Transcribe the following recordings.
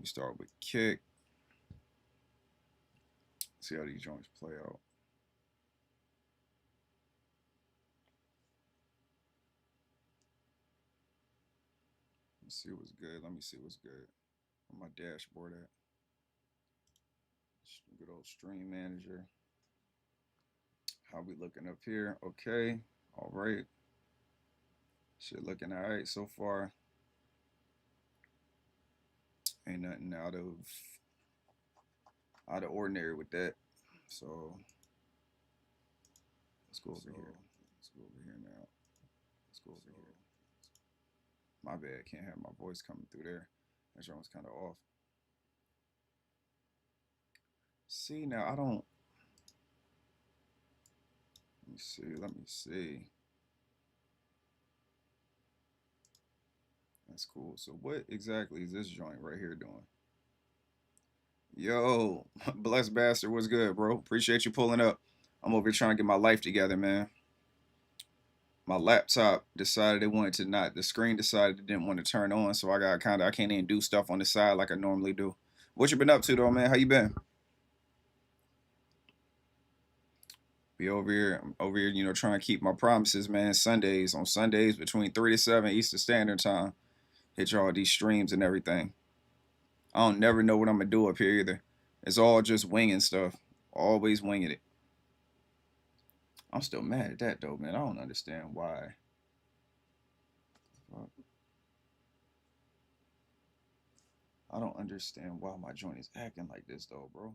me start with kick. See how these joints play out. Let's see what's good. Let me see what's good on my dashboard at. Good old stream manager. How we looking up here? Okay. All right. Shit looking all right so far. Ain't nothing out of ordinary with that. So let's go over here. Let's go over here now. Let's go over here. My bad. Can't have my voice coming through there. That one's kind of off. See now, I don't. Let me see. Let me see. That's cool. So what exactly is this joint right here doing? Yo, blessed bastard, what's good, bro? Appreciate you pulling up. I'm over here trying to get my life together, man. My laptop decided it wanted to not. The screen decided it didn't want to turn on, so I can't even do stuff on the side like I normally do. What you been up to though, man? How you been? Be over here, trying to keep my promises, man. On Sundays between 3 to 7 Eastern Standard Time, hit y'all these streams and everything. I don't never know what I'm gonna do up here either. It's all just winging stuff. Always winging it. I'm still mad at that though, man. I don't understand why. I don't understand why my joint is acting like this though, bro.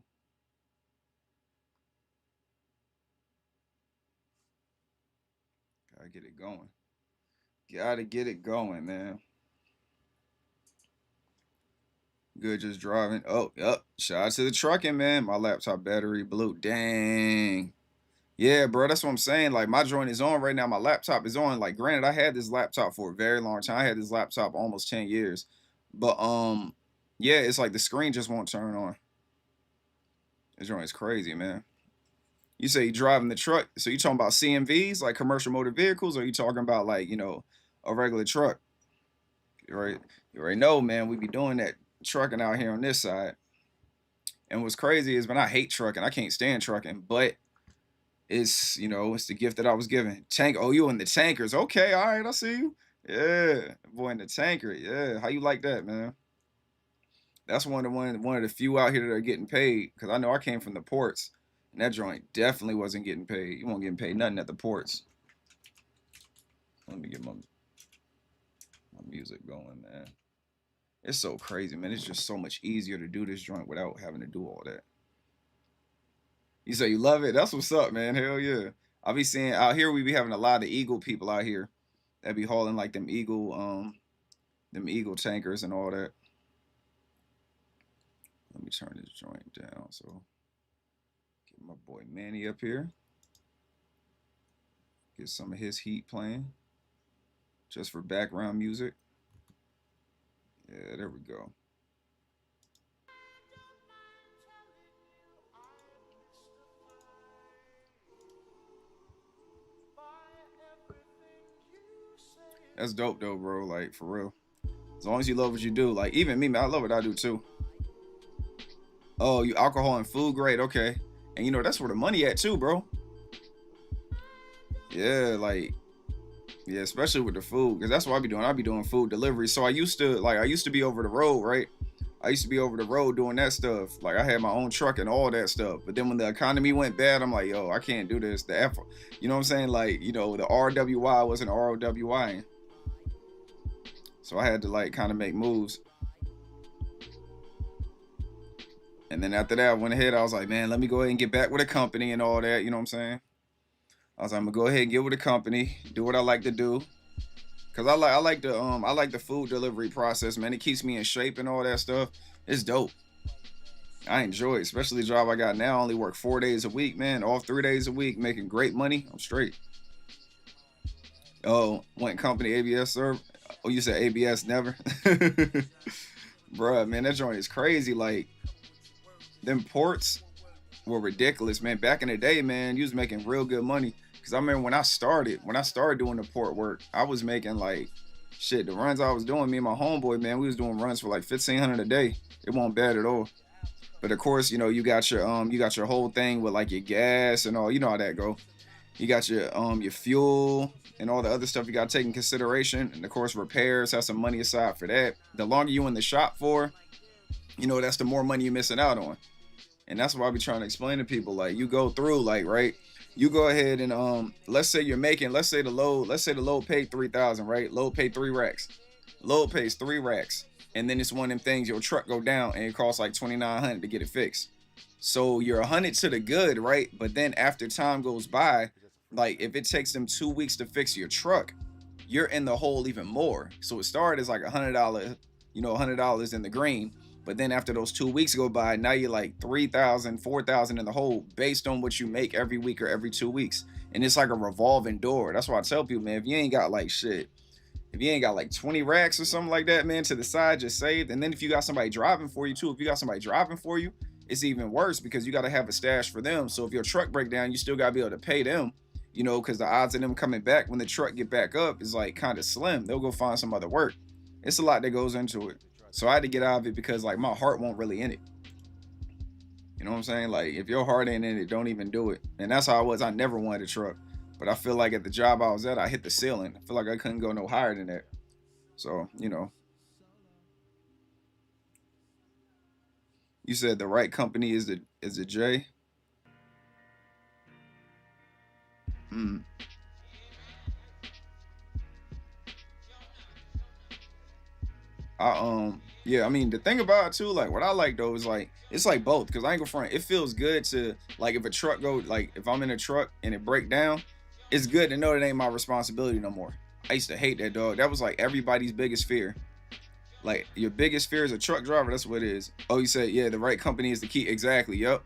Gotta get it going. Gotta get it going, man. Good, just driving. Oh, yep. Shout out to the trucking, man. My laptop battery blew. Dang. Yeah, bro, that's what I'm saying. Like, my joint is on right now. My laptop is on. Like, granted, I had this laptop for a very long time. I had this laptop almost 10 years. But, yeah, it's like the screen just won't turn on. This joint is crazy, man. You say you driving the truck. So you talking about CMVs, like commercial motor vehicles, or you talking about, like, a regular truck? You already know, man. We be doing that trucking out here on this side. And what's crazy is, man, I hate trucking. I can't stand trucking, but it's the gift that I was given. Oh, you in the tankers. Okay, all right, I see you. Yeah, boy in the tanker. Yeah. How you like that, man? That's one of the few out here that are getting paid. Cause I know I came from the ports. And that joint definitely wasn't getting paid. You won't get paid nothing at the ports. Let me get my music going, man. It's so crazy, man. It's just so much easier to do this joint without having to do all that. You say you love it? That's what's up, man. Hell yeah. I be seeing out here we be having a lot of Eagle people out here that be hauling like them Eagle tankers and all that. Let me turn this joint down so get my boy Manny up here. Get some of his heat playing. Just for background music. Yeah, there we go. That's dope though, bro. Like for real. As long as you love what you do. Like even me, man, I love what I do too. Oh, you alcohol and food grade, okay. And that's where the money at too, bro. Yeah, like yeah, especially with the food, because that's what I be doing. I be doing food delivery. So I used to be over the road, right? I used to be over the road doing that stuff. Like I had my own truck and all that stuff. But then when the economy went bad, I'm like, yo, I can't do this. The effort, you know what I'm saying? Like, the RWI wasn't ROWI. So I had to like kind of make moves. And then after that, I went ahead. I was like, man, let me go ahead and get back with a company and all that. You know what I'm saying? I was like, I'm gonna go ahead and get with a company, do what I like to do. Cause I like the food delivery process, man. It keeps me in shape and all that stuff. It's dope. I enjoy it, especially the job I got now. I only work 4 days a week, man. Off 3 days a week, making great money. I'm straight. Oh, what company ABS serve? Oh, you said ABS never? Bruh, man, that joint is crazy. Like, them ports were ridiculous, man. Back in the day, man, you was making real good money. Cause I remember when I started doing the port work, I was making like Shit, the runs I was doing, me and my homeboy, man, we was doing runs for like 1,500 a day. It wasn't bad at all. But of course, you know, you got your whole thing with like your gas and all. You know how that go. You got your fuel and all the other stuff you got to take in consideration. And of course, repairs, have some money aside for that. The longer you in the shop for, you know, that's the more money you're missing out on. And that's why I be trying to explain to people, like, you go through, like, right, you go ahead and let's say you're making, let's say the load paid 3,000, right? Load paid 3 racks. Load pays 3 racks. And then it's one of them things, your truck go down and it costs like 2,900 to get it fixed. So you're 100 to the good, right? But then after time goes by, like if it takes them 2 weeks to fix your truck, you're in the hole even more. So it started as like $100, you know, $100 in the green. But then after those 2 weeks go by, now you're like 3,000, 4,000 in the hole based on what you make every week or every 2 weeks. And it's like a revolving door. That's why I tell people, man, if you ain't got like shit, if you ain't got like 20 racks or something like that, man, to the side, just saved. And then if you got somebody driving for you too, if you got somebody driving for you, it's even worse because you got to have a stash for them. So if your truck break down, you still got to be able to pay them, you know, because the odds of them coming back when the truck get back up is like kind of slim. They'll go find some other work. It's a lot that goes into it. So I had to get out of it because like my heart won't really in it. You know what I'm saying? Like if your heart ain't in it, don't even do it. And that's how I was. I never wanted a truck. But I feel like at the job I was at, I hit the ceiling. I feel like I couldn't go no higher than that. So, you know. You said the right company is the J. Hmm. Yeah, I mean the thing about it too, like what I like though is like it's like both because I ain't gonna front. It feels good to like if a truck go like if I'm in a truck and it break down, it's good to know it ain't my responsibility no more. I used to hate that, dog. That was like everybody's biggest fear. Like your biggest fear is a truck driver. That's what it is. Oh, you said yeah, the right company is the key. Exactly. Yep.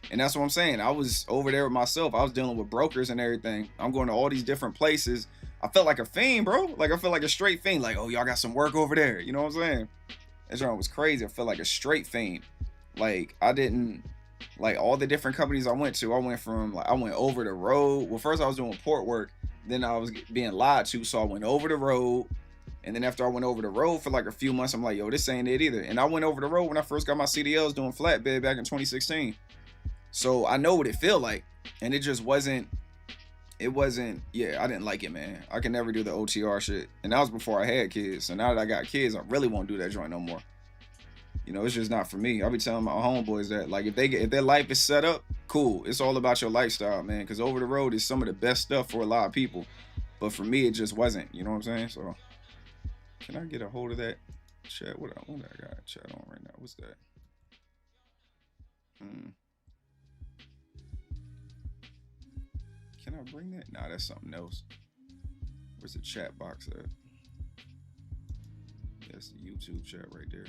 And that's what I'm saying. I was over there with myself. I was dealing with brokers and everything. I'm going to all these different places. I felt like a fiend, bro. Like I felt like a straight fiend. Like, oh, y'all got some work over there. You know what I'm saying? That joint was crazy. I felt like a straight fiend. Like I didn't like all the different companies I went to. I went from like I went over the road. Well, first I was doing port work. Then I was being lied to, so I went over the road. And then after I went over the road for like a few months, I'm like, yo, this ain't it either. And I went over the road when I first got my CDLs doing flatbed back in 2016. So I know what it felt like. And it wasn't, yeah, I didn't like it, man. I can never do the OTR shit. And that was before I had kids. So now that I got kids, I really won't do that joint no more. You know, it's just not for me. I'll be telling my homeboys that, like, if their life is set up, cool. It's all about your lifestyle, man. Because over the road is some of the best stuff for a lot of people. But for me, it just wasn't. You know what I'm saying? So, can I get a hold of that chat? What I got chat on right now? What's that? Hmm. Can I bring that? Nah, that's something else. Where's the chat box at? That's the YouTube chat right there.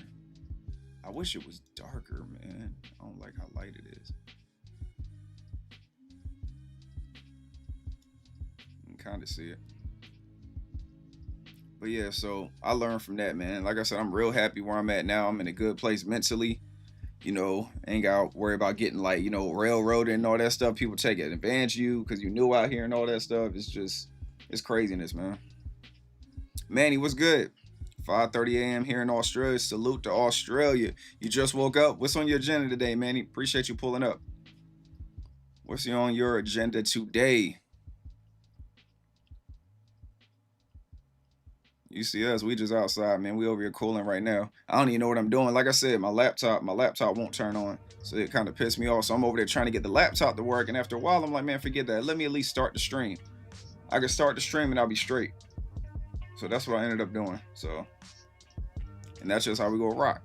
I wish it was darker, man. I don't like how light it is. You can kind of see it. But yeah, so I learned from that, man. Like I said, I'm real happy where I'm at now. I'm in a good place mentally. You know, ain't got to worry about getting like, you know, railroaded and all that stuff. People take advantage of you because you new out here and all that stuff. It's just, it's craziness, man. Manny, what's good? 5:30 a.m. here in Australia. Salute to Australia. You just woke up. What's on your agenda today, Manny? Appreciate you pulling up. What's on your agenda today? You see us, we just outside, man. We over here cooling right now. I don't even know what I'm doing. Like I said, my laptop won't turn on. So it kind of pissed me off. So I'm over there trying to get the laptop to work. And after a while, I'm like, man, forget that. Let me at least start the stream. I can start the stream and I'll be straight. So that's what I ended up doing. So, and that's just how we go rock.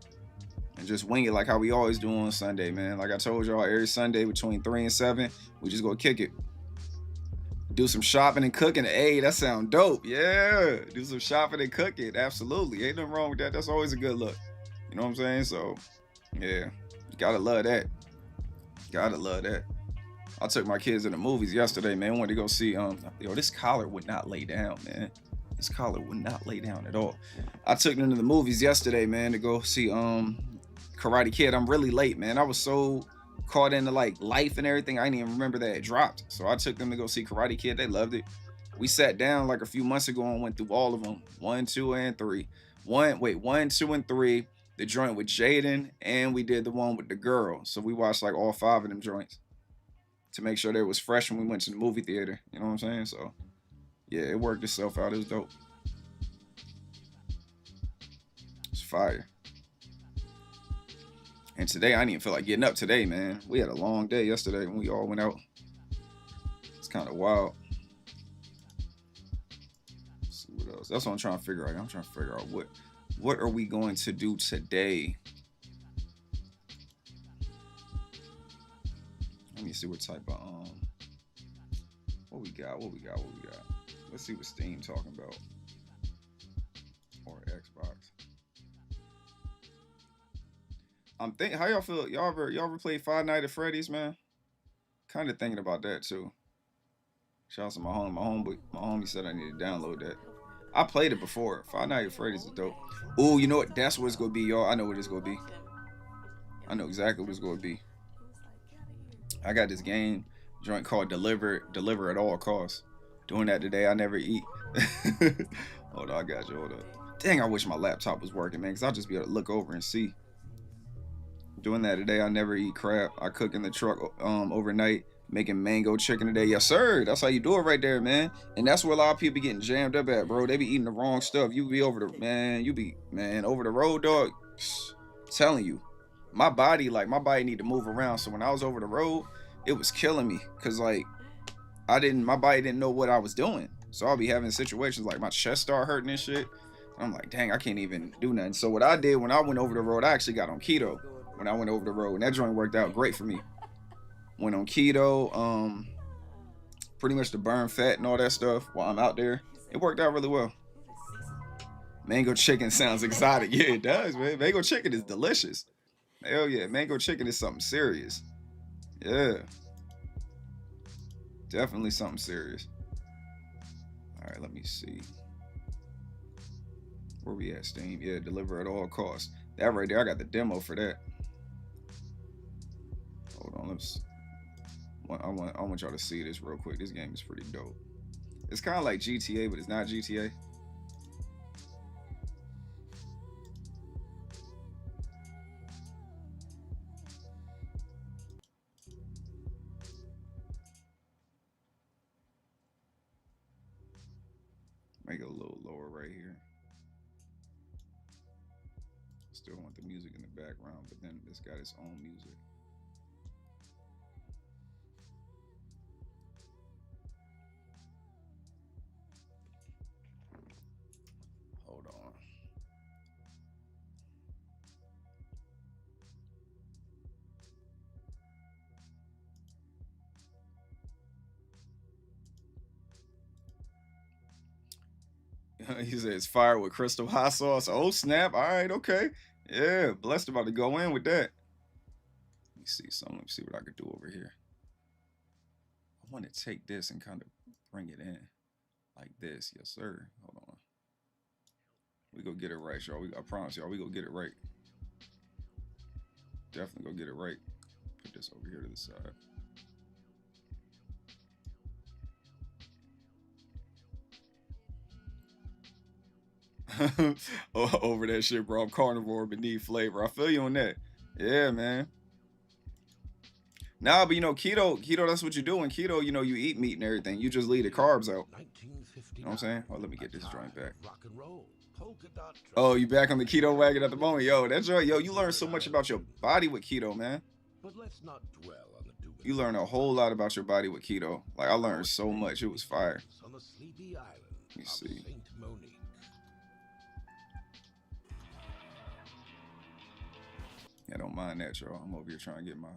And just wing it like how we always do on Sunday, man. Like I told y'all, every Sunday between 3 and 7, we just go kick it. Do some shopping and cooking. Hey, that sound dope. Yeah. Do some shopping and cooking. Absolutely. Ain't nothing wrong with that. That's always a good look. You know what I'm saying? So, yeah. You gotta love that. Gotta love that. I took my kids to the movies yesterday, man. Wanted to go see, yo, this collar would not lay down, man. This collar would not lay down at all. I took them to the movies yesterday, man, to go see, Karate Kid. I'm really late, man. I was so caught into like life and everything. I didn't even remember that it dropped. So I took them to go see Karate Kid. They loved it. We sat down like a few months ago and went through all of them. 1, 2, and 3. 1, 2, and 3. The joint with Jaden, and we did the one with the girl. So we watched like all 5 of them joints to make sure that it was fresh when we went to the movie theater. You know what I'm saying? So yeah, it worked itself out. It was dope. It's fire. And today I didn't even feel like getting up today, man. We had a long day yesterday when we all went out. It's kind of wild. Let's see what else. That's what I'm trying to figure out. I'm trying to figure out what are we going to do today. Let me see what type of what we got. Let's see what Steam talking about. Or Xbox. I'm thinking, how y'all feel? Y'all ever played Five Nights at Freddy's, man? Kind of thinking about that too. Shout out to my homie said I need to download that. I played it before. Five Nights at Freddy's is dope. Oh, you know what? That's what it's gonna be, y'all. I know what it's gonna be. I know exactly what it's gonna be. I got this game joint called Deliver at All Costs. Doing that today. I never eat. Hold on, I got you. Hold up. Dang, I wish my laptop was working, man, because I'll just be able to look over and see. Doing that today. I never eat crap. I cook in the truck overnight, making mango chicken today. Yes, sir. That's how you do it right there, man. And that's where a lot of people be getting jammed up at, bro. They be eating the wrong stuff. You be over the over the road, dog. Telling you, my body need to move around. So when I was over the road, it was killing me because like my body didn't know what I was doing. So I'll be having situations like my chest start hurting and shit. I'm like, dang, I can't even do nothing. So what I did when I went over the road, I actually got on keto when I went over the road, and that joint worked out great for me. Went on keto, pretty much to burn fat and all that stuff while I'm out there. It worked out really well. Mango chicken sounds exotic. Yeah, it does, man. Mango chicken is delicious. Hell yeah, mango chicken is something serious. Yeah. Definitely something serious. All right, let me see. Where we at, Steam? Yeah, deliver at all costs. That right there, I got the demo for that. Hold on, I want y'all to see this real quick. This game is pretty dope. It's kind of like GTA, but it's not GTA. Make it a little lower right here. Still want the music in the background, but then it's got its own music. Hold on. He says fire with crystal hot sauce. Oh snap! All right, okay. Yeah, Blessed about to go in with that. Let me see something. Let me see what I could do over here. I want to take this and kind of bring it in like this. Yes, sir. Hold on. We go get it right, y'all. I promise y'all, we go get it right. Definitely go get it right. Put this over here to the side. Over that shit, bro. I'm carnivore but need flavor. I feel you on that. Yeah, man. Nah, but you know, keto, that's what you do. In keto, you know, you eat meat and everything. You just leave the carbs out. You know what I'm saying? Oh, let me get this joint back. Oh, you back on the keto wagon at the moment. Yo, that joint, yo, you learn so much about your body with keto, man. But let's not dwell on the you learn a whole lot about your body with keto. Like I learned so much. It was fire. Let me see. I don't mind that, y'all. I'm over here trying to get my.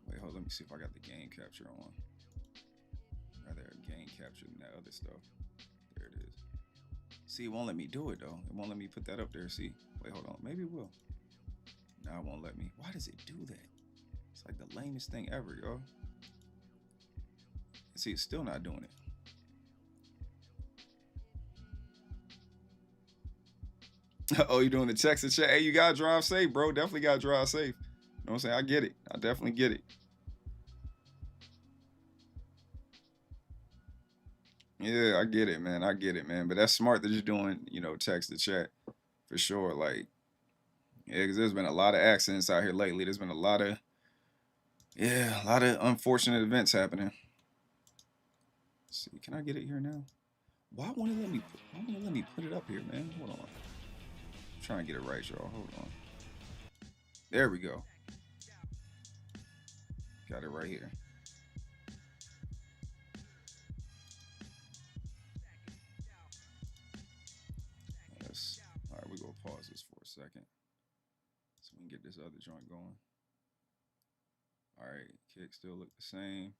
Wait, hold. Let me see if I got the game capture on. Rather game capture than that other stuff. There it is. See, it won't let me do it though. It won't let me put that up there. See, wait, hold on. Maybe it will. No, it won't let me. Why does it do that? It's like the lamest thing ever, y'all. See, it's still not doing it. Oh, you doing the text and chat? Hey, you gotta drive safe, bro. Definitely gotta drive safe. You know what I'm saying? I get it. I definitely get it. Yeah, I get it, man. I get it, man. But that's smart that you're doing, text to chat for sure. Like, yeah, because there's been a lot of accidents out here lately. There's been a lot of unfortunate events happening. Let's see, can I get it here now? Why won't it let me put it up here, man? Hold on. I'm trying to get it right, y'all. Hold on. There we go. Got it right here. Yes. All right, we go pause this for a second so we can get this other joint going. All right, kick still look the same.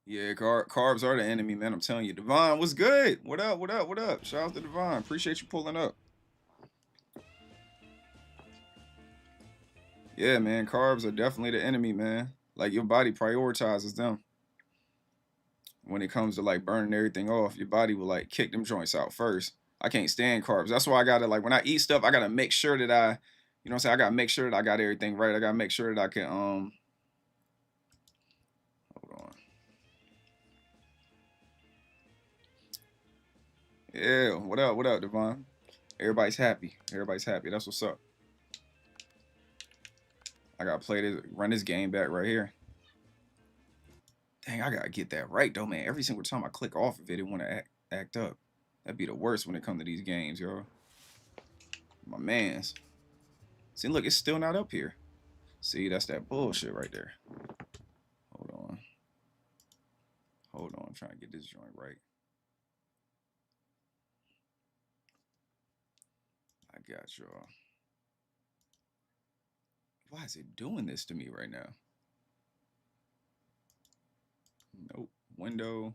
Yeah, carbs are the enemy, man. I'm telling you. Devon, what's good? What up? What up? What up? Shout out to Devon. Appreciate you pulling up. Yeah, man. Carbs are definitely the enemy, man. Like your body prioritizes them when it comes to like burning everything off. Your body will like kick them joints out first. I can't stand carbs. That's why I gotta like when I eat stuff, I gotta make sure that what I'm saying, I gotta make sure that I got everything right. I gotta make sure that I can hold on. Yeah, what up? What up, Devon? Everybody's happy. Everybody's happy. That's what's up. I gotta play this, run this game back right here. Dang, I gotta get that right though, man. Every single time I click off of it, it wanna act up. That'd be the worst when it comes to these games, yo. My man's. See, look, it's still not up here. See, that's that bullshit right there. Hold on. Hold on, I'm trying to get this joint right. I got y'all. Why is it doing this to me right now? Nope. Window.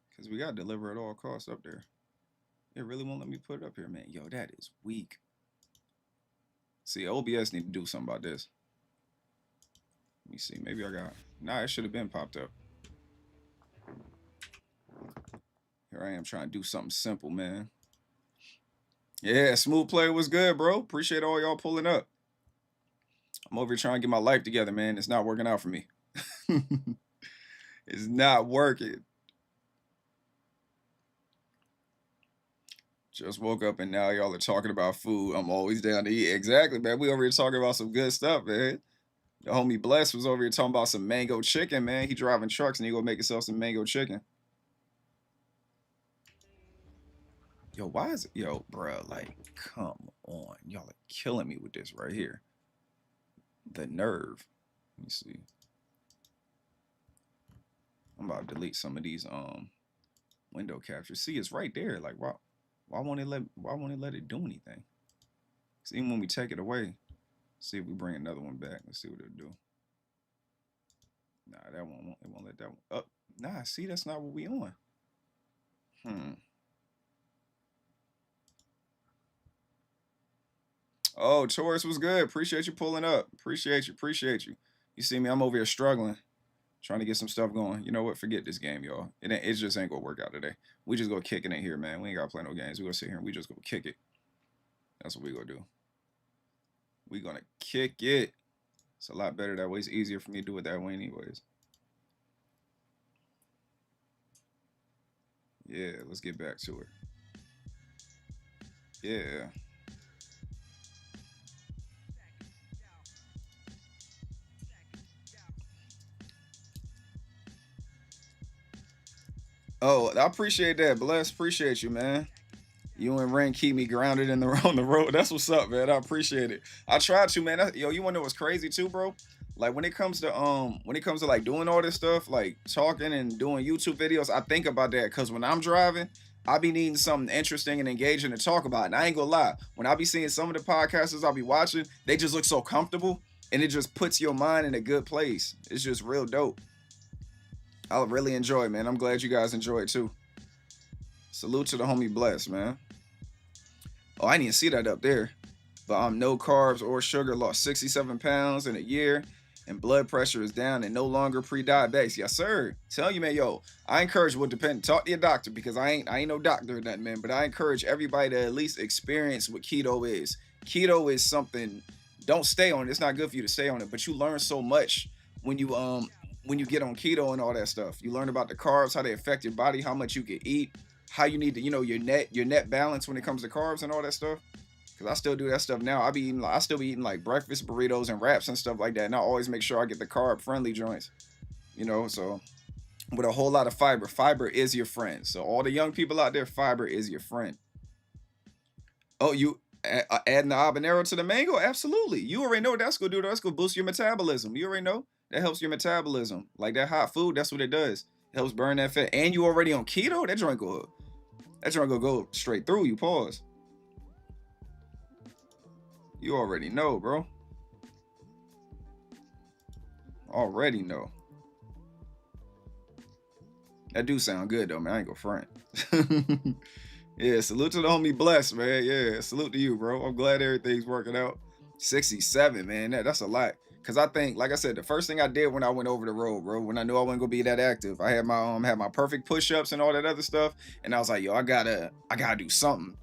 Because we got to deliver at all costs up there. It really won't let me put it up here, man. Yo, that is weak. See, OBS need to do something about this. Let me see. Maybe I got... Nah, it should have been popped up. Here I am trying to do something simple, man. Yeah, Smooth Player was good, bro. Appreciate all y'all pulling up. I'm over here trying to get my life together, man. It's not working out for me. It's not working. Just woke up and now y'all are talking about food. I'm always down to eat. Exactly, man. We over here talking about some good stuff, man. The homie Bless was over here talking about some mango chicken, man. He driving trucks and he gonna make himself some mango chicken. Yo, why is it? Yo, bro, like, come on. Y'all are killing me with this right here. The nerve. Let me see. I'm about to delete some of these window captures. See, it's right there. Like, why won't it let it do anything? See, even when we take it away, see if we bring another one back. Let's see what it'll do. Nah, that one it won't let that one up. Nah, see, that's not what we on. Oh, Taurus was good. Appreciate you pulling up. Appreciate you. You see me, I'm over here struggling, trying to get some stuff going. You know what? Forget this game, y'all. It just ain't gonna work out today. We just go kicking it here, man. We ain't gotta play no games. We gonna sit here and we just go kick it. That's what we gonna do. We gonna kick it. It's a lot better that way. It's easier for me to do it that way anyways. Yeah, let's get back to it. Yeah. Oh, I appreciate that. Bless, appreciate you, man. You and Ren keep me grounded on the road. That's what's up, man. I appreciate it. I try to, man. Yo, you wanna know what's crazy too, bro? Like when it comes to like doing all this stuff, like talking and doing YouTube videos, I think about that because when I'm driving, I be needing something interesting and engaging to talk about. And I ain't gonna lie, when I be seeing some of the podcasters I'll be watching, they just look so comfortable and it just puts your mind in a good place. It's just real dope. I really enjoy it, man. I'm glad you guys enjoy it too. Salute to the homie Bless, man. Oh, I didn't even see that up there. But no carbs or sugar, lost 67 pounds in a year, and blood pressure is down and no longer pre-diabetes. Yes, sir. Tell you, man, yo, I encourage, well, depend, talk to your doctor because I ain't no doctor or nothing, man. But I encourage everybody to at least experience what keto is. Keto is something, don't stay on it. It's not good for you to stay on it, but you learn so much when you when you get on keto and all that stuff. You learn about the carbs, how they affect your body, how much you can eat, how you need to, your net balance when it comes to carbs and all that stuff. Cause I still do that stuff now. I still be eating like breakfast burritos and wraps and stuff like that. And I always make sure I get the carb friendly joints. So with a whole lot of fiber. Fiber is your friend. So all the young people out there, fiber is your friend. Oh, you adding the habanero to the mango? Absolutely. You already know what that's gonna do. That's gonna boost your metabolism. You already know that helps your metabolism. Like that hot food, that's what it does. It helps burn that fat. And you already on keto. That joint gonna go straight through you. Pause. You already know, bro. Already know. That do sound good though, man. I ain't gonna front. Yeah, salute to the homie Bless, man. Yeah, salute to you, bro. I'm glad everything's working out. 67, man. That's a lot. Cause I think, like I said, the first thing I did when I went over the road, bro, when I knew I wasn't gonna be that active, I had my perfect push-ups and all that other stuff. And I was like, yo, I gotta do something.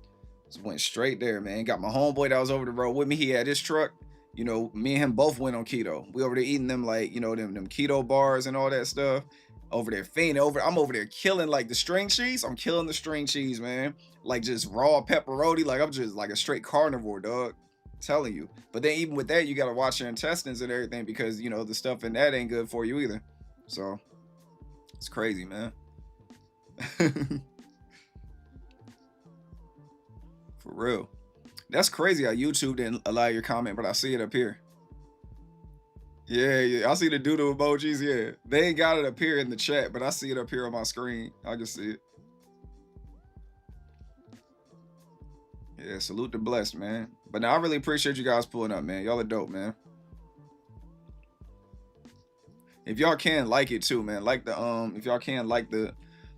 Just went straight there, man. Got my homeboy that was over the road with me. He had his truck. Me and him both went on keto. We over there eating them like, them keto bars and all that stuff. Over there fiending I'm over there killing like the string cheese. I'm killing the string cheese, man. Like just raw pepperoni. Like I'm just like a straight carnivore, dog. Telling you. But then even with that, you gotta watch your intestines and everything because the stuff in that ain't good for you either. So it's crazy, man. For real. That's crazy how YouTube didn't allow your comment, but I see it up here. Yeah, yeah. I see the doodle emojis. Yeah. They ain't got it up here in the chat, but I see it up here on my screen. I can see it. Yeah, salute to Blessed, man. But now I really appreciate you guys pulling up, man. Y'all are dope, man. If y'all can like it too, man. Like the if y'all can like the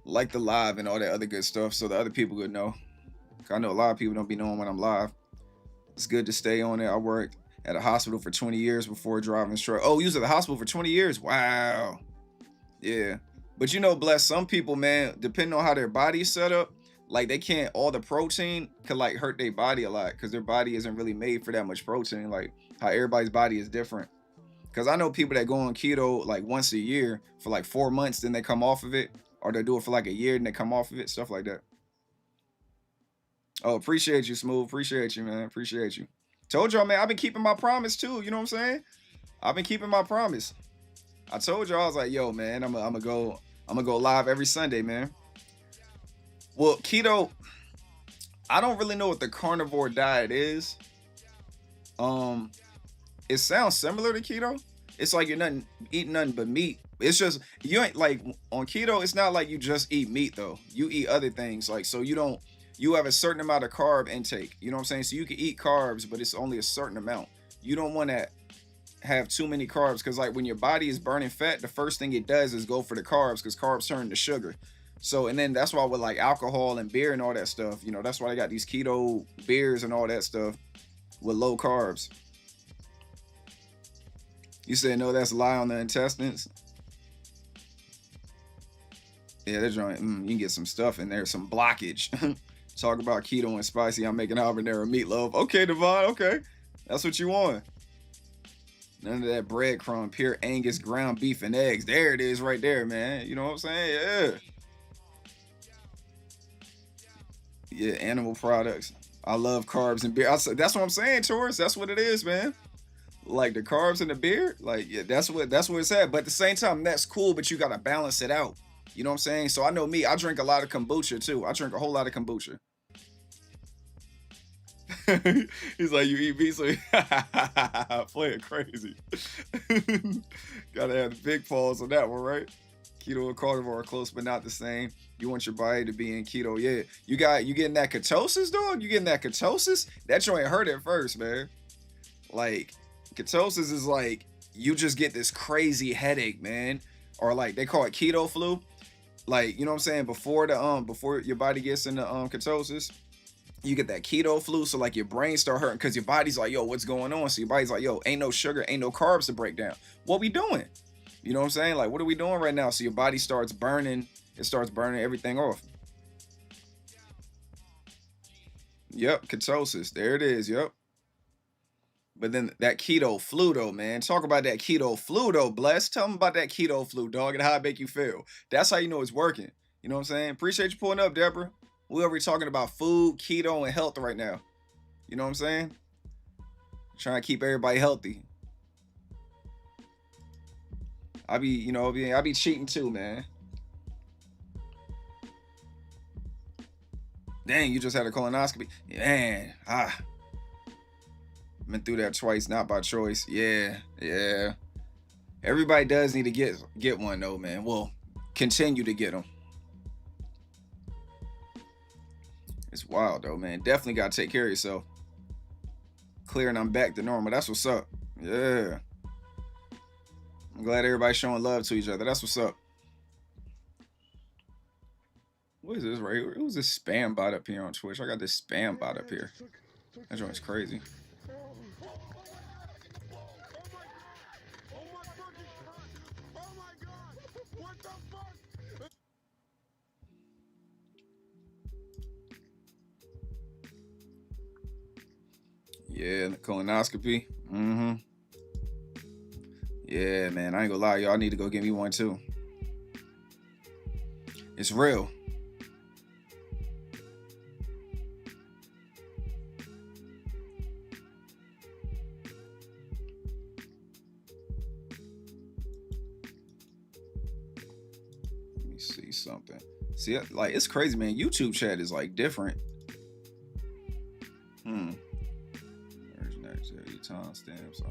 live and all that other good stuff so the other people would know. I know a lot of people don't be knowing when I'm live. It's good to stay on it. I worked at a hospital for 20 years before driving truck. Oh, you was at the hospital for 20 years? Wow. Yeah. But Bless, some people, man, depending on how their body's set up, like they can't, all the protein could like hurt their body a lot because their body isn't really made for that much protein. Like how everybody's body is different. Because I know people that go on keto like once a year for like 4 months, then they come off of it, or they do it for like a year and they come off of it, stuff like that. Oh, appreciate you, Smooth. Appreciate you, man. Appreciate you. Told y'all, man, I've been keeping my promise too. You know what I'm saying? I've been keeping my promise. I told y'all, I was like, yo, man, I'm gonna go live every Sunday, man. Well, keto, I don't really know what the carnivore diet is. Um, it sounds similar to keto. It's like you're nothing eating nothing but meat. It's just you ain't like on keto, it's not like you just eat meat though. You eat other things. Like so you have a certain amount of carb intake. You know what I'm saying? So you can eat carbs, but it's only a certain amount. You don't want to have too many carbs because like when your body is burning fat, the first thing it does is go for the carbs because carbs turn to sugar. So and then that's why with like alcohol and beer and all that stuff, that's why they got these keto beers and all that stuff with low carbs. You said no, that's lie on the intestines. Yeah, that joint, you can get some stuff in there, some blockage. Talk about keto and spicy. I'm making habanero meatloaf. Okay, Devon. Okay, that's what you want. None of that breadcrumb, pure Angus ground beef and eggs. There it is, right there, man. You know what I'm saying? Yeah. Yeah, animal products. I love carbs and beer. That's what I'm saying, Taurus. That's what it is, man. Like the carbs and the beer, like yeah, that's where it's at. But at the same time, that's cool, but you gotta balance it out. You know what I'm saying? So I know me, I drink a lot of kombucha too. I drink a whole lot of kombucha. He's like, you eat meat, so playing crazy. Gotta have the big pause on that one, right? Keto and carnivore are close, but not the same. You want your body to be in keto, yeah. You getting that ketosis, dog? You getting that ketosis? That joint hurt at first, man. Like ketosis is like you just get this crazy headache, man, or like they call it keto flu. Like you know what I'm saying? Before your body gets into ketosis, you get that keto flu. So like your brain start hurting because your body's like, yo, what's going on? So your body's like, yo, ain't no sugar, ain't no carbs to break down. What we doing? You know what I'm saying? Like what are we doing right now? So your body starts burning. It starts burning everything off. Yep, ketosis. There it is. Yep. But then that keto flu though, man. Talk about that keto flu though, Bless. Tell them about that keto flu, dog, and how it make you feel. That's how you know it's working. You know what I'm saying? Appreciate you pulling up, Deborah. We over here talking about food, keto, and health right now. You know what I'm saying? Trying to keep everybody healthy. I be cheating too, man. Dang, you just had a colonoscopy. Man, been through that twice, not by choice. Yeah. Everybody does need to get one though, man. Well, continue to get them. It's wild though, man. Definitely gotta take care of yourself. Clear and I'm back to normal. That's what's up. Yeah. I'm glad everybody's showing love to each other. That's what's up. What is this right here? It was this spam bot up here on Twitch. I got this spam bot up here. That joint's crazy. Yeah, the colonoscopy. Yeah, man. I ain't gonna lie, y'all need to go get me one too. It's real. Let me see something. See, like, it's crazy, man. YouTube chat is like different. Where's next? Timestamps.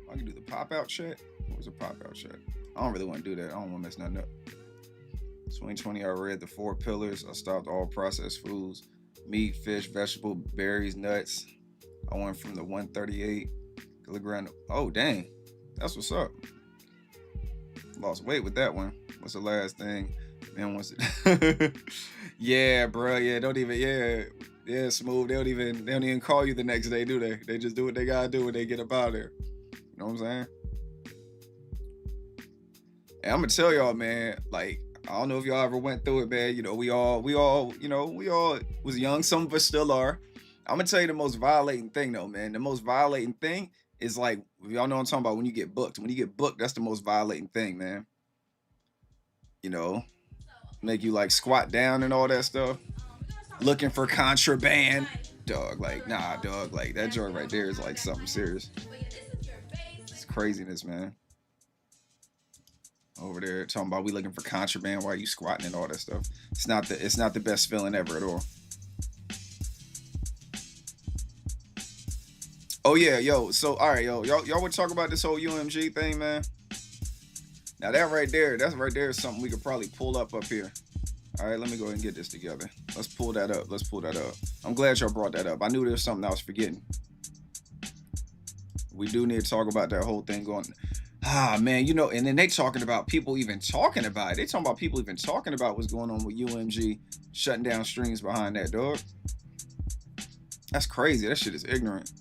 I can do the pop-out chat. Where's the pop-out chat? I don't really want to do that. I don't want to mess nothing up. 2020, I read the 4 pillars. I stopped all processed foods. Meat, fish, vegetable, berries, nuts. I went from the 138 kilogram. Oh, dang. That's what's up. Lost weight with that one. What's the last thing? Man, what's it? Yeah, bro. Yeah, don't even. Yeah, Smooth. They don't even call you the next day, do they? They just do what they gotta do when they get up out of there. You know what I'm saying? And I'm gonna tell y'all, man. Like, I don't know if y'all ever went through it, man. You know, we all was young. Some of us still are. I'm gonna tell you the most violating thing, though, man. The most violating thing is like, y'all know what I'm talking about when you get booked. When you get booked, that's the most violating thing, man. You know, make you like squat down and all that stuff. Looking for contraband. Dog, like, nah, dog. Like, that joint right there is like something serious. It's craziness, man. Over there talking about we looking for contraband while you squatting and all that stuff. It's not the best feeling ever at all. Oh yeah, yo. So all right, yo, y'all would talk about this whole UMG thing, man. Now that's right there is something we could probably pull up here. All right, let me go ahead and get this together. Let's pull that up. I'm glad y'all brought that up. I knew there was something I was forgetting. We do need to talk about that whole thing going. Man, you know, and then they talking about people even talking about it. They talking about people even talking about what's going on with UMG shutting down streams behind that, dog. That's crazy. That shit is ignorant.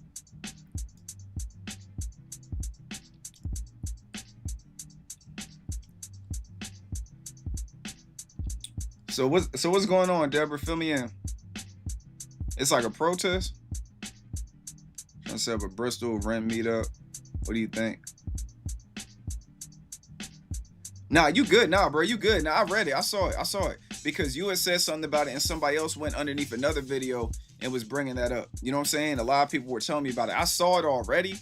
So what's going on, Deborah? Fill me in. It's like a protest. Trying to set up a Bristol Ren meetup. What do you think? Nah, you good. Nah, bro, you good. Nah, I read it. I saw it. Because you had said something about it and somebody else went underneath another video and was bringing that up. You know what I'm saying? A lot of people were telling me about it. I saw it already,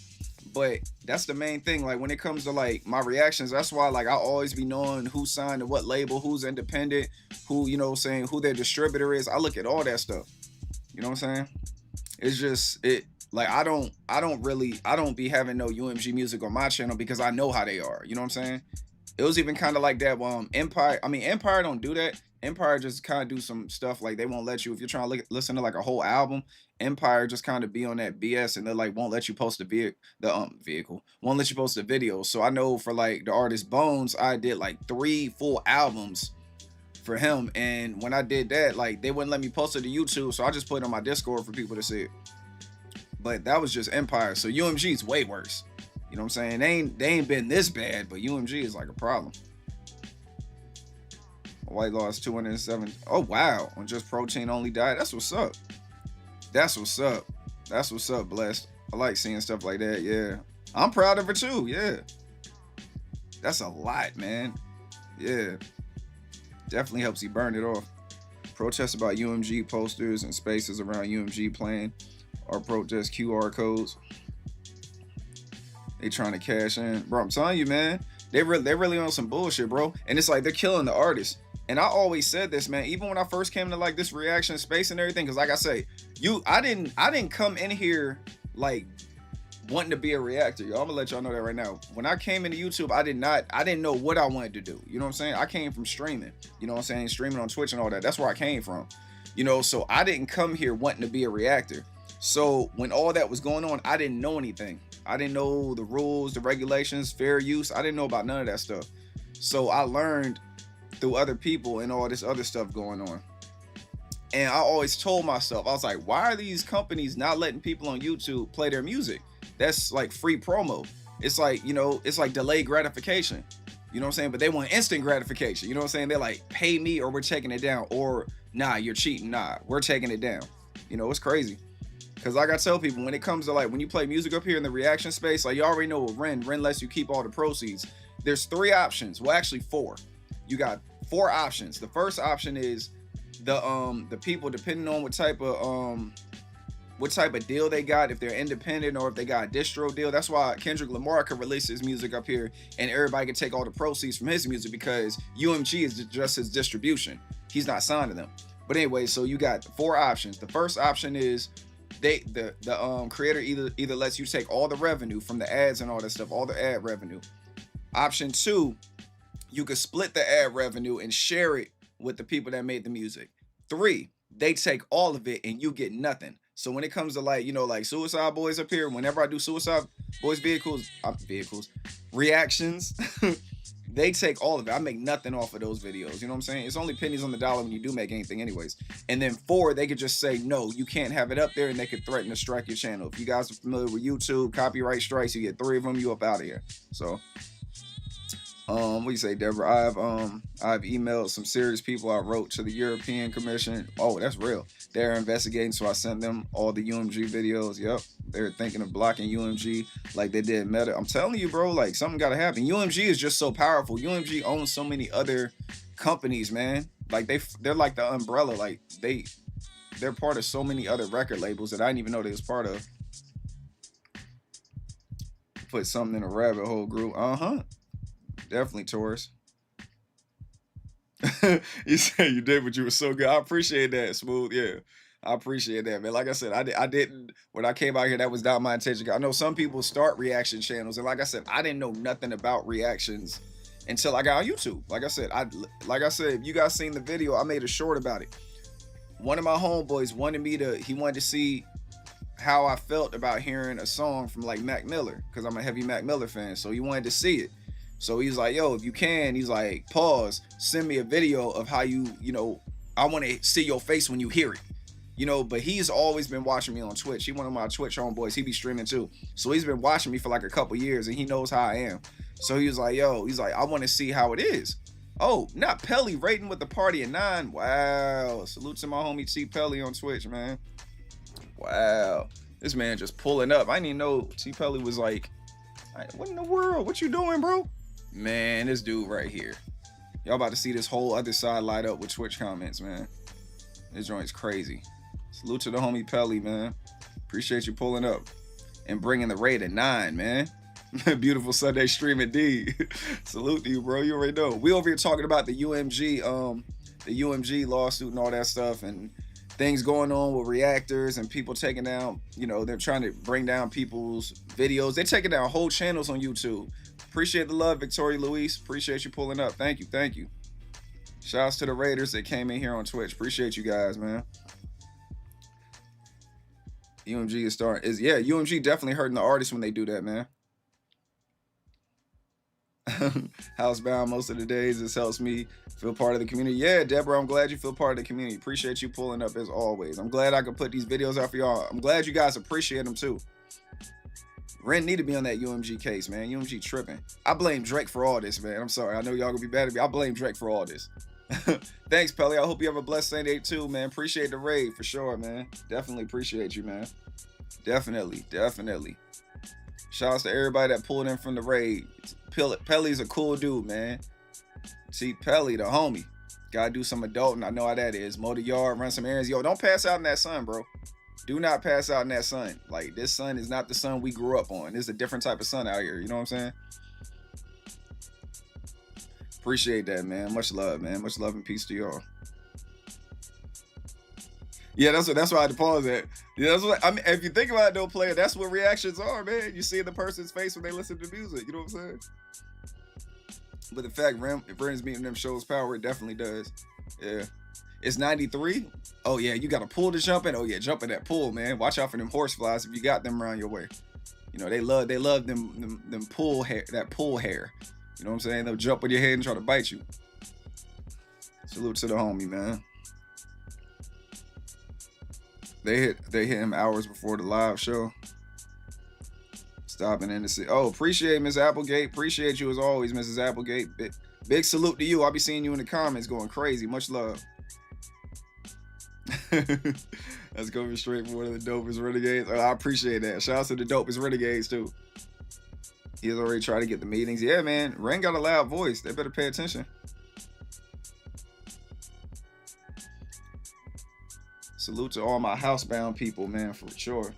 but that's the main thing. Like, when it comes to like my reactions, that's why like I always be knowing who signed to what label, who's independent, who, you know what I'm saying, who their distributor is. I look at all that stuff. You know what I'm saying? It's just like I don't be having no UMG music on my channel because I know how they are. You know what I'm saying? It was even kind of like that. Empire don't do that. Empire just kind of do some stuff like they won't let you, if you're trying to listen to like a whole album, Empire just kind of be on that BS and they like won't let you post the vehicle, won't let you post the video. So I know for like the artist Bones, I did like 3 full albums for him, and when I did that, like they wouldn't let me post it to YouTube, so I just put it on my Discord for people to see it. But that was just Empire. So UMG is way worse. You know what I'm saying? They ain't been this bad, but UMG is like a problem. White lost 207. Oh wow, on just protein only diet. That's what's up. Blessed. I like seeing stuff like that. Yeah, I'm proud of her too. Yeah, that's a lot, man. Yeah, definitely helps you burn it off. Protests about UMG posters and spaces around UMG playing or protest QR codes. They trying to cash in, bro. I'm telling you, man. They're really on some bullshit, bro. And it's like they're killing the artists. And I always said this, man. Even when I first came to like this reaction space and everything, because like I say, I didn't come in here like wanting to be a reactor. Yo, I'm gonna let y'all know that right now. When I came into YouTube, I didn't know what I wanted to do. You know what I'm saying? I came from streaming. You know what I'm saying? Streaming on Twitch and all that. That's where I came from. You know, so I didn't come here wanting to be a reactor. So when all that was going on, I didn't know anything. I didn't know the rules, the regulations, fair use. I didn't know about none of that stuff. So I learned through other people and all this other stuff going on. And I always told myself, I was like, why are these companies not letting people on YouTube play their music? That's like free promo. It's like, you know, it's like delayed gratification. You know what I'm saying? But they want instant gratification. You know what I'm saying? They're like, pay me or we're taking it down. Or, nah, you're cheating. Nah, we're taking it down. You know, it's crazy. Because like I tell people, when it comes to like, when you play music up here in the reaction space, like you already know with Ren lets you keep all the proceeds. There's 3 options. Well, actually 4. You got 4 options. The first option is the people, depending on what type of deal they got, if they're independent or if they got a distro deal. That's why Kendrick Lamar could release his music up here and everybody can take all the proceeds from his music, because UMG is just his distribution. He's not signed to them. But anyway, so you got 4 options. The first option is the creator either lets you take all the revenue from the ads and all that stuff, all the ad revenue. Option 2, you could split the ad revenue and share it with the people that made the music. 3, they take all of it and you get nothing. So when it comes to like, you know, like Suicide Boys up here, whenever I do Suicide Boys reactions, they take all of it. I make nothing off of those videos. You know what I'm saying? It's only pennies on the dollar when you do make anything anyways. And then 4, they could just say, no, you can't have it up there, and they could threaten to strike your channel. If you guys are familiar with YouTube, copyright strikes, you get 3 of them, you up out of here. So, what do you say, Deborah? I've emailed some serious people. I wrote to the European Commission. Oh, that's real. They're investigating, so I sent them all the UMG videos. Yep. They're thinking of blocking UMG like they did Meta. I'm telling you, bro, like something gotta happen. UMG is just so powerful. UMG owns so many other companies, man. Like they're like the umbrella. Like they're part of so many other record labels that I didn't even know they was part of. Put something in a rabbit hole group. Definitely, Taurus. You said you did, but you were so good. I appreciate that, Smooth. Yeah, I appreciate that, man. Like I said, I didn't, when I came out here, that was not my intention. I know some people start reaction channels, and like I said, I didn't know nothing about reactions until I got on YouTube. Like I said, if you guys seen the video, I made a short about it. One of my homeboys he wanted to see how I felt about hearing a song from like Mac Miller, because I'm a heavy Mac Miller fan. So he wanted to see it. So he's like, yo, if you can, he's like, pause, send me a video of how you know, I want to see your face when you hear it. You know, but he's always been watching me on Twitch. He one of my Twitch homeboys. He be streaming too. So he's been watching me for like a couple years, and he knows how I am. So he was like, yo, he's like, I want to see how it is. Oh, not Pelly rating with the party at 9. Wow. Salute to my homie T Pelly on Twitch, man. Wow. This man just pulling up. I didn't even know T Pelly was like, what in the world? What you doing, bro? Man, this dude right here. Y'all about to see this whole other side light up with Twitch comments, man. This joint's crazy. Salute to the homie Pelly, man. Appreciate you pulling up and bringing the rate at 9, man. Beautiful Sunday stream indeed. Salute to you, bro. You already know. We over here talking about the UMG lawsuit and all that stuff, and things going on with reactors and people taking down, you know, they're trying to bring down people's videos. They're taking down whole channels on YouTube. Appreciate the love, Victoria Luis. Appreciate you pulling up. Thank you. Thank you. Shouts to the Raiders that came in here on Twitch. Appreciate you guys, man. UMG is starting. Yeah, UMG definitely hurting the artists when they do that, man. Housebound most of the days. This helps me feel part of the community. Yeah, Deborah, I'm glad you feel part of the community. Appreciate you pulling up as always. I'm glad I could put these videos out for y'all. I'm glad you guys appreciate them too. Ren need to be on that UMG case, man. UMG tripping. I blame Drake for all this, man. I'm sorry. I know y'all gonna be bad at me. I blame Drake for all this. Thanks, Pelly. I hope you have a blessed Sunday too, man. Appreciate the raid for sure, man. Definitely appreciate you, man. Definitely, definitely. Shouts to everybody that pulled in from the raid. Pelly's a cool dude, man. See, Pelly, the homie. Gotta do some adulting. I know how that is. Mow the yard, run some errands. Yo, don't pass out in that sun, bro. Do not pass out in that sun. Like, this sun is not the sun we grew up on. This is a different type of sun out here. You know what I'm saying? Appreciate that, man. Much love, man. Much love and peace to y'all. Yeah, that's why I had to pause that. Yeah, that's what I mean. If you think about it, though, player, that's what reactions are, man. You see the person's face when they listen to music. You know what I'm saying? But the fact Ren's meeting them shows power, it definitely does. Yeah. It's 93. Oh yeah, you got a pool to jump in. Oh yeah, jump in that pool, man. Watch out for them horse flies if you got them around your way. You know, they love them pool hair, that pool hair. You know what I'm saying? They'll jump on your head and try to bite you. Salute to the homie, man. They hit him hours before the live show. Stopping in to see. Oh, appreciate Miss Applegate. Appreciate you as always, Mrs. Applegate. Big salute to you. I'll be seeing you in the comments going crazy. Much love. Let's go straight for one of the dopest renegades. Oh, I appreciate that. Shout out to the dopest renegades too. He's already tried to get the meetings. Yeah, man. Ren got a loud voice. They better pay attention. Salute to all my housebound people, man, for sure.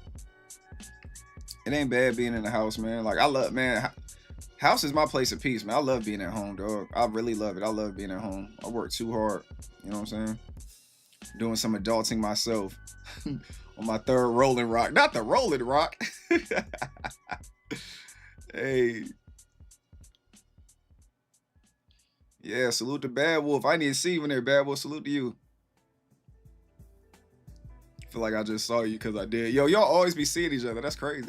It ain't bad being in the house, man. Like, I love, man, house is my place of peace, man. I love being at home, dog. I really love it. I love being at home. I work too hard. You know what I'm saying? Doing some adulting myself on my third Rolling Rock. Not the Rolling Rock. Hey. Yeah, salute to Bad Wolf. I need to see you in there, Bad Wolf. Salute to you. Feel like I just saw you because I did. Yo, y'all always be seeing each other. That's crazy.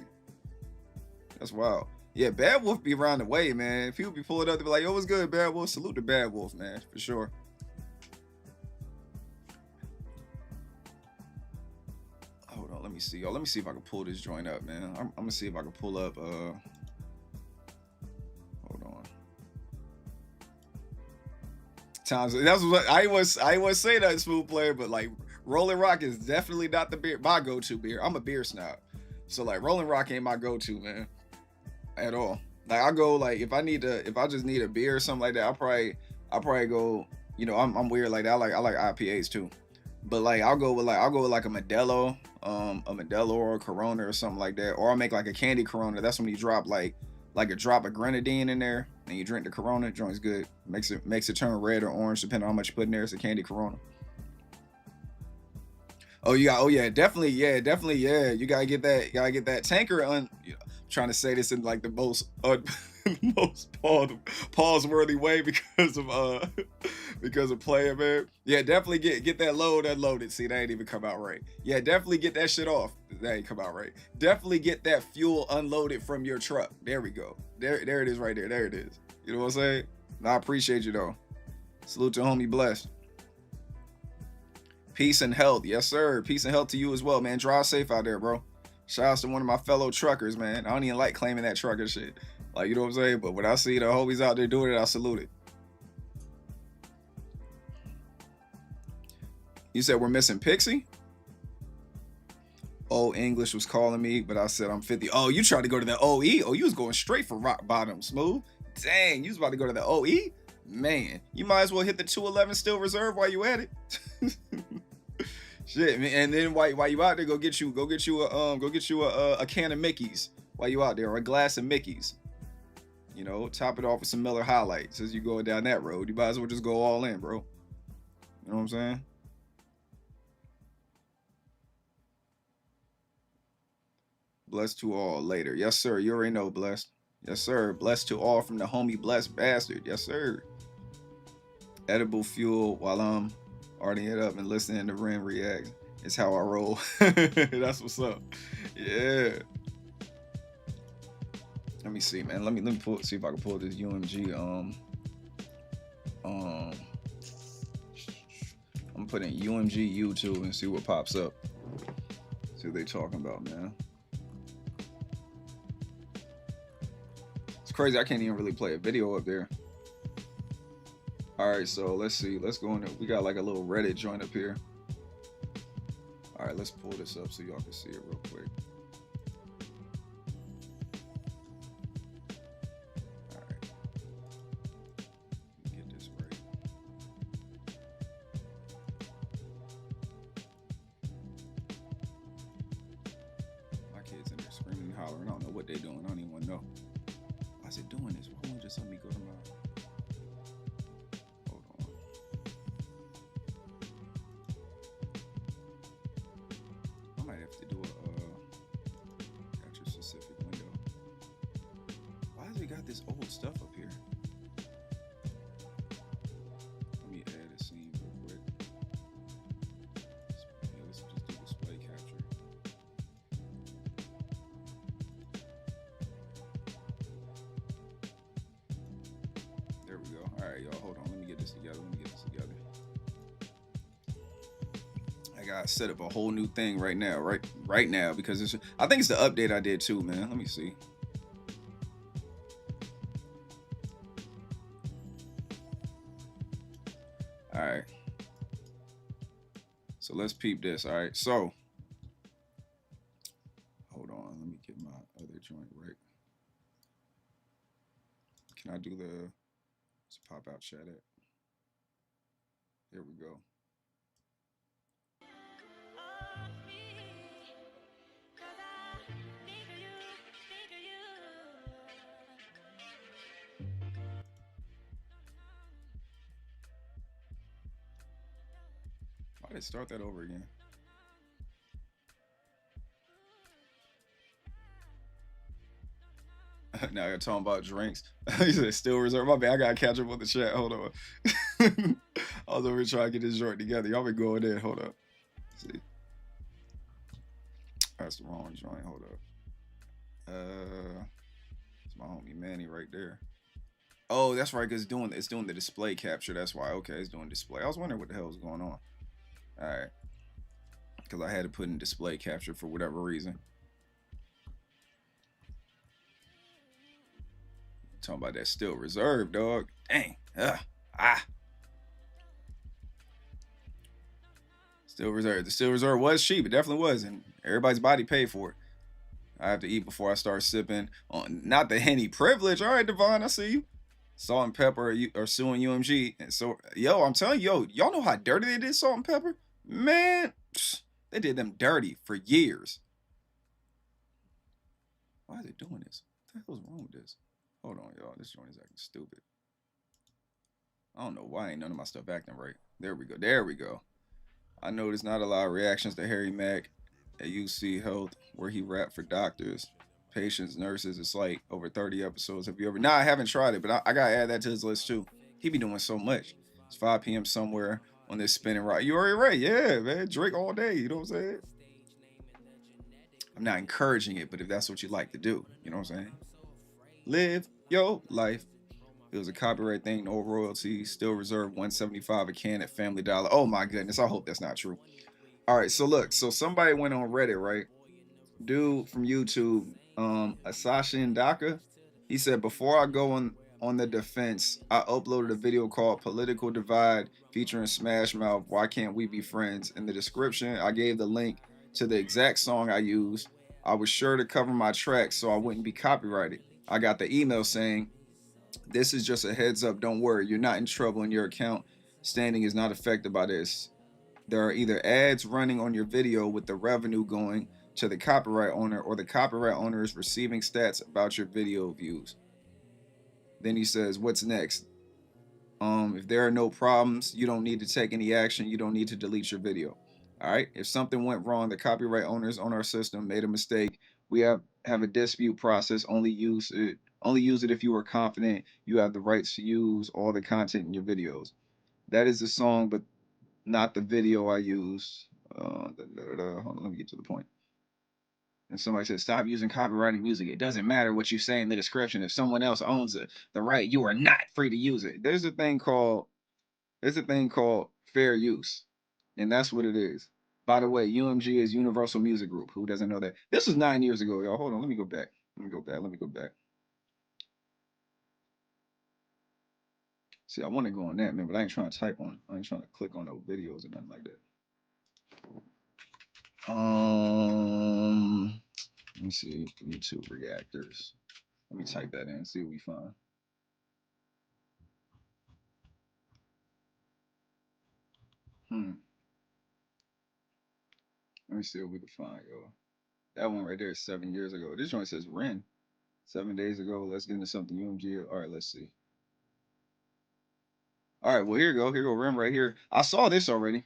That's wild. Yeah, Bad Wolf be around the way, man. People be pulling up, they be like, yo, what's good, Bad Wolf? Salute to Bad Wolf, man, for sure. Hold on, let me see, y'all. Let me see if I can pull this joint up, man. I'm gonna see if I can pull up, hold on. Times, that's what I was saying that Smooth Player, but like, Rolling Rock is definitely not the beer, my go-to beer. I'm a beer snob. So like Rolling Rock ain't my go-to, man. At all. Like I go like if I just need a beer or something like that, I'll probably go, you know, I'm weird like that. I like IPAs too. But like I'll go with like a Modelo, or a Corona or something like that. Or I'll make like a candy Corona. That's when you drop like a drop of grenadine in there and you drink the Corona. Joint's good. Makes it turn red or orange depending on how much you put in there. It's a candy Corona. Oh, definitely. You gotta get that tanker on. You know, trying to say this in like the most most pause-worthy way because of playing, man. Yeah, definitely get that load unloaded. See, that ain't even come out right. Yeah, definitely get that shit off. That ain't come out right. Definitely get that fuel unloaded from your truck. There we go. There it is right there. There it is. You know what I'm saying? I appreciate you though. Salute to homie Blessed. Peace and health. Yes, sir. Peace and health to you as well, man. Drive safe out there, bro. Shout out to one of my fellow truckers, man. I don't even like claiming that trucker shit. Like, you know what I'm saying? But when I see the homies out there doing it, I salute it. You said we're missing Pixie? Oh, English was calling me, but I said I'm 50. Oh, you tried to go to the OE? Oh, you was going straight for rock bottom, Smooth. Dang, you was about to go to the OE? Man, you might as well hit the 211 Steel Reserve while you at it. Shit, man. And then while you out there, go get you a can of Mickey's while you out there, or a glass of Mickey's. You know, top it off with some Miller High Life. As you going down that road, you might as well just go all in, bro. You know what I'm saying? Blessed to all later. Yes, sir. You already know, blessed. Yes, sir. Blessed to all from the homie Blessed Bastard. Yes, sir. Edible fuel while I'm arting it up and listening to Ren react. It's how I roll. That's what's up. Yeah. Let me see, man. Let me see if I can pull this UMG. I'm putting UMG YouTube and see what pops up. See what they talking about, man. It's crazy. I can't even really play a video up there. All right, so let's see. Let's go in. We got like a little Reddit joint up here. All right, let's pull this up so y'all can see it real quick. All right, get this right. My kids in there screaming and hollering. I don't know what they're doing. I don't even want to know. Why is it doing this? Why won't it just let me go to my? Hold on. I might have to do a capture specific window. Why has it got this old stuff up here? Let me add a scene real quick. Yeah, let's just do display capture. There we go. All right, y'all, hold on. Let me get this together. I got set up a whole new thing right now, right now, because it's. I think it's the update I did too, man. Let me see. All right. So let's peep this. All right. So hold on. Let me get my other joint right. Can I do the let's pop out chat it? There we go. Why did it start that over again? Now you're talking about drinks. He said still reserve. My bad. I gotta catch up with the chat. Hold on. I was over here trying to get this joint together. Y'all been going in. Hold up. Let's see. That's the wrong joint. Hold up. It's my homie Manny right there. Oh, that's right. Cause it's doing the display capture. That's why. Okay, it's doing display. I was wondering what the hell was going on. All right. Because I had to put in display capture for whatever reason. Talking about that still reserved, dog. Dang. Still reserved. The still reserve was cheap. It definitely was, and everybody's body paid for it. I have to eat before I start sipping on not the Henny privilege. All right, Devon, I see you. Salt and Pepper are suing UMG, and so yo, I'm telling you, y'all know how dirty they did Salt and Pepper, man. They did them dirty for years. Why is it doing this? What the hell's wrong with this? Hold on, y'all. This joint is acting stupid. I don't know why ain't none of my stuff acting right. There we go. There we go. I noticed not a lot of reactions to Harry Mack at UC Health, where he rapped for doctors, patients, nurses. It's like over 30 episodes. Have you ever? Nah, I haven't tried it, but I gotta add that to his list too. He be doing so much. It's 5 p.m. somewhere on this spinning rock. You already right, yeah, man. Drink all day. You know what I'm saying? I'm not encouraging it, but if that's what you like to do, you know what I'm saying? Live your life. It was a copyright thing, no royalties, still reserved 175 a can at Family Dollar. Oh my goodness, I hope that's not true. All right, so look, so somebody went on Reddit, right? Dude from YouTube, Asashi Daka, he said before I go on the defense, I uploaded a video called "Political Divide" featuring Smash Mouth. Why can't we be friends? In the description, I gave the link to the exact song I used. I was sure to cover my tracks so I wouldn't be copyrighted. I got the email saying, "This is just a heads up. Don't worry, you're not in trouble, and your account standing is not affected by this. There are either ads running on your video with the revenue going to the copyright owner, or the copyright owner is receiving stats about your video views." Then he says, "What's next? If there are no problems, you don't need to take any action. You don't need to delete your video. All right. If something went wrong, the copyright owners on our system made a mistake. We have a dispute process. Only use it. Only use it if you are confident you have the rights to use all the content in your videos. That is the song, but not the video I use." Hold on, let me get to the point. And somebody said, "Stop using copyrighted music. It doesn't matter what you say in the description. If someone else owns the right, you are not free to use it." There's a thing called fair use, and that's what it is. By the way, UMG is Universal Music Group. Who doesn't know that? This was 9 years ago, y'all. Hold on, let me go back. Let me go back. See, I want to go on that, man, but I ain't trying to type on. I ain't trying to click on no videos or nothing like that. Let me see. YouTube reactors. Let me type that in and see what we find. Let me see what we can find, yo. That one right there is 7 years ago. This joint says Ren. 7 days ago. Let's get into something UMG. All right, let's see. All right, well, here you go. Here you go, Ren right here. I saw this already.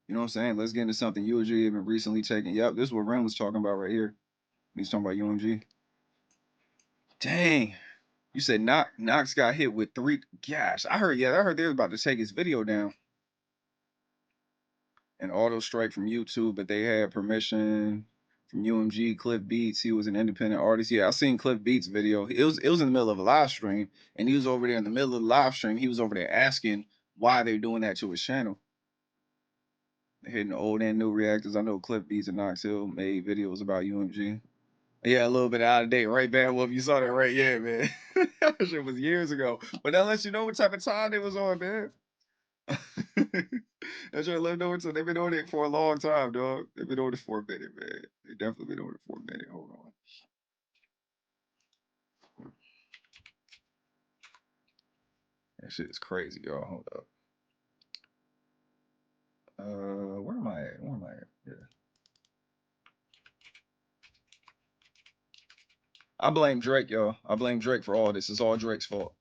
You know what I'm saying? Let's get into something UMG even recently taken. Yep, this is what Ren was talking about right here. He's talking about UMG. Dang. You said Knox got hit with 3. Gosh, I heard they were about to take his video down. An auto strike from YouTube, but they had permission from UMG. Cliff Beats, he was an independent artist. Yeah, I seen Cliff Beats video. It was in the middle of a live stream, and he was over there in the middle of the live stream. He was over there asking why they're doing that to his channel. They're hitting old and new reactors. I know Cliff Beats and Knox Hill made videos about UMG. Yeah, a little bit out of date, right, Bad Wolf? You saw that, right? Yeah, man. That shit was years ago. But that lets you know what type of time they was on, man. That's what lived over. So they've been doing it for a long time, dog. They've been doing it for a minute, man. They definitely been doing it for a minute. Hold on. That shit is crazy, y'all. Hold up. Where am I at? Where am I at? Yeah. I blame Drake, y'all. I blame Drake for all this. It's all Drake's fault.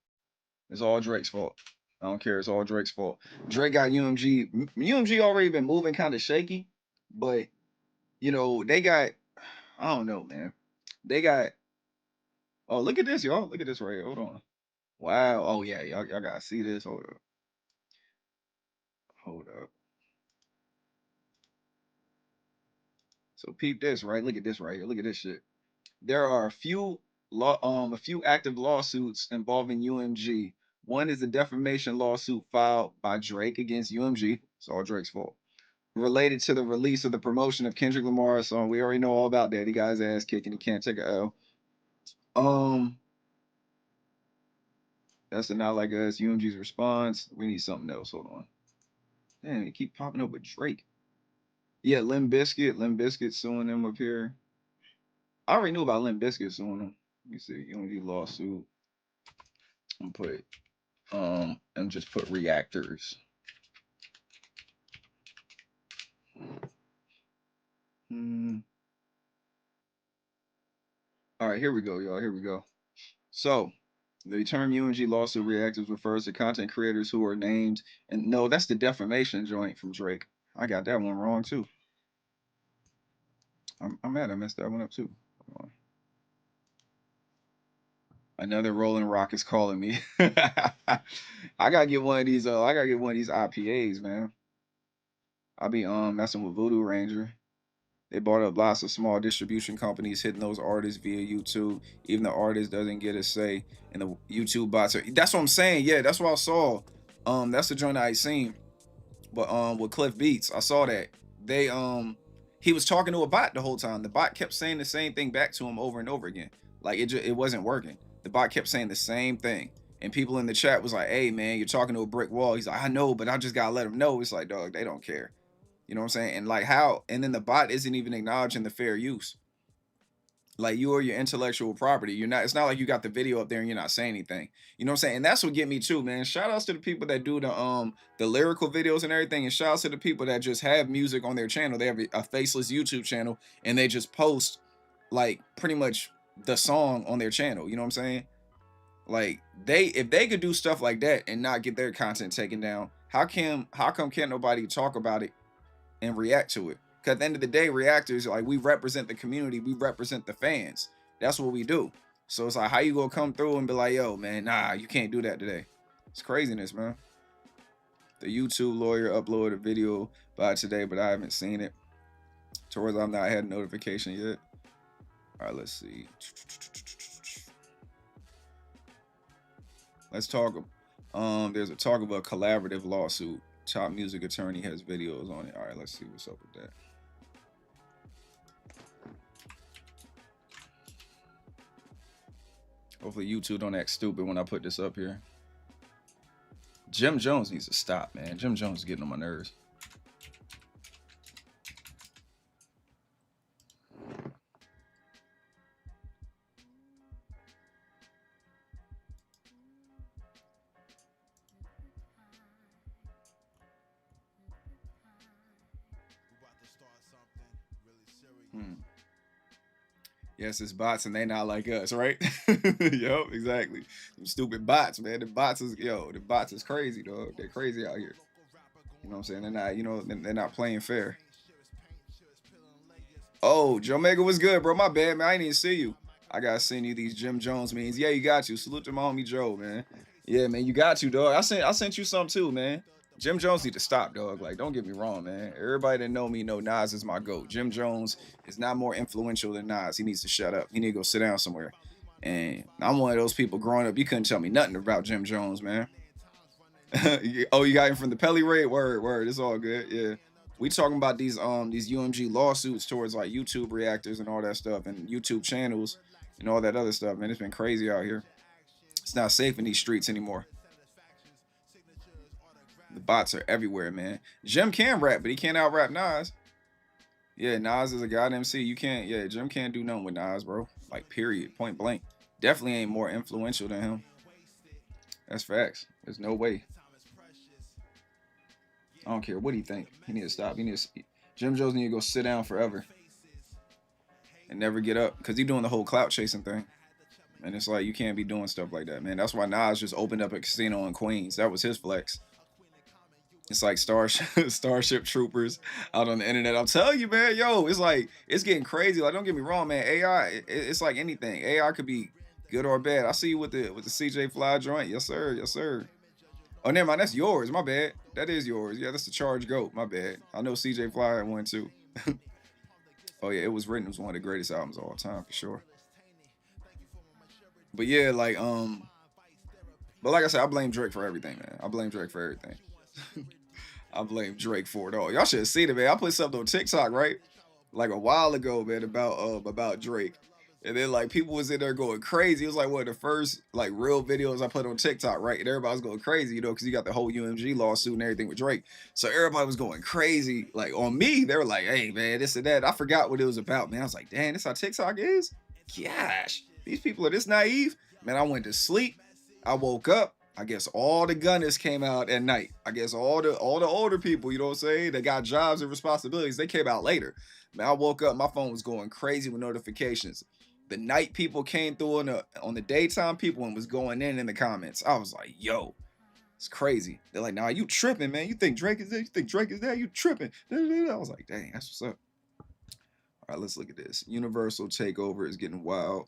It's all Drake's fault. I don't care. It's all Drake's fault. Drake got UMG. UMG already been moving kind of shaky, but you know they got. I don't know, man. They got. Oh, look at this, y'all. Look at this right here. Hold on. Wow. Oh yeah, y'all gotta see this. Hold up. Hold up. So peep this, right? Look at this right here. Look at this shit. There are a few active lawsuits involving UMG. One is a defamation lawsuit filed by Drake against UMG. It's all Drake's fault. Related to the release of the promotion of Kendrick Lamar's song. We already know all about that. He got his ass kicking. He can't take a L. That's the Not Like Us. UMG's response. We need something else. Hold on. Damn, you keep popping up with Drake. Yeah, Limp Bizkit suing them up here. I already knew about Limp Bizkit suing them. Let me see. UMG lawsuit. I'm put and just put reactors. All right, here we go, y'all. Here we go. So, the term UMG lawsuit reactors refers to content creators who are named, and no, that's the defamation joint from Drake. I got that one wrong too. I'm mad I messed that one up too. Another Rolling Rock is calling me. I gotta get one of these. I gotta get one of these IPAs, man. I'll be messing with Voodoo Ranger. They bought up lots of small distribution companies hitting those artists via YouTube. Even the artist doesn't get a say, and the YouTube bots are. That's what I'm saying. Yeah, that's what I saw. That's the joint I seen. But with Cliff Beats, I saw that they he was talking to a bot the whole time. The bot kept saying the same thing back to him over and over again. Like it wasn't working. The bot kept saying the same thing, and people in the chat was like, "Hey man, you're talking to a brick wall." He's like, "I know, but I just gotta let them know." It's like, dog, they don't care. You know what I'm saying? And like how, and then the bot isn't even acknowledging the fair use. Like you are your intellectual property. You're not, it's not like you got the video up there and you're not saying anything. You know what I'm saying? And that's what get me too, man. Shout outs to the people that do the lyrical videos and everything. And shout outs to the people that just have music on their channel. They have a faceless YouTube channel and they just post like pretty much the song on their channel. You know what I'm saying? Like if they could do stuff like that and not get their content taken down, how come can't nobody talk about it and react to it? Because at the end of the day, reactors, like, we represent the community, we represent the fans. That's what we do. So it's like, how you gonna come through and be like, yo, man, nah, you can't do that today? It's craziness, man. The YouTube lawyer uploaded a video by today, but I haven't seen it. Towards I'm not had a notification yet. All right, let's see. Let's talk. There's a talk of a collaborative lawsuit. Top music attorney has videos on it. All right, let's see what's up with that. Hopefully YouTube don't act stupid when I put this up here. Jim Jones needs to stop, man. Jim Jones is getting on my nerves. Hmm. Yes, it's bots and they not like us, right? Yup, exactly. Them stupid bots, man. The bots is crazy, dog. They're crazy out here. You know what I'm saying? They're not, they're not playing fair. Oh, Joe Mega was good, bro. My bad, man. I didn't even see you. I gotta send you these Jim Jones memes. Yeah, you got you. Salute to my homie Joe, man. Yeah, man, you got you, dog. I sent you some too, man. Jim Jones need to stop, dog. Like, don't get me wrong, man. Everybody that know me know Nas is my GOAT. Jim Jones is not more influential than Nas. He needs to shut up. He need to go sit down somewhere. And I'm one of those people growing up. You couldn't tell me nothing about Jim Jones, man. Oh, you got him from the Pelly Raid? Word. It's all good. Yeah. We talking about these UMG lawsuits towards like YouTube reactors and all that stuff and YouTube channels and all that other stuff, man. It's been crazy out here. It's not safe in these streets anymore. The bots are everywhere, man. Jim can rap, but he can't out rap Nas. Yeah, Nas is a god MC. You can't, yeah, Jim can't do nothing with Nas, bro. Like, period, point blank. Definitely ain't more influential than him. That's facts. There's no way. I don't care what he think. He need to stop. Jim Jones need to go sit down forever and never get up because he doing the whole clout chasing thing. And it's like you can't be doing stuff like that, man. That's why Nas just opened up a casino in Queens. That was his flex. It's like Starship Troopers out on the internet. I'm telling you, man, yo, it's like it's getting crazy. Like, don't get me wrong, man. AI, it's like anything. AI could be good or bad. I see you with the CJ Fly joint. Yes, sir. Yes, sir. Oh, never mind. That's yours. My bad. That is yours. Yeah, that's the Charge Goat. My bad. I know CJ Fly had one too. Oh yeah, It Was Written was one of the greatest albums of all time for sure. But yeah, but like I said, I blame Drake for everything, man. I blame Drake for everything. I blame Drake for it all. Y'all should have seen it, man. I put something on TikTok, right? Like a while ago, man, about Drake. And then like people was in there going crazy. It was like one of the first like real videos I put on TikTok, right? And everybody was going crazy, because you got the whole UMG lawsuit and everything with Drake. So everybody was going crazy. Like on me, they were like, "Hey man, this and that." I forgot what it was about, man. I was like, "Damn, this how TikTok is?" Gosh, these people are this naive. Man, I went to sleep. I woke up. I guess all the gunners came out at night. I guess all the older people, you know what I'm saying, that got jobs and responsibilities, they came out later. Man, I woke up, my phone was going crazy with notifications. The night people came through on the daytime people and was going in the comments. I was like, yo, it's crazy. They're like, nah, you tripping, man. You think Drake is there? You think Drake is there? You tripping. I was like, dang, that's what's up. All right, let's look at this. Universal Takeover is getting wild.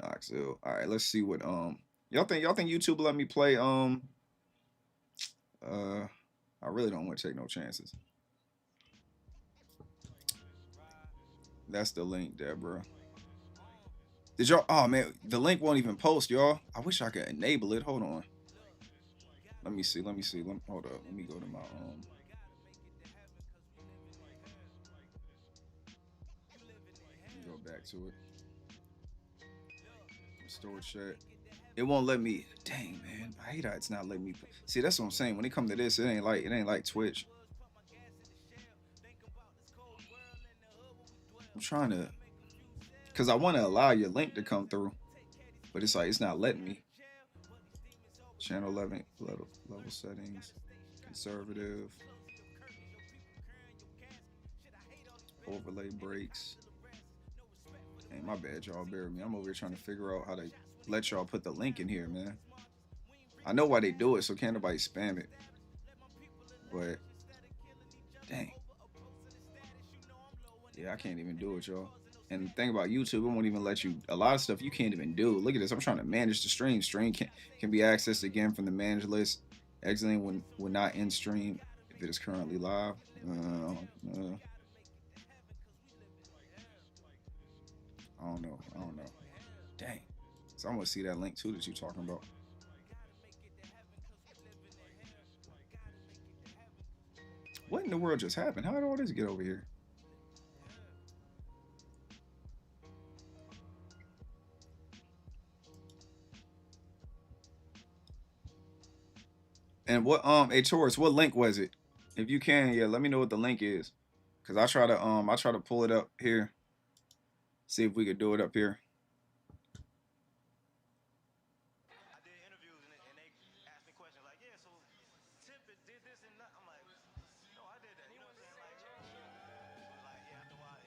Knoxville. All right, let's see what y'all think YouTube will let me play I really don't want to take no chances. That's the link, Deborah. Did y'all? Oh man, the link won't even post, y'all. I wish I could enable it. Hold on. Let me see. Hold up. Let me go to my Let me go back to it. Store chat. It won't let me. Dang man, I hate how it's not letting me. See, that's what I'm saying. When it comes to this, it ain't like Twitch. I'm trying to, cause I want to allow your link to come through, but it's like it's not letting me. Channel 11 level settings, conservative, overlay breaks. Hey, my bad, y'all. Bear with me. I'm over here trying to figure out how to let y'all put the link in here, man. I know why they do it, so can't nobody spam it. But dang, yeah, I can't even do it, y'all. And the thing about YouTube, it won't even let you. A lot of stuff you can't even do. Look at this. I'm trying to manage the stream. Stream can be accessed again from the manage list. Exiting when not in stream if it is currently live. I don't know. Dang. So I'm gonna see that link too that you're talking about. What in the world just happened? How did all this get over here? And what hey Taurus, what link was it? If you can, yeah, let me know what the link is. Cause I try to pull it up here. See if we could do it up here.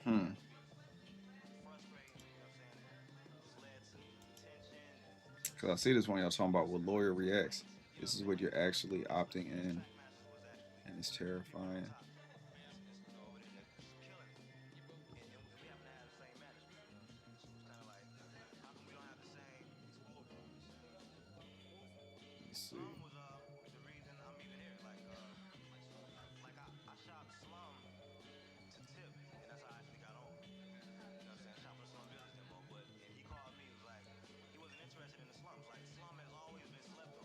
Hmm. Cause I see this one y'all talking about with lawyer reacts. This is what you're actually opting in, and it's terrifying. Let's see.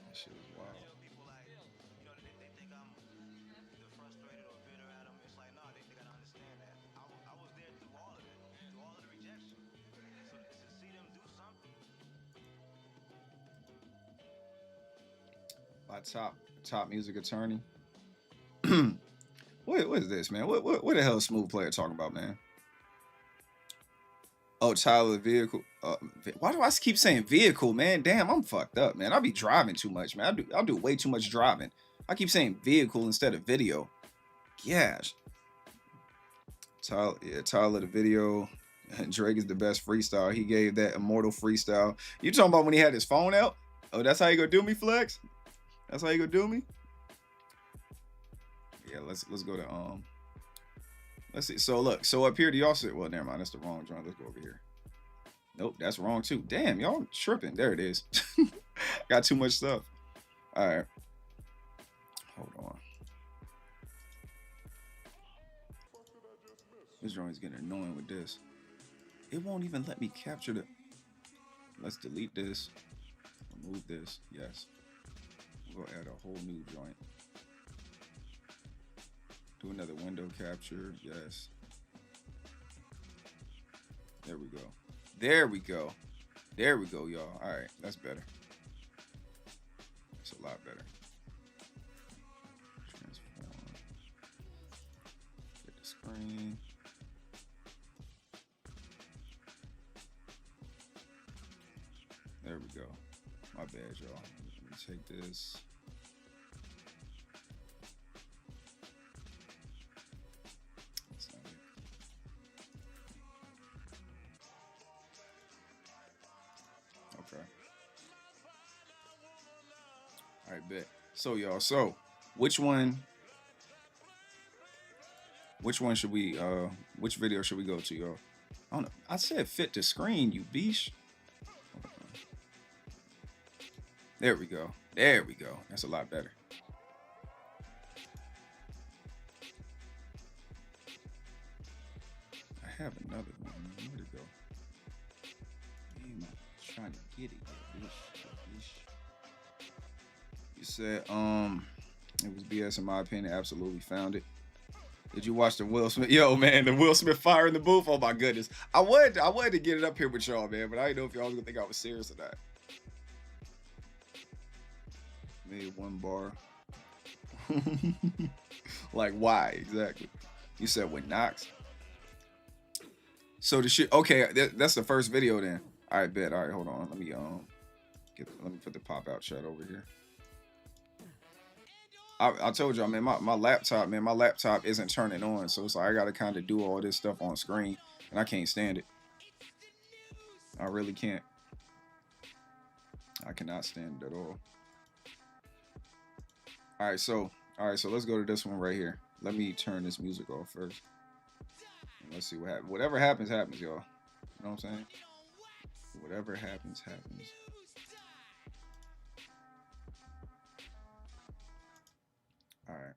That shit is wild. My top music attorney. What is this, man? What the hell is Smooth Player talking about, man? Oh, Tyler the vehicle. Why do I keep saying vehicle, man? Damn, I'm fucked up, man. I be driving too much, man. I do way too much driving. I keep saying vehicle instead of video. Gosh. Tyler the video. Drake is the best freestyle. He gave that immortal freestyle. You talking about when he had his phone out? Oh, that's how you gonna do me, Flex? That's how you gonna do me? Yeah, let's go to let's see. So look, so up here do y'all sit? Well, never mind, that's the wrong joint. Let's go over here. Nope, that's wrong too. Damn, y'all tripping. There it is. Got too much stuff. All right. Hold on. This joint's getting annoying with this. It won't even let me capture the. Let's delete this. Remove this. Yes. We'll add a whole new joint. Do another window capture. Yes. There we go. There we go. There we go, y'all. All right, that's better. That's a lot better. Transform. Get the screen. There we go. My bad, y'all. Let me take this. That's not it. Okay. All right, bet. So y'all, so which one should we which video should we go to, y'all? I don't know. I said fit to screen, you beast. There we go. There we go. That's a lot better. I have another one. Where'd it go? Damn, I'm trying to get it. You said it was BS in my opinion. Absolutely found it. Did you watch the Will Smith? Yo, man, the Will Smith fire in the booth. Oh my goodness. I wanted to get it up here with y'all, man, but I didn't know if y'all was gonna think I was serious or not. Made one bar. Like why exactly? You said with Knox. So the shit. Okay, that's the first video then. All right, bet. All right, hold on. Let me let me put the pop out chat over here. I told y'all, man, my laptop, man, my laptop isn't turning on, so it's like I gotta kind of do all this stuff on screen, and I can't stand it. I really can't. I cannot stand it at all. All right, so let's go to this one right here. Let me turn this music off first. And let's see what happens. Whatever happens, happens, y'all. You know what I'm saying? Whatever happens, happens. All right.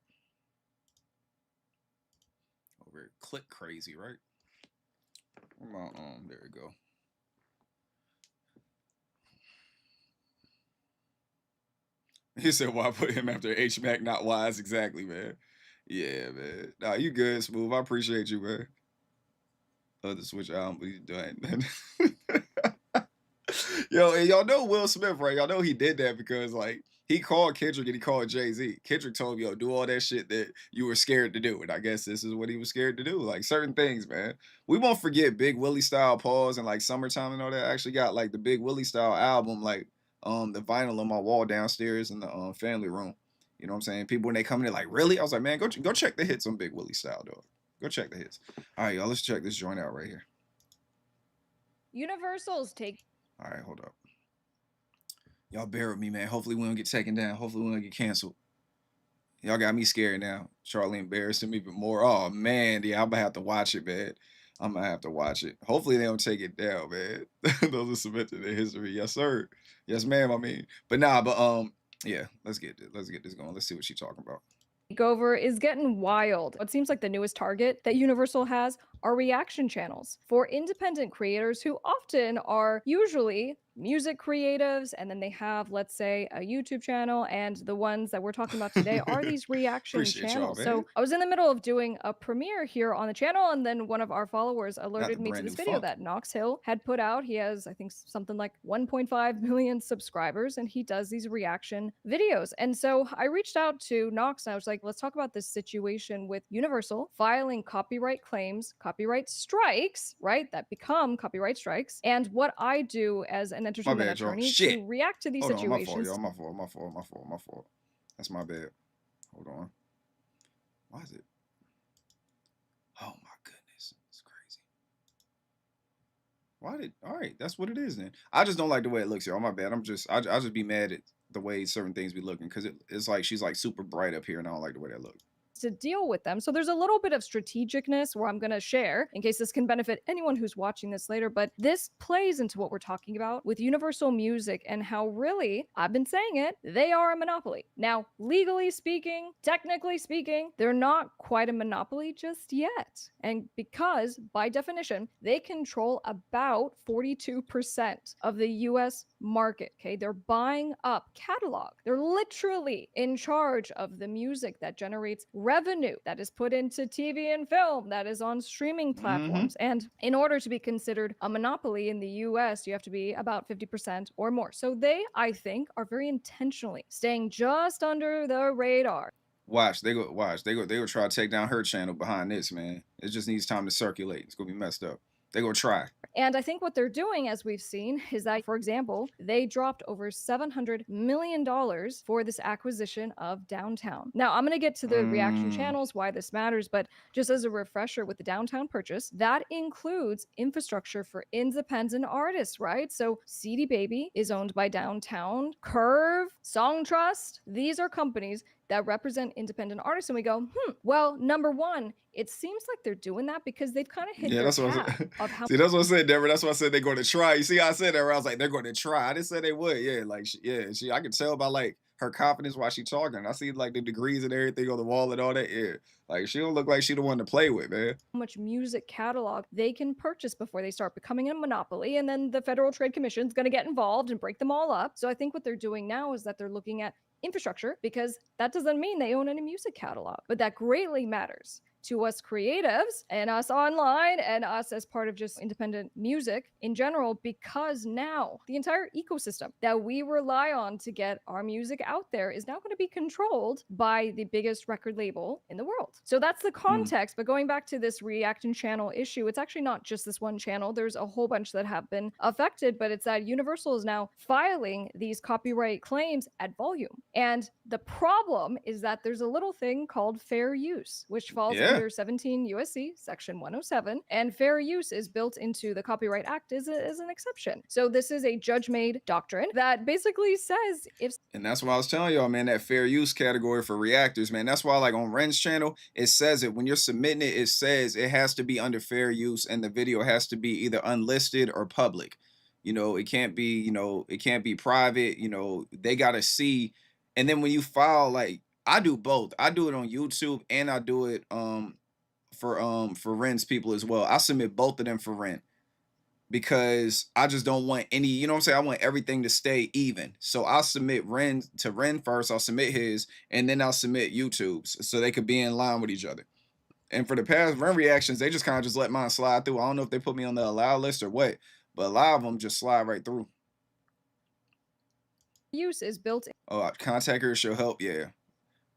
Over here. Click crazy, right? Come on, there we go. He said, "Why put him after H Mac? Not wise, exactly, man." Yeah, man. Nah, you good, Smooth. I appreciate you, man. Other Switch album, but he's done. Yo, and y'all know Will Smith, right? Y'all know he did that because like he called Kendrick and he called Jay-Z. Kendrick told him, yo, do all that shit that you were scared to do. And I guess this is what he was scared to do. Like certain things, man. We won't forget Big Willie style pause and like summertime and all that. I actually got like the Big Willie style album, like the vinyl on my wall downstairs in the family room. You know what I'm saying? People when they come in, they're like, really? I was like, man, go check the hits on Big Willie style, dog. Go check the hits. All right, y'all, let's check this joint out right here. Universal's take. All right, hold up. Y'all bear with me, man. Hopefully we don't get taken down. Hopefully we don't get canceled. Y'all got me scared now. Charlie embarrassed him even more. Oh man, yeah, I'm gonna have to watch it, man. I'm gonna have to watch it. Hopefully they don't take it down, man. Those are cemented in history. Yes, sir. Yes, ma'am. I mean, but nah, but yeah. Let's get this going. Let's see what she's talking about. Takeover is getting wild. It seems like the newest target that Universal has are reaction channels for independent creators who often are usually music creatives, and then they have, let's say, a YouTube channel, and the ones that we're talking about today are these reaction Appreciate y'all, channels. man. So I was in the middle of doing a premiere here on the channel, and then one of our followers Got the alerted me to brand this new video funk. that Knox Hill had put out. He has, I think, something like 1.5 million subscribers, and he does these reaction videos. And so I reached out to Knox, and I was like, let's talk about this situation with Universal filing copyright claims, copyright strikes, right? That become copyright strikes, and what I do as an My entertainment bad, y'all. attorney Shit. to react to these Hold on, my fault, situations. y'all. My fault. That's my bad. Hold on. Why is it? Oh my goodness, it's crazy. Why did? All right, that's what it is then. I just don't like the way it looks, y'all. My bad. I just be mad at the way certain things be looking because it's like she's like super bright up here, and I don't like the way that looks. To deal with them. So there's a little bit of strategicness where I'm going to share in case this can benefit anyone who's watching this later. But this plays into what we're talking about with Universal Music and how really, I've been saying it, they are a monopoly. Now, legally speaking, technically speaking, they're not quite a monopoly just yet. And because, by definition, they control about 42% of the US market. Okay, they're buying up catalog. They're literally in charge of the music that generates revenue that is put into TV and film, that is on streaming platforms. And in order to be considered a monopoly in the US, you have to be about 50% or more. So they, I think, are very intentionally staying just under the radar. Watch, they go try to take down her channel behind this, man. It just needs time to circulate. It's gonna be messed up. They gonna try. And I think what they're doing, as we've seen, is that, for example, they dropped over $700 million for this acquisition of Downtown. Now, I'm going to get to the reaction channels, why this matters, but just as a refresher with the Downtown purchase, that includes infrastructure for independent artists, right? So CD Baby is owned by Downtown, Curve, Songtrust. These are companies that represent independent artists. And we go, well, number one, it seems like they're doing that because they've kind of hit their cap of how. See, that's what I said, Deborah. That's what I said they're going to try. You see how I said that? Where I was like, they're going to try. I didn't say they would. Yeah, like, I can tell by like her confidence while she talking. I see like the degrees and everything on the wall and all that. Yeah, like she don't look like she the one to play with, man. How much music catalog they can purchase before they start becoming a monopoly, and then the Federal Trade Commission is going to get involved and break them all up. So I think what they're doing now is that they're looking at infrastructure, because that doesn't mean they own any music catalog, but that greatly matters to us creatives and us online and us as part of just independent music in general, because now the entire ecosystem that we rely on to get our music out there is now going to be controlled by the biggest record label in the world. So that's the context. But going back to this reaction channel issue, it's actually not just this one channel. There's a whole bunch that have been affected, but it's that Universal is now filing these copyright claims at volume. And the problem is that there's a little thing called fair use, which falls under 17 USC section 107, and fair use is built into the Copyright Act as an exception. So this is a judge-made doctrine that basically says if. And that's why I was telling y'all, man, that fair use category for reactors, man. That's why, like on Ren's channel, it says it when you're submitting it. It says it has to be under fair use, and the video has to be either unlisted or public. You know, it can't be, it can't be private. You know, they gotta see. And then when you file, like I do both. I do it on YouTube and I do it for Ren's people as well. I submit both of them for Ren because I just don't want any, you know what I'm saying? I want everything to stay even. So I'll submit Ren to Ren first, I'll submit his, and then I'll submit YouTube's so they could be in line with each other. And for the past Ren reactions, they just kind of just let mine slide through. I don't know if they put me on the allow list or what, but a lot of them just slide right through. use is built Oh, contact her, she'll help. Yeah,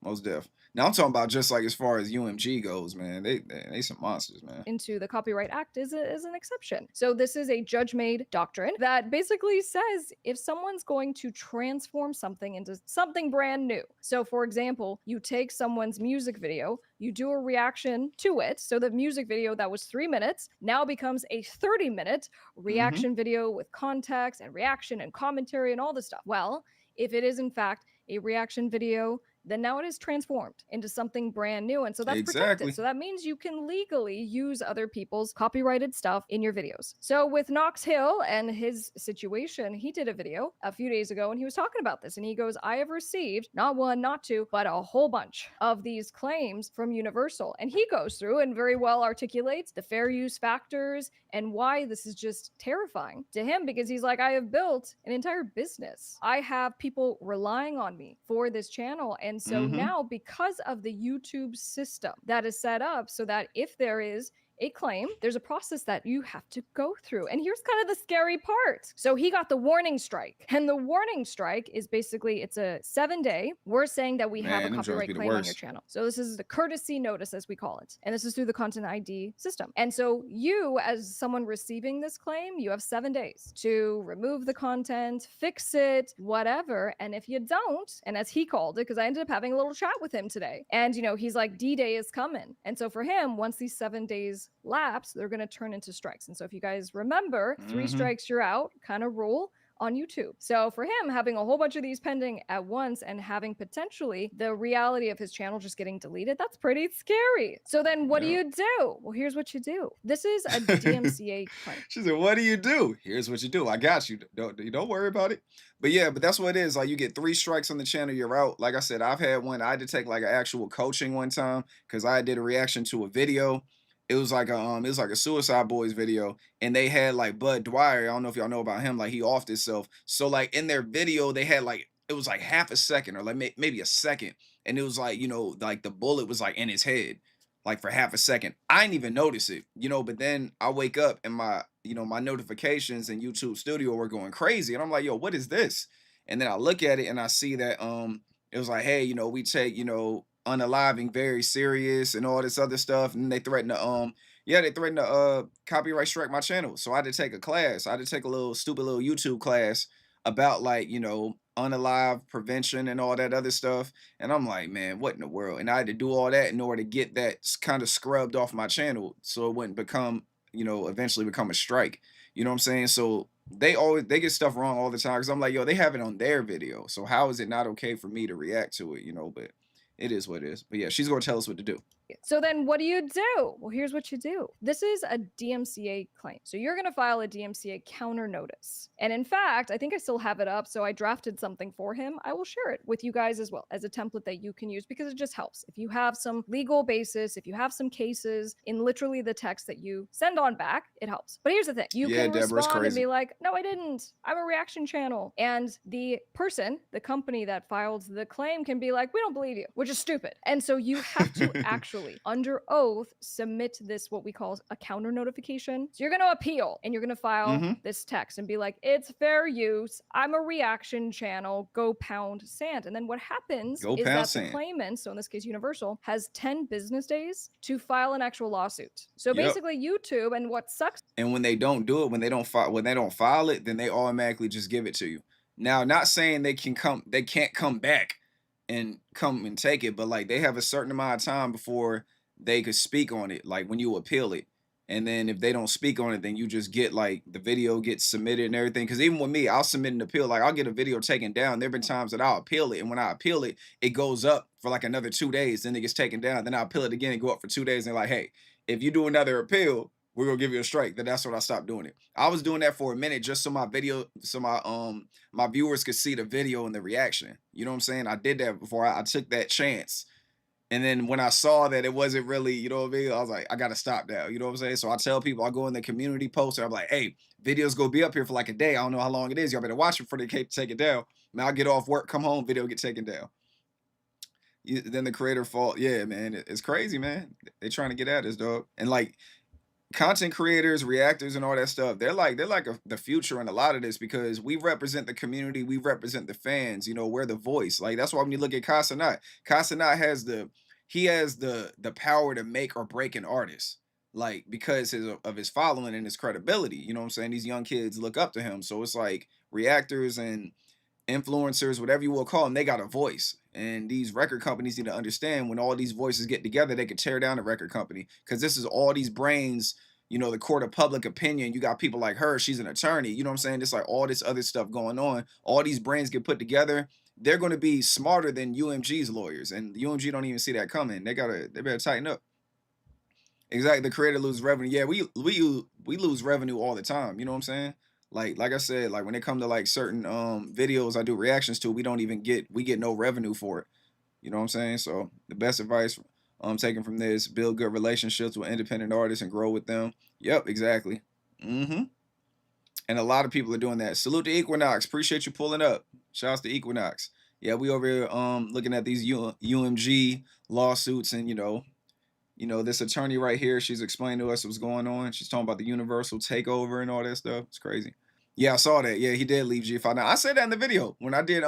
most def. Now I'm talking about just like as far as UMG goes, man. They some monsters, man. into the Copyright Act is an exception. So this is a judge-made doctrine that basically says if someone's going to transform something into something brand new. So for example, you take someone's music video, you do a reaction to it, so the music video that was 3 minutes now becomes a 30-minute Mm-hmm. reaction video with context and reaction and commentary and all this stuff. Well, if it is in fact a reaction video, then now it is transformed into something brand new. And so that's protected. Exactly. So that means you can legally use other people's copyrighted stuff in your videos. So with Knox Hill and his situation, he did a video a few days ago and he was talking about this. And he goes, I have received not one, not two, but a whole bunch of these claims from Universal. And he goes through and very well articulates the fair use factors and why this is just terrifying to him because he's like, I have built an entire business. I have people relying on me for this channel. And so Mm-hmm. now, because of the YouTube system that is set up so that if there is a claim, there's a process that you have to go through. And here's kind of the scary part. So he got the warning strike. And the warning strike is basically it's a 7-day. We're saying that we have a Man, them drugs copyright be the claim on your worst. channel. So this is the courtesy notice, as we call it. And this is through the Content ID system. And so you, as someone receiving this claim, you have 7 days to remove the content, fix it, whatever. And if you don't, and as he called it, because I ended up having a little chat with him today, and he's like, D-Day is coming. And so for him, once these 7 days lapse, they're going to turn into strikes. And so if you guys remember, 3 Mm-hmm. strikes, you're out kind of rule on YouTube. So for him, having a whole bunch of these pending at once and having potentially the reality of his channel just getting deleted, that's pretty scary. So then what do Yep. you do? Well, here's what you do. This is a DMCA claim. She said, "What do you do? Here's what you do. I got you. Don't worry about it." But yeah, but that's what it is. Like you get 3 strikes on the channel, you're out. Like I said, I've had one. I had to take like an actual coaching one time because I did a reaction to a video. It was like a Suicide Boys video, and they had like Bud Dwyer. I don't know if y'all know about him. Like he offed himself. So like in their video, they had like it was like half a second or like maybe a second, and it was like like the bullet was like in his head like for half a second. I didn't even notice it, but then I wake up and my notifications in YouTube Studio were going crazy. And I'm like, yo, what is this? And then I look at it and I see that it was like, hey, we take, unaliving very serious and all this other stuff. And they threatened to copyright strike my channel. So I had to take a class. I had to take a little stupid little YouTube class about like, unalive prevention and all that other stuff. And I'm like, man, what in the world? And I had to do all that in order to get that kind of scrubbed off my channel so it wouldn't become, eventually become a strike. You know what I'm saying? So they get stuff wrong all the time because I'm like, yo, they have it on their video. So how is it not okay for me to react to it? But it is what it is. But yeah, she's gonna tell us what to do. So then what do you do? Well, here's what you do. This is a DMCA claim. So you're going to file a DMCA counter notice. And in fact, I think I still have it up. So I drafted something for him. I will share it with you guys as well as a template that you can use because it just helps. If you have some legal basis, if you have some cases in literally the text that you send on back, it helps. But here's the thing. You Yeah, can Deborah, it's respond and crazy. be like, no, I didn't. I'm a reaction channel. And the person, the company that filed the claim can be like, we don't believe you, which is stupid. And so you have to actually, under oath, submit this, what we call a counter notification. So you're going to appeal and you're going to file Mm-hmm. this text and be like, it's fair use. I'm a reaction channel. Go pound sand. And then what happens Go is pound that the sand. claimant, so in this case, Universal, has 10 business days to file an actual lawsuit. So Yep. basically, YouTube, and what sucks And when they don't do it, when they don't file it, then they automatically just give it to you. Now, not saying they can't come back and come and take it, but like they have a certain amount of time before they could speak on it, like when you appeal it. And then if they don't speak on it, then you just get like the video gets submitted and everything. Cause even with me, I'll submit an appeal. Like I'll get a video taken down. There have been times that I'll appeal it. And when I appeal it, it goes up for like another 2 days. Then it gets taken down. Then I'll appeal it again and go up for 2 days. And they're like, hey, if you do another appeal, we're gonna give you a strike. Then that's when I stopped doing it. I was doing that for a minute just so my viewers could see the video and the reaction. You know what I'm saying? I did that before I took that chance. And then when I saw that it wasn't really, you know what I mean? I was like, I gotta stop now. You know what I'm saying? So I tell people, I go in the community post and I'm like, hey, video's gonna be up here for like a day. I don't know how long it is. Y'all better watch it before they take it down. Now I get off work, come home, video get taken down. Then the creator fault. Yeah, man, it's crazy, man. They trying to get at us, dog. And like content creators, reactors, and all that stuff, the future in a lot of this because we represent the community, we represent the fans. You know, we're the voice. Like that's why when you look at Casanat, Casanat has the power to make or break an artist. Like because of his following and his credibility. You know what I'm saying? These young kids look up to him. So it's like reactors and influencers, whatever you will call them, they got a voice. And these record companies need to understand when all these voices get together, they could tear down a record company because this is all these brains. You know, the court of public opinion. You got people like her. She's an attorney. You know what I'm saying? It's like all this other stuff going on. All these brains get put together. They're going to be smarter than UMG's lawyers, and UMG don't even see that coming. They better tighten up. Exactly. The creator lose revenue. Yeah, we lose revenue all the time. You know what I'm saying? Like I said, like when it come to like certain videos I do reactions to, we get no revenue for it. You know what I'm saying? So the best advice taken from this, build good relationships with independent artists and grow with them. Yep, exactly. Mm-hmm. And a lot of people are doing that. Salute to Equinox. Appreciate you pulling up. Shouts to Equinox. Yeah, we over here looking at these UMG lawsuits and this attorney right here, she's explaining to us what's going on. She's talking about the universal takeover and all that stuff. It's crazy. Yeah, I saw that. Yeah, he did leave G5. Now I said that in the video. When I did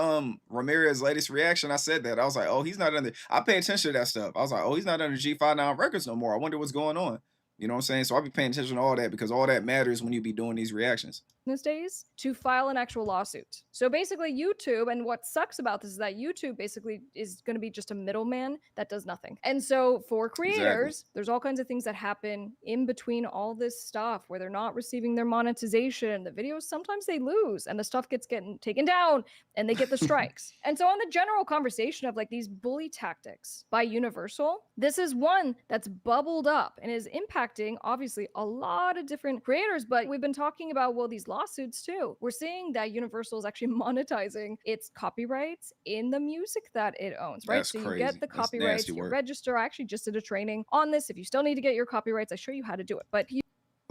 Ramirez's latest reaction, I said that. I was like, oh, he's not under I pay attention to that stuff. I was like, oh, he's not under G5 Records no more. I wonder what's going on. You know what I'm saying? So I'll be paying attention to all that because all that matters when you be doing these reactions. Days to file an actual lawsuit. So basically YouTube, and what sucks about this is that YouTube basically is going to be just a middleman that does nothing. And so for creators, Exactly. there's all kinds of things that happen in between all this stuff where they're not receiving their monetization. The videos, sometimes they lose and the stuff gets getting taken down and they get the strikes. And so on the general conversation of like these bully tactics by Universal, this is one that's bubbled up and is impacting obviously a lot of different creators. But we've been talking about, well, these lawsuits too. We're seeing that Universal is actually monetizing its copyrights in the music that it owns, right? That's So you crazy. get the That's copyrights, nasty you work. register. I actually just did a training on this. If you still need to get your copyrights, I show you how to do it. But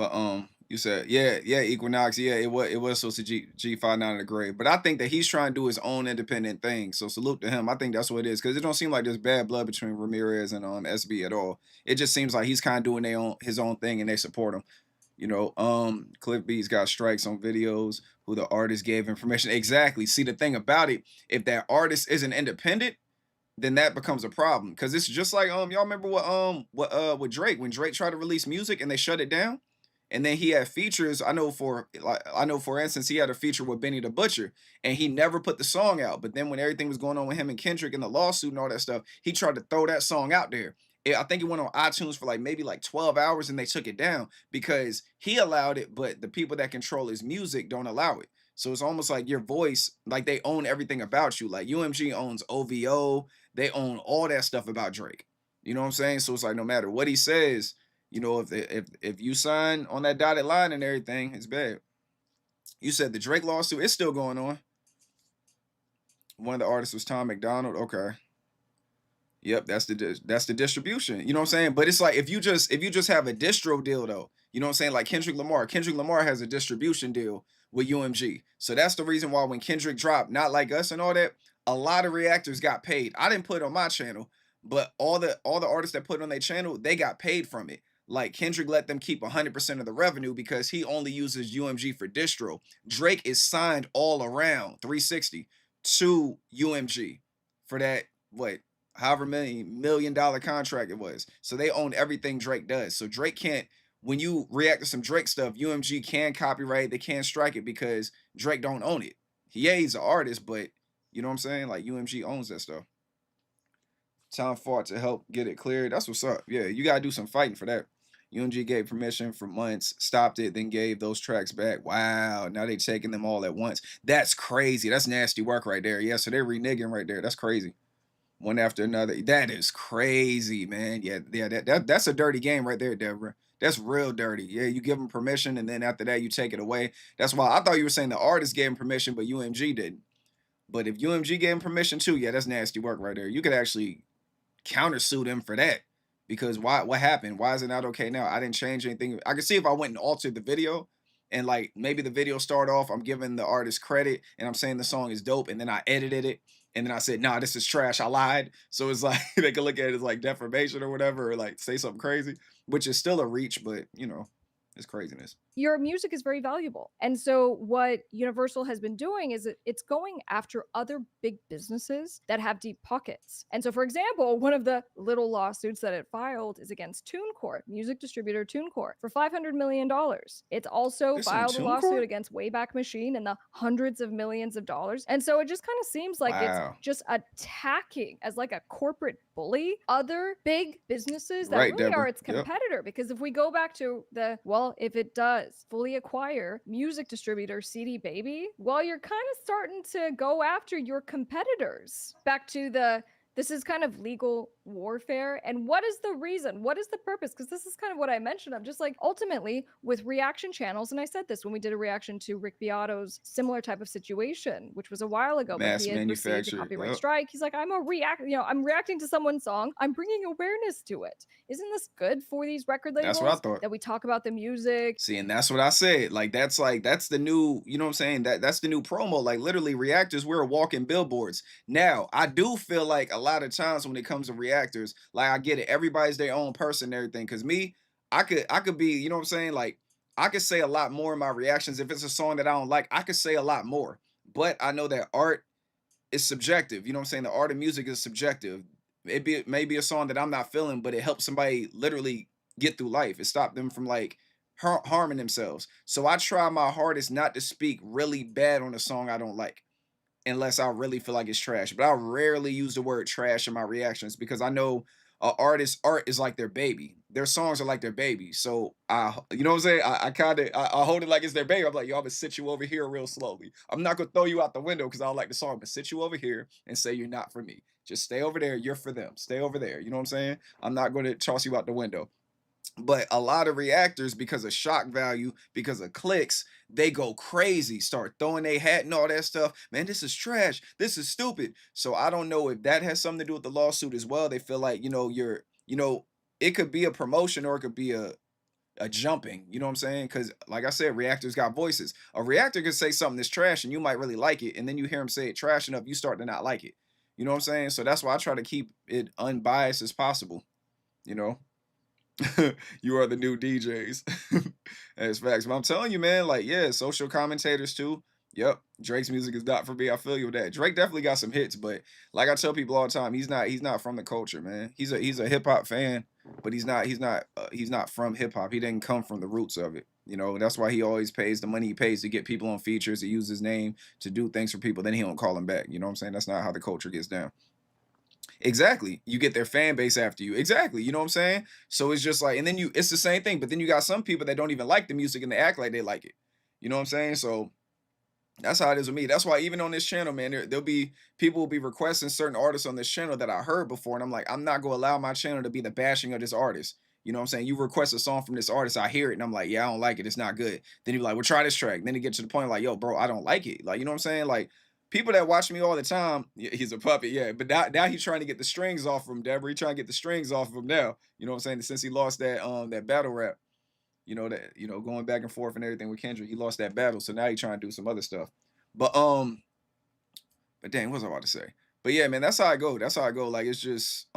But you said yeah, Equinox, yeah, it was supposed to G59 in the grave. But I think that he's trying to do his own independent thing. So salute to him. I think that's what it is because it don't seem like there's bad blood between Ramirez and SB at all. It just seems like he's kind of doing his own thing and they support him. Cliff B's got strikes on videos who the artist gave information. Exactly. See, the thing about it, if that artist isn't independent, then that becomes a problem. Cause it's just like y'all remember with Drake when Drake tried to release music and they shut it down? And then he had features. I know for instance, he had a feature with Benny the Butcher, and he never put the song out. But then when everything was going on with him and Kendrick and the lawsuit and all that stuff, he tried to throw that song out there. I think it went on iTunes for like maybe like 12 hours and they took it down because he allowed it, but the people that control his music don't allow it. So it's almost like your voice, like they own everything about you. Like UMG owns OVO, they own all that stuff about Drake. You know what I'm saying? So it's like no matter what he says, if you sign on that dotted line and everything, it's bad. You said the Drake lawsuit is still going on. One of the artists was Tom McDonald. Okay. Yep, that's the distribution. You know what I'm saying? But it's like if you just have a distro deal though, you know what I'm saying? Like Kendrick Lamar. Kendrick Lamar has a distribution deal with UMG. So that's the reason why when Kendrick dropped Not Like Us and all that, a lot of reactors got paid. I didn't put it on my channel, but all the artists that put it on their channel, they got paid from it. Like Kendrick let them keep 100% of the revenue because he only uses UMG for distro. Drake is signed all around 360 to UMG for that what however many $1 million contract it was. So they own everything Drake does. So Drake can't, when you react to some Drake stuff, UMG can copyright, they can't strike it because Drake don't own it. Yeah, he's an artist, but you know what I'm saying? Like UMG owns that stuff. Tom fought to help get it cleared. That's what's up. Yeah, you gotta do some fighting for that. UMG gave permission for months, stopped it, then gave those tracks back. Wow, now they taking them all at once. That's crazy. That's nasty work right there. Yeah, so they're reneging right there. That's crazy. One after another. That is crazy, man. Yeah, that's a dirty game right there, Deborah. That's real dirty. Yeah, you give them permission, and then after that, you take it away. That's why I thought you were saying the artist gave him permission, but UMG didn't. But if UMG gave him permission too, yeah, that's nasty work right there. You could actually countersue them for that. Because why? What happened? Why is it not okay now? I didn't change anything. I could see if I went and altered the video, and like maybe the video start off, I'm giving the artist credit, and I'm saying the song is dope, and then I edited it, and then I said, nah, this is trash. I lied. So it's like they could look at it as like defamation or whatever, or like say something crazy, which is still a reach, but It's craziness. Your music is very valuable. And so what Universal has been doing is it's going after other big businesses that have deep pockets. And so for example, one of the little lawsuits that it filed is against TuneCore, music distributor TuneCore, for $500 million. It's also This on filed a lawsuit TuneCore? against Wayback Machine in the hundreds of millions of dollars. And so it just kind of seems like it's Wow. just attacking as like a corporate bully other big businesses that Right, really are Deborah. its Yep. competitor. Because if we go back to well, if it does fully acquire music distributor CD Baby, well, you're kind of starting to go after your competitors. Back to this is kind of legal warfare. And what is the reason? What is the purpose? Because this is kind of what I mentioned. I'm just like, ultimately, with reaction channels, and I said this when we did a reaction to Rick Beato's similar type of situation, which was a while ago, but Mass he had received a manufactured. copyright Yep. strike. He's like, I'm reacting to someone's song. I'm bringing awareness to it. Isn't this good for these record That's what I labels thought. that we talk about the music? See, and that's what I said. That's the new, you know what I'm saying? That's the new promo. Like literally reactors, we're walking billboards. Now, I do feel like a lot of times when it comes to reactors, like I get it, everybody's their own person and everything. Cause me, I could be, you know what I'm saying? Like I could say a lot more in my reactions. If it's a song that I don't like, I could say a lot more. But I know that art is subjective. You know what I'm saying? The art of music is subjective. It may be a song that I'm not feeling, but it helps somebody literally get through life. It stopped them from like harming themselves. So I try my hardest not to speak really bad on a song I don't like unless I really feel like it's trash. But I rarely use the word trash in my reactions because I know artist's art is like their baby. Their songs are like their baby. So you know what I'm saying? I hold it like it's their baby. I'm like, yo, I'm gonna sit you over here real slowly. I'm not gonna throw you out the window because I don't like the song, but sit you over here and say you're not for me. Just stay over there. You're for them. Stay over there. You know what I'm saying? I'm not gonna toss you out the window. But a lot of reactors, because of shock value, because of clicks, they go crazy, start throwing their hat and all that stuff. Man, this is trash. This is stupid. So I don't know if that has something to do with the lawsuit as well. They feel like, it could be a promotion or it could be a jumping. You know what I'm saying? Because like I said, reactors got voices. A reactor could say something that's trash and you might really like it, and then you hear him say it trash enough, you start to not like it. You know what I'm saying? So that's why I try to keep it unbiased as possible. You know. You are the new DJs. That's facts. But I'm telling you, man, like, yeah, social commentators too. Yep. Drake's music is not for me. I feel you with that. Drake definitely got some hits, but like I tell people all the time, he's not from the culture, man. He's a hip hop fan, but he's not from hip hop. He didn't come from the roots of it. You know, that's why he always pays the money he pays to get people on features, to use his name to do things for people. Then he don't call them back. You know what I'm saying? That's not how the culture gets down. Exactly. You get their fan base after you. Exactly. You know what I'm saying? So it's just like, and then it's the same thing, but then you got some people that don't even like the music and they act like they like it. You know what I'm saying? So that's how it is with me. That's why even on this channel, man, there'll be people will be requesting certain artists on this channel that I heard before. And I'm like, I'm not going to allow my channel to be the bashing of this artist. You know what I'm saying? You request a song from this artist, I hear it, and I'm like, yeah, I don't like it. It's not good. Then you're like, well, try this track. Then you get to the point like, yo, bro, I don't like it. Like, you know what I'm saying? Like, people that watch me all the time, yeah, he's a puppet, yeah. But now he's trying to get the strings off of him, Deborah. He's trying to get the strings off of him now. You know what I'm saying? Since he lost that battle rap, going back and forth and everything with Kendrick, he lost that battle. So now he's trying to do some other stuff. But but dang, what was I about to say? But yeah, man, that's how I go. That's how I go. Like it's just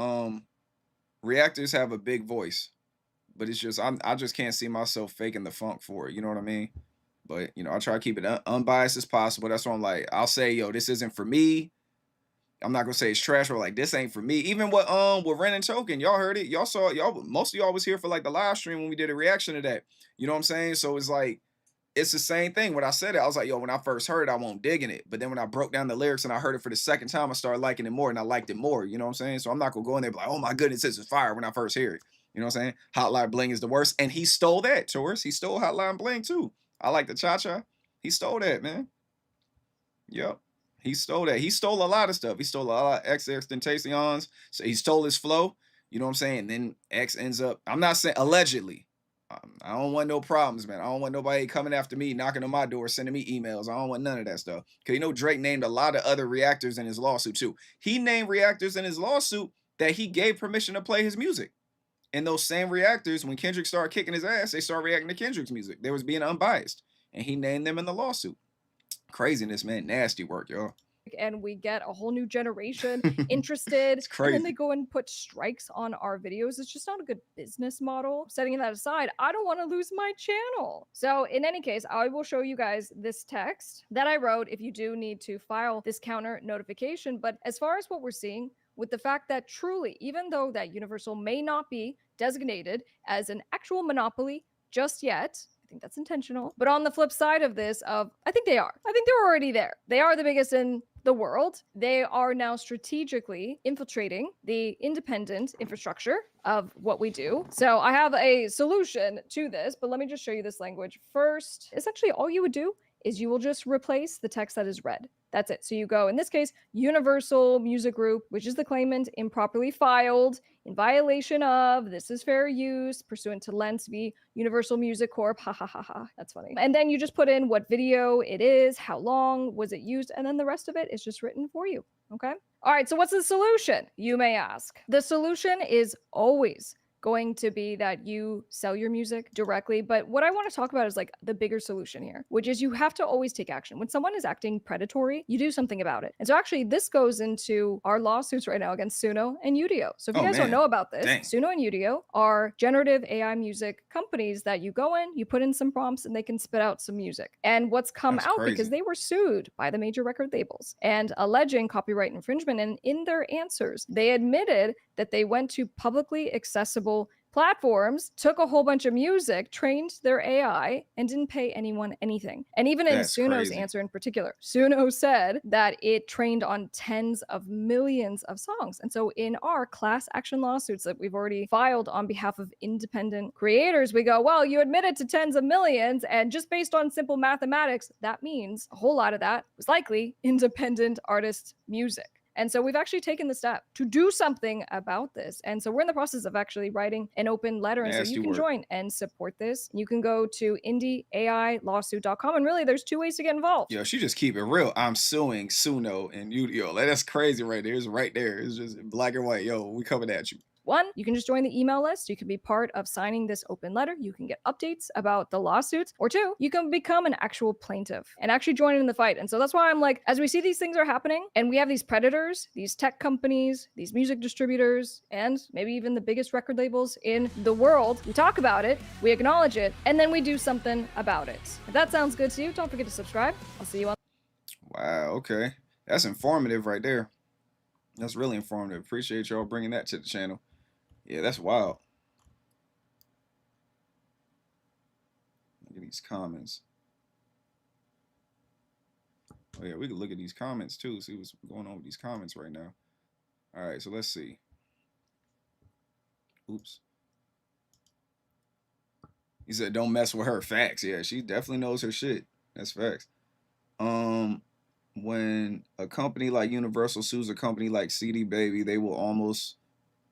reactors have a big voice, but it's just I just can't see myself faking the funk for it. You know what I mean? But I try to keep it unbiased as possible. That's why I'm like, I'll say, yo, this isn't for me. I'm not gonna say it's trash, but like this ain't for me. Even with Ren and Token, y'all heard it. Y'all saw it. Y'all most of y'all was here for like the live stream when we did a reaction to that. You know what I'm saying? So it's like it's the same thing. When I said it, I was like, yo, when I first heard it, I won't digging it. But then when I broke down the lyrics and I heard it for the second time, I started liking it more and I liked it more. You know what I'm saying? So I'm not gonna go in there and be like, oh my goodness, this is fire when I first hear it. You know what I'm saying? Hotline Bling is the worst. And he stole that, Taurus. He stole Hotline Bling too. I like the cha-cha. He stole that, man. Yep. He stole that. He stole a lot of stuff. He stole a lot of Tentacion's. So he stole his flow. You know what I'm saying? And then X ends up, I'm not saying allegedly. I don't want no problems, man. I don't want nobody coming after me, knocking on my door, sending me emails. I don't want none of that stuff. Because Drake named a lot of other reactors in his lawsuit too. He named reactors in his lawsuit that he gave permission to play his music. And those same reactors, when Kendrick started kicking his ass, they started reacting to Kendrick's music. They was being unbiased. And he named them in the lawsuit. Craziness, man. Nasty work, y'all. and we get a whole new generation interested, It's and then they crazy. go and put strikes on our videos. It's just not a good business model. Setting that aside, I don't want to lose my channel. So in any case, I will show you guys this text that I wrote if you do need to file this counter notification. But as far as what we're seeing, with the fact that truly, even though that Universal may not be designated as an actual monopoly just yet, I think that's intentional. But on the flip side of this, I think they are. I think they're already there. They are the biggest in the world. They are now strategically infiltrating the independent infrastructure of what we do. So I have a solution to this, but let me just show you this language first. Essentially, all you would do is you will just replace the text that is red. That's it. So you go, in this case, Universal Music Group, which is the claimant, improperly filed in violation of, this is fair use, pursuant to Lentz v. Universal Music Corp. Ha ha ha ha. That's funny. And then you just put in what video it is, how long was it used, and then the rest of it is just written for you. Okay? All right, so what's the solution? You may ask. The solution is always going to be that you sell your music directly. But what I want to talk about is like the bigger solution here, which is you have to always take action. When someone is acting predatory, you do something about it. And so actually this goes into our lawsuits right now against Suno and Udio. So if you Oh guys don't man. know about this, Dang. Suno and Udio are generative AI music companies that you go in, you put in some prompts and they can spit out some music. And what's come That's out because crazy. they were sued by the major record labels and alleging copyright infringement. And in their answers, they admitted that they went to publicly accessible platforms, took a whole bunch of music, trained their AI, and didn't pay anyone anything. And even in That's Suno's crazy. answer in particular, Suno said that it trained on tens of millions of songs. And so in our class action lawsuits that we've already filed on behalf of independent creators, we go, well, you admitted to tens of millions, and just based on simple mathematics, that means a whole lot of that was likely independent artist music. And so we've actually taken the step to do something about this. And so we're in the process of actually writing an open letter. And so Nasty you can work. join and support this. You can go to indieailawsuit.com. And really, there's two ways to get involved. Yo, she just keep it real. I'm suing Suno and Udio. Like, that's crazy right there. It's right there. It's just black and white. Yo, we coming at you. One, you can just join the email list. You can be part of signing this open letter. You can get updates about the lawsuits. Or two, you can become an actual plaintiff and actually join in the fight. And so that's why I'm like, as we see these things are happening and we have these predators, these tech companies, these music distributors, and maybe even the biggest record labels in the world, we talk about it, we acknowledge it, and then we do something about it. If that sounds good to you, don't forget to subscribe. I'll see you on. Wow, okay. That's informative right there. That's really informative. Appreciate y'all bringing that to the channel. Yeah, that's wild. Look at these comments. Oh yeah, we can look at these comments too, see what's going on with these comments right now. All right, so let's see. Oops. He said, "Don't mess with her." Facts. Yeah, she definitely knows her shit. That's facts. When a company like Universal sues a company like CD Baby, they will almost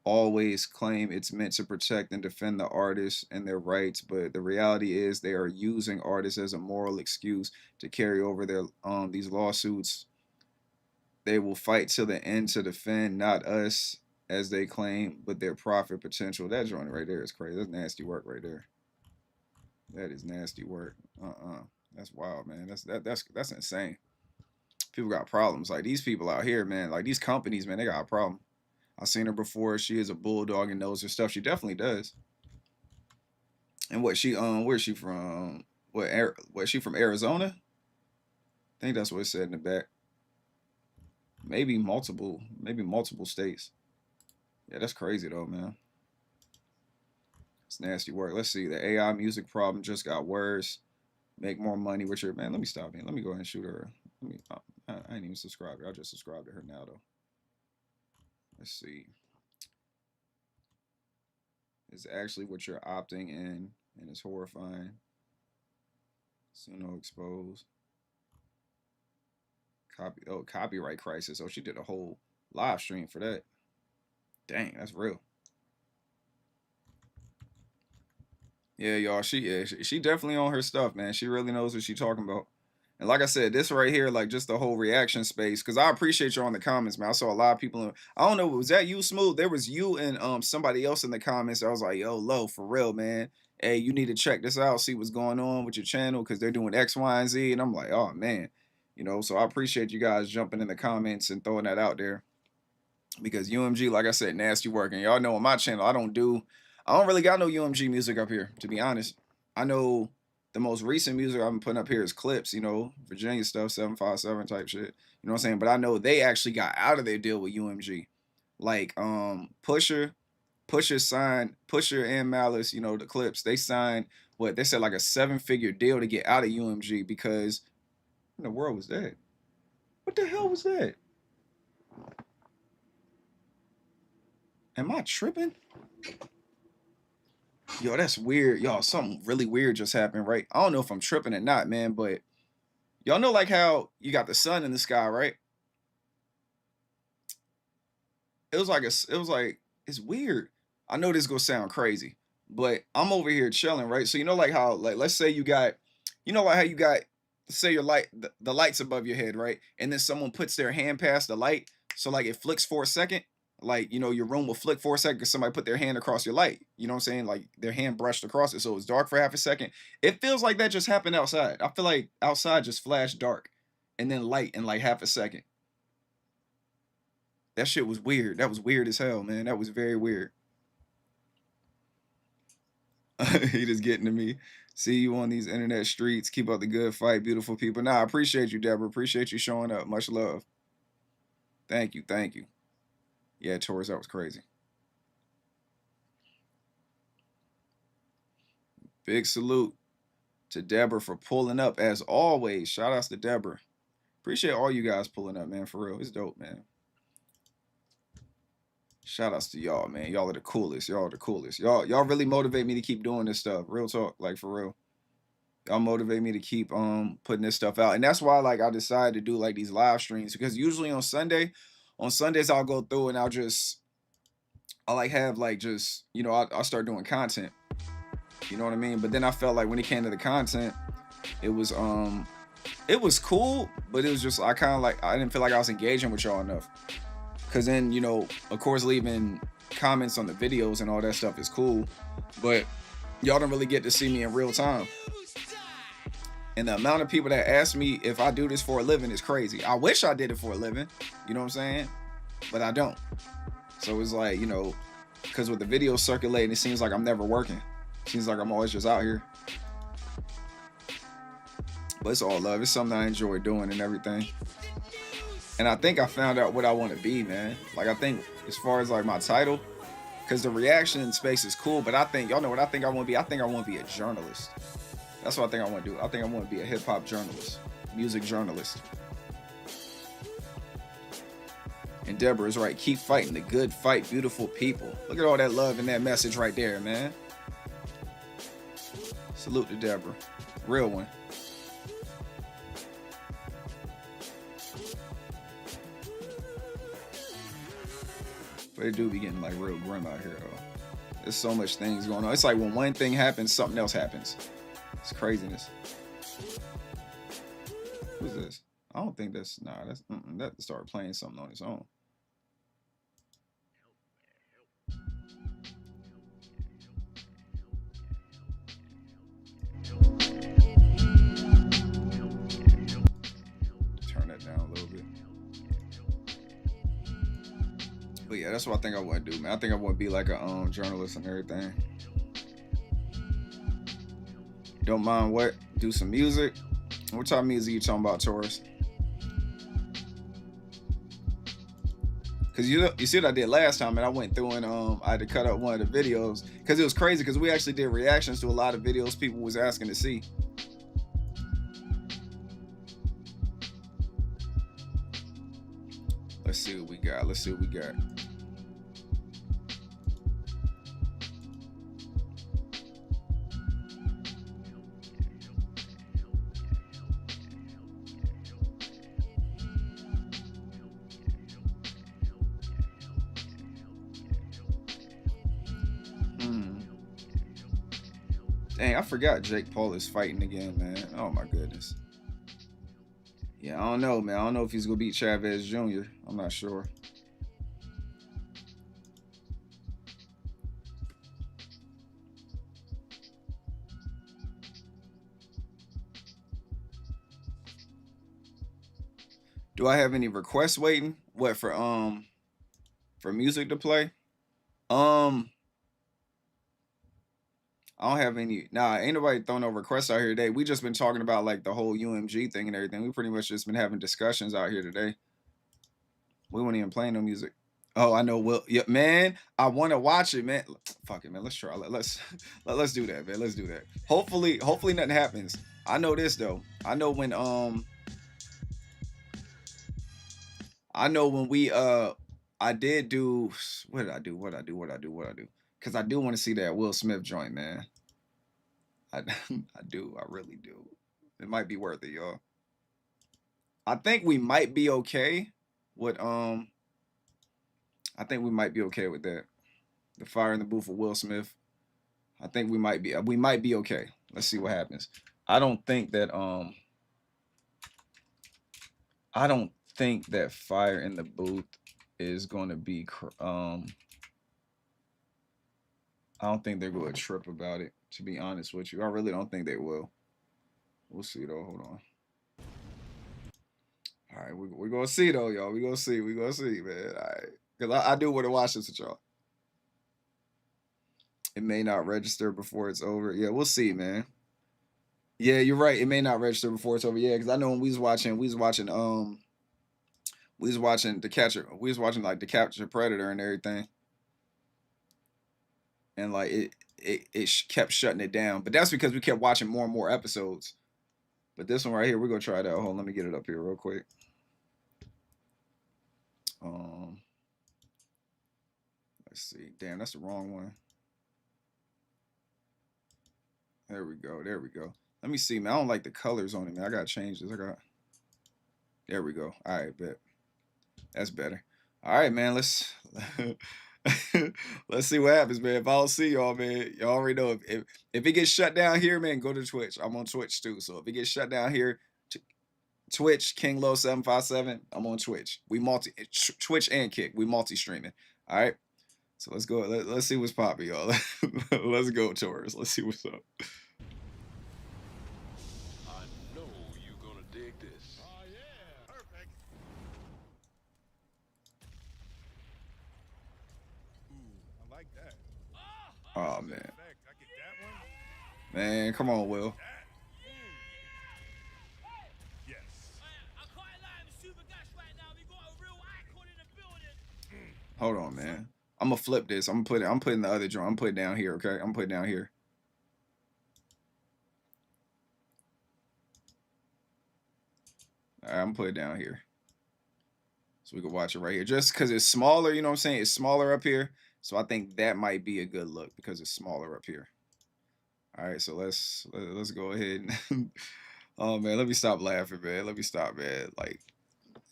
always claim it's meant to protect and defend the artists and their rights, but the reality is they are using artists as a moral excuse to carry over their these lawsuits. They will fight to the end to defend not us as they claim, but their profit potential. That joint right there is crazy. That's nasty work right there. That is nasty work. That's wild, man. That's insane. People got problems. Like these people out here, man. Like these companies, man, they got a problem. I've seen her before. She is a bulldog and knows her stuff. She definitely does. And what she where's she from? What she from Arizona? I think that's what it said in the back. Maybe multiple states. Yeah, that's crazy though, man. It's nasty work. Let's see. The AI music problem just got worse. Make more money with your man. Let me stop here. Let me go ahead and shoot her. Let me. I ain't even subscribed to her. I'll just subscribe to her now though. Let's see. It's actually what you're opting in, and it's horrifying. Suno exposed. Copyright crisis. Oh, she did a whole live stream for that. Dang, that's real. Yeah, y'all. She definitely on her stuff, man. She really knows what she's talking about. And like I said, this right here, like just the whole reaction space, because I appreciate you on the comments, man. I saw a lot of people. I don't know, was that you, Smooth? There was you and somebody else in the comments. I was like, yo, Lo, for real, man. Hey, you need to check this out, see what's going on with your channel, because they're doing X, Y, and Z. And I'm like, oh man. You know, so I appreciate you guys jumping in the comments and throwing that out there because UMG, like I said, nasty work. And y'all know on my channel, I don't really got no UMG music up here, to be honest. I know the most recent music I've been putting up here is clips, you know, Virginia stuff, 757 type shit. You know what I'm saying? But I know they actually got out of their deal with UMG. Like Pusher and Malice, you know, the clips, they signed what they said like a 7-figure deal to get out of UMG because what in the world was that? What the hell was that? Am I tripping? Yo, that's weird. Y'all, something really weird just happened, right? I don't know if I'm tripping or not, man, but y'all know like how you got the sun in the sky, right? It's weird. I know this is gonna sound crazy, but I'm over here chilling, right? So you know like how like let's say you got like how you got say your light the lights above your head, right? And then someone puts their hand past the light, so like it flicks for a second. Like, you know, your room will flick for a second because somebody put their hand across your light. You know what I'm saying? Like their hand brushed across it, so it's dark for half a second. It feels like that just happened outside. I feel like outside just flashed dark and then light in like half a second. That shit was weird. That was weird as hell, man. That was very weird. He just getting to me. See you on these internet streets. Keep up the good fight, beautiful people. Nah, I appreciate you, Deborah. Appreciate you showing up. Much love. Thank you. Thank you. Yeah, Taurus, that was crazy. Big salute to Deborah for pulling up as always. Shout outs to Deborah. Appreciate all you guys pulling up, man. For real. It's dope, man. Shout outs to y'all, man. Y'all are the coolest. Y'all are the coolest. Y'all really motivate me to keep doing this stuff. Real talk, like for real. Y'all motivate me to keep putting this stuff out. And that's why like I decided to do like these live streams because usually on Sundays I'll go through and I like have like just, you know, I'll start doing content. You know what I mean? But then I felt like when it came to the content, it was cool, but it was just I kind of like I didn't feel like I was engaging with y'all enough. Cause then, you know, of course leaving comments on the videos and all that stuff is cool, but y'all don't really get to see me in real time. And the amount of people that ask me if I do this for a living is crazy. I wish I did it for a living, you know what I'm saying? But I don't. So it's like, you know, because with the videos circulating, it seems like I'm never working. It seems like I'm always just out here. But it's all love. It's something I enjoy doing and everything. And I think I found out what I want to be, man. Like, I think as far as like my title, because the reaction space is cool, but I think, y'all know what I think I want to be? I think I want to be a journalist. That's what I think I want to do. I think I want to be a hip hop journalist, music journalist. And Deborah is right. Keep fighting the good fight, beautiful people. Look at all that love in that message right there, man. Salute to Deborah. Real one. But it do be getting like real grim out here though. There's so much things going on. It's like when one thing happens, something else happens. It's craziness. Who's this? I don't think that's that started playing something on its own. Turn that down a little bit. But yeah, that's what I think I want to do, man. I think I want to be like a journalist and everything. Don't mind what? Do some music. What type of music you talking about, Taurus? Cause you see what I did last time, and I went through and I had to cut up one of the videos because it was crazy because we actually did reactions to a lot of videos people was asking to see. Let's see what we got. Let's see what we got. Dang, I forgot Jake Paul is fighting again, man. Oh my goodness. Yeah, I don't know, man. I don't know if he's gonna beat Chavez Jr. I'm not sure. Do I have any requests waiting? What for music to play? Um, I don't have any. Nah, ain't nobody throwing no requests out here today. We just been talking about like the whole UMG thing and everything. We pretty much just been having discussions out here today. We weren't even playing no music. Oh, I know. Will, yeah, man. I want to watch it, man. Fuck it, man. Let's try. Let's do that, man. Let's do that. Hopefully nothing happens. I know this though. I know when we I did do what did I do? What I do? What I do? What I do? Because I do want to see that Will Smith joint, man. I do. I really do. It might be worth it, y'all. I think we might be okay with I think we might be okay with that. The fire in the booth with Will Smith. I think we might be okay. Let's see what happens. I don't think that fire in the booth is going to be I don't think they're going to trip about it, to be honest with you. I really don't think they will. We'll see though. Hold on. All right, we're gonna see though, y'all. We're gonna see, man. All right, because I do want to watch this with y'all. It may not register before it's over. Yeah, we'll see, man. Yeah, you're right. It may not register before it's over. Yeah, because I know when we was watching the catcher. We was watching like the Capture Predator and everything, and like it kept shutting it down. But that's because we kept watching more and more episodes. But this one right here, we're gonna try it out. Hold on, let me get it up here real quick. Let's see. Damn, that's the wrong one. There we go. There we go. Let me see, man. I don't like the colors on it, man. I gotta change this. There we go. All right, bet. That's better. All right, man. Let's let's see what happens, man. If I don't see y'all, man, y'all already know if it gets shut down here, man, go to Twitch. I'm on Twitch too. So if it gets shut down here, Twitch, King Low 757. I'm on Twitch. We Twitch and Kick. We multi-streaming. All right. So let's go. Let's see what's popping, y'all. Let's go, Taurus. Let's see what's up. I know you're gonna dig this. Oh yeah, perfect. Ooh, I like that. Oh man. Perfect. I get that one. Man, come on, Will. That. Yes. I can't lie, I'm super gas right now. We got a real icon in the building. Hold on, man. I'm gonna flip this. I'm putting the other joint. I'm putting it down here, okay? I'm putting it down here. All right, I'm putting it down here. So we can watch it right here. Just because it's smaller, you know what I'm saying? It's smaller up here. So I think that might be a good look because it's smaller up here. All right, so let's go ahead and oh man, let me stop laughing, man. Let me stop, man. Like,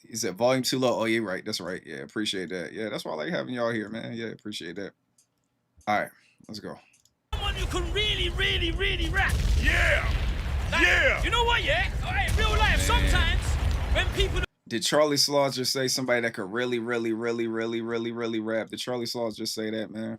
he said volume too low. Oh, you're right. That's right. Yeah, appreciate that. Yeah, that's why I like having y'all here, man. Yeah, appreciate that. All right, let's go. Someone who can really, really, really rap. Yeah. Like, Yeah. You know what, yeah? All right, real life, sometimes when people... Did Charlie Slaws just say somebody that could really, really, really, really, really, really rap? Did Charlie Slaws just say that, man?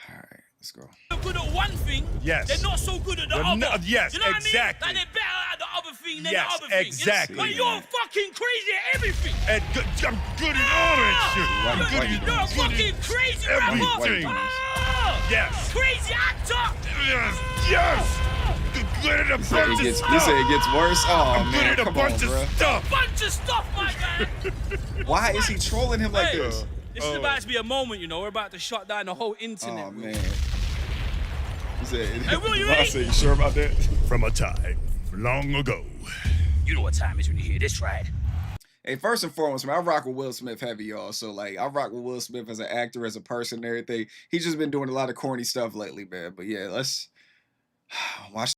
All right, let's go. They're good at one thing, Yes. they're not so good at the They're other. not- yes, you know what exactly. I mean? Like they're better at the other thing than Yes, the other thing. exactly. But you're fucking crazy at everything. And I'm good at all that shit. Why- I'm why good you at You're a doing fucking crazy rapper. everything. Ah! Yes. Crazy actor. Yes. Yes. Good at a He said bunch of you stuff. say it gets worse. Oh I'm good man, at a come on, bunch of bro. stuff. Bunch of stuff, my guy. Why is he trolling him like Hey, this? This is about to be a moment, you know. We're about to shut down the whole internet. Oh Will. man. He said, Hey, Will, you I ready? said, you sure about that? From a time long ago. You know what time it is when you hear this, right? Hey, first and foremost, man, I rock with Will Smith heavy, y'all. So, like, I rock with Will Smith as an actor, as a person, and everything. He's just been doing a lot of corny stuff lately, man. But yeah, let's watch.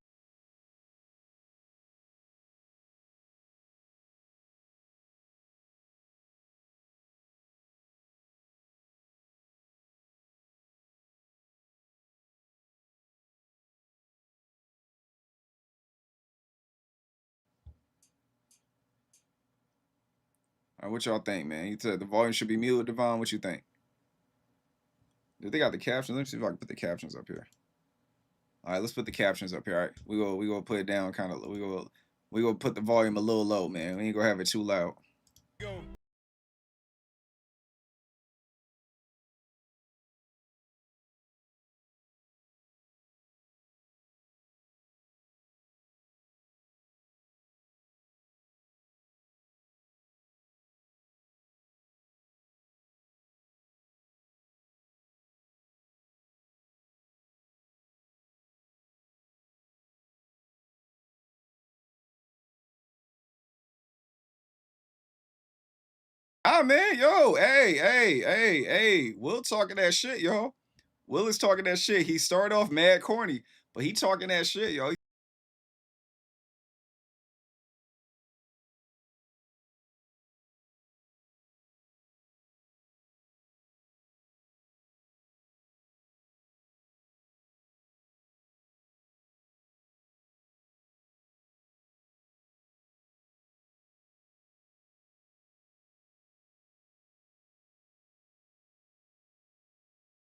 All right, what y'all think, man? He said the volume should be muted, Devon. What you think? Do they got the captions? Let me see if I can put the captions up here. All right, let's put the captions up here. All right, we go put it down, kind of. We're We gonna put the volume a little low, man. We ain't gonna have it too loud. Go. Ah, man, yo, hey. Will talking that shit, yo. Will is talking that shit. He started off mad corny, but he talking that shit, yo.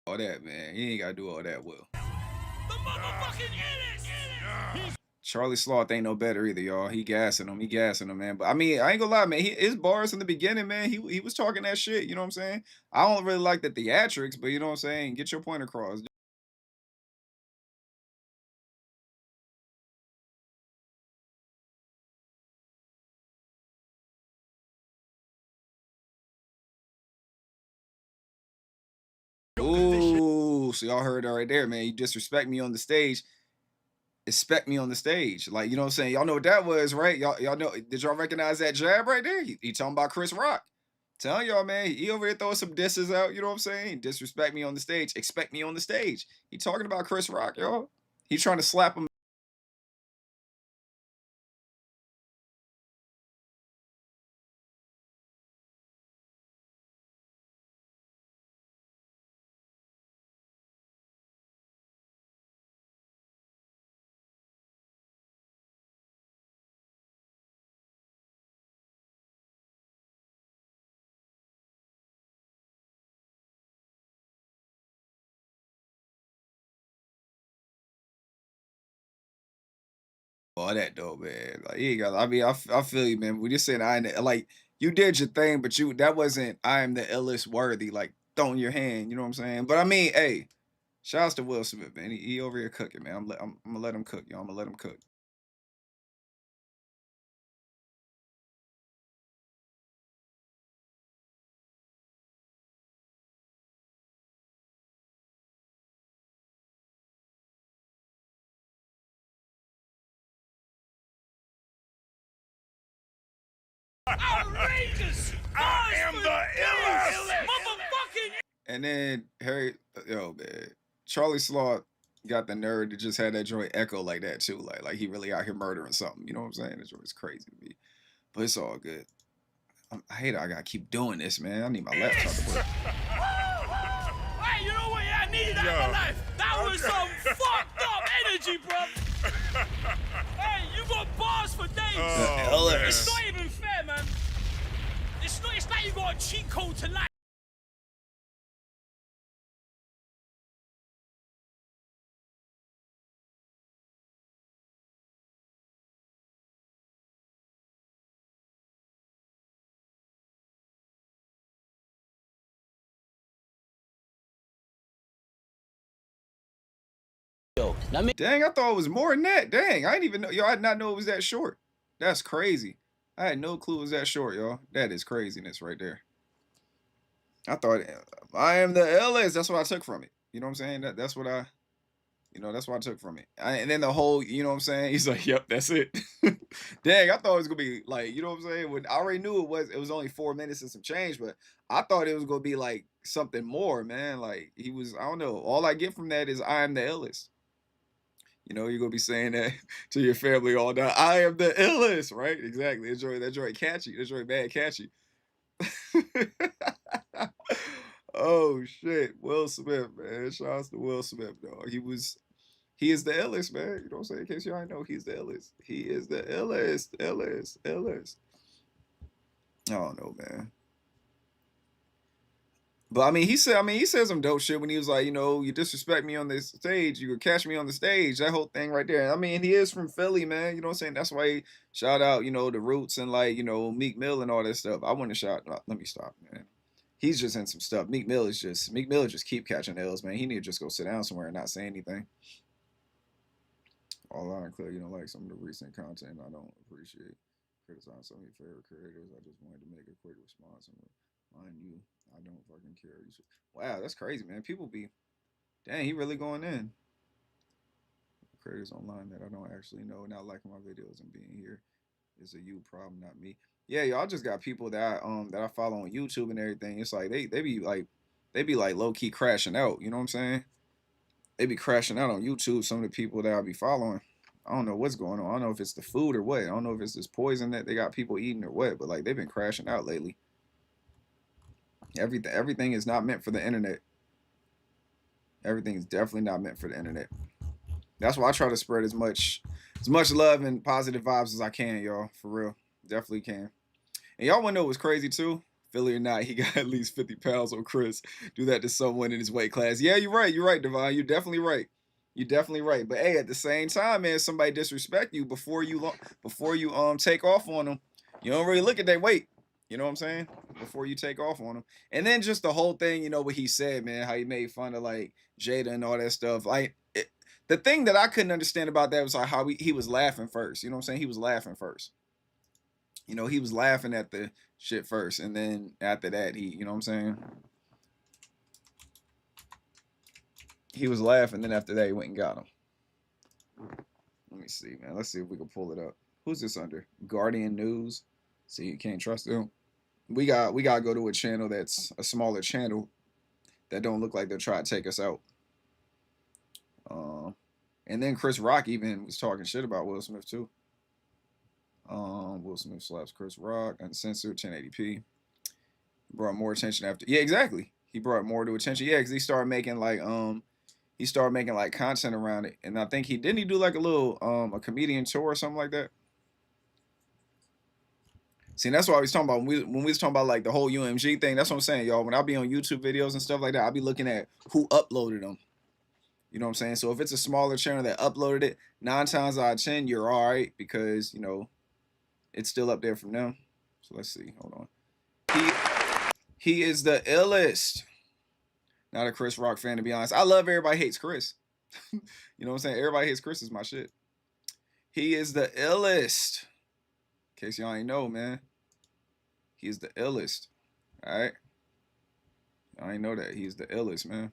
All that, man. He ain't gotta do all that, Will. The motherfucking illest! Charlie Sloth ain't no better either, y'all. He gassing him, man. But I mean, I ain't gonna lie, man. His bars in the beginning, man, he was talking that shit. You know what I'm saying? I don't really like the theatrics, but you know what I'm saying? Get your point across. Ooh, so y'all heard it right there, man. You disrespect me on the stage. Expect me on the stage. Like, you know what I'm saying? Y'all know what that was, right? Y'all know, did y'all recognize that jab right there? He talking about Chris Rock. Telling y'all, man, he over here throwing some disses out, you know what I'm saying? Disrespect me on the stage, expect me on the stage. He talking about Chris Rock, y'all. He trying to slap him. All that though, man. Like, he ain't got, I mean, I feel you, man. We just saying like, you did your thing, but that wasn't I am the illest worthy, like throwing your hand, you know what I'm saying? But I mean, hey, shouts to Will Smith, man. He over here cooking, man. I'm gonna let him cook, y'all. I'm gonna let him cook. Outrageous! I am the illest! Motherfucking And then Harry, yo, man, Charlie Sloth got the nerve to just have that joint echo like that too, like he really out here murdering something. You know what I'm saying? That joint's crazy to me, but it's all good. I hate I gotta keep doing this, man. I need my laptop to work. Hey, you know what? Yeah, I needed that in my life. That was some fucked up energy, bro. Hey, you got bars for days. Oh, man. It's not even fair, man. It's like you got a cheat code to life. Dang, I thought it was more than that. Dang, I didn't even know. Yo, I did not know it was that short. That's crazy. I had no clue it was that short, y'all. That is craziness right there. I thought I am the illest. That's what I took from it. You know what I'm saying? That's what I, that's what I took from it. And then the whole, you know what I'm saying? He's like, yep, that's it. Dang, I thought it was gonna be like, you know what I'm saying? When I already knew it was only 4 minutes and some change, but I thought it was gonna be like something more, man. Like he was, I don't know. All I get from that is I am the illest. You know, you're gonna be saying that to your family all day. I am the illest, right? Exactly. That joy catchy. That joy bad catchy. Oh shit. Will Smith, man. Shouts to Will Smith, dog. He is the illest, man. You know what I'm saying? In case y'all know, he's the illest. He is the illest. I don't know, man. But I mean, he said some dope shit when he was like, you know, you disrespect me on this stage, you could catch me on the stage. That whole thing right there. I mean, he is from Philly, man. You know what I'm saying? That's why he shout out, you know, the Roots and like, you know, Meek Mill and all that stuff. I wouldn't shout. Let me stop, man. He's just in some stuff. Meek Mill just keep catching L's, man. He need to just go sit down somewhere and not say anything. All loud and clear, you know, like some of the recent content I don't appreciate. Criticize some of your favorite creators. I just wanted to make a quick response and remind you, I don't fucking care. Wow, that's crazy, man. People be, dang, he really going in. Creators online that I don't actually know, not liking my videos and being here is a you problem, not me. Yeah, y'all just got people that I follow on YouTube and everything. It's like they be like low key crashing out. You know what I'm saying? They be crashing out on YouTube. Some of the people that I be following, I don't know what's going on. I don't know if it's the food or what. I don't know if it's this poison that they got people eating or what. But like they've been crashing out lately. Everything is not meant for the internet. Everything is definitely not meant for the internet. That's why I try to spread as much love and positive vibes as I can, y'all. For real. Definitely can. And y'all want to know what's crazy too? Philly or not, he got at least 50 pounds on Chris. Do that to someone in his weight class. Yeah, you're right. You're right, Devon. You're definitely right. You're definitely right. But hey, at the same time, man, somebody disrespect you before you take off on them. You don't really look at their weight. You know what I'm saying? Before you take off on them. And then just the whole thing, you know, what he said, man, how he made fun of like Jada and all that stuff. Like the thing that I couldn't understand about that was like how he was laughing first. You know what I'm saying? He was laughing first. You know, he was laughing at the shit first. And then after that, you know what I'm saying? He was laughing. Then after that, he went and got him. Let me see, man. Let's see if we can pull it up. Who's this under? Guardian News. See, you can't trust them. We gotta go to a channel that's a smaller channel that don't look like they'll try to take us out. And then Chris Rock even was talking shit about Will Smith too. Will Smith slaps Chris Rock, uncensored, 1080p. Brought more attention after. Yeah, exactly. He brought more to attention. Yeah, because he started making like content around it. And I think he do like a little a comedian tour or something like that. See, that's what I was talking about when we was talking about like the whole UMG thing. That's what I'm saying, y'all. When I be on YouTube videos and stuff like that, I be looking at who uploaded them. You know what I'm saying? So if it's a smaller channel that uploaded it, 9 times out of 10, you're all right because, you know, it's still up there from them. So let's see. Hold on. He is the illest. Not a Chris Rock fan, to be honest. I love Everybody Hates Chris. You know what I'm saying? Everybody Hates Chris is my shit. He is the illest. In case y'all ain't know, man. He's the illest. All right? I ain't know that. He's the illest, man.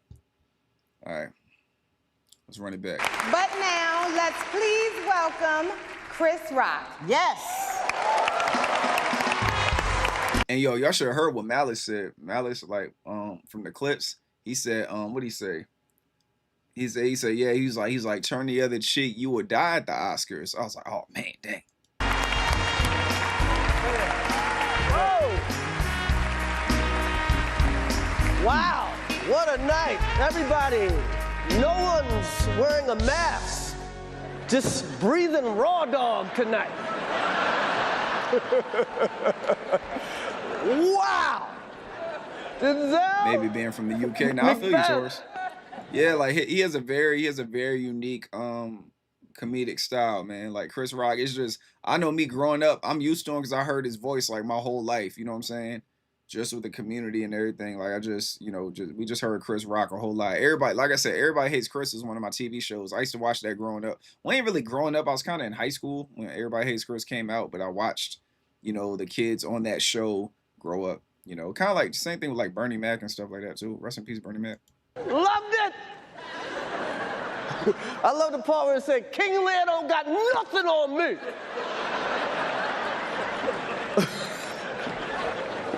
All right. Let's run it back. But now, let's please welcome Chris Rock. Yes. And yo, y'all should have heard what Malice said. Malice, like, from the clips, he said, what'd he say? He said, yeah, he's like, turn the other cheek, you would die at the Oscars. I was like, oh man, dang. Wow, what a night. Everybody, no one's wearing a mask. Just breathing raw dog tonight. Wow. Maybe being from the UK. Now I feel you, Taurus. Yeah, like he has a very unique comedic style, man. Like Chris Rock, it's just, I know me growing up, I'm used to him because I heard his voice like my whole life, you know what I'm saying? Just with the community and everything. Like I just, you know, we just heard Chris Rock a whole lot. Everybody, like I said, Everybody Hates Chris is one of my TV shows. I used to watch that growing up. Well, I ain't really growing up. I was kind of in high school when Everybody Hates Chris came out, but I watched, you know, the kids on that show grow up. You know, kind of like the same thing with like Bernie Mac and stuff like that too. Rest in peace, Bernie Mac. Loved it. I love the part where it said, King Lear don't got nothing on me.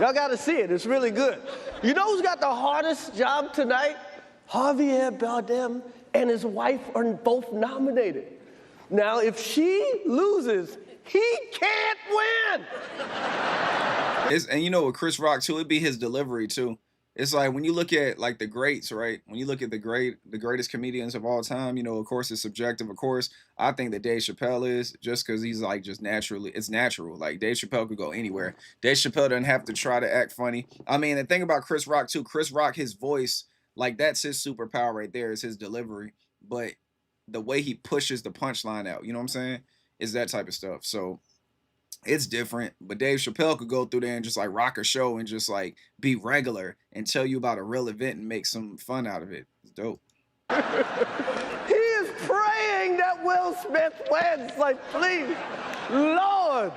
Y'all got to see it. It's really good. You know who's got the hardest job tonight? Javier Bardem and his wife are both nominated. Now, if she loses, he can't win. And you know, with Chris Rock too, it'd be his delivery too. It's like when you look at like the greats, right? When you look at the greatest comedians of all time, you know, of course it's subjective. Of course, I think that Dave Chappelle is just because he's like just naturally, it's natural. Like Dave Chappelle could go anywhere. Dave Chappelle doesn't have to try to act funny. I mean, the thing about Chris Rock too, Chris Rock, his voice, like that's his superpower right there, is his delivery. But the way he pushes the punchline out, you know what I'm saying? Is that type of stuff. So it's different, but Dave Chappelle could go through there and just like rock a show and just like be regular and tell you about a real event and make some fun out of it. It's dope. He is praying that Will Smith wins. Like, please, Lord.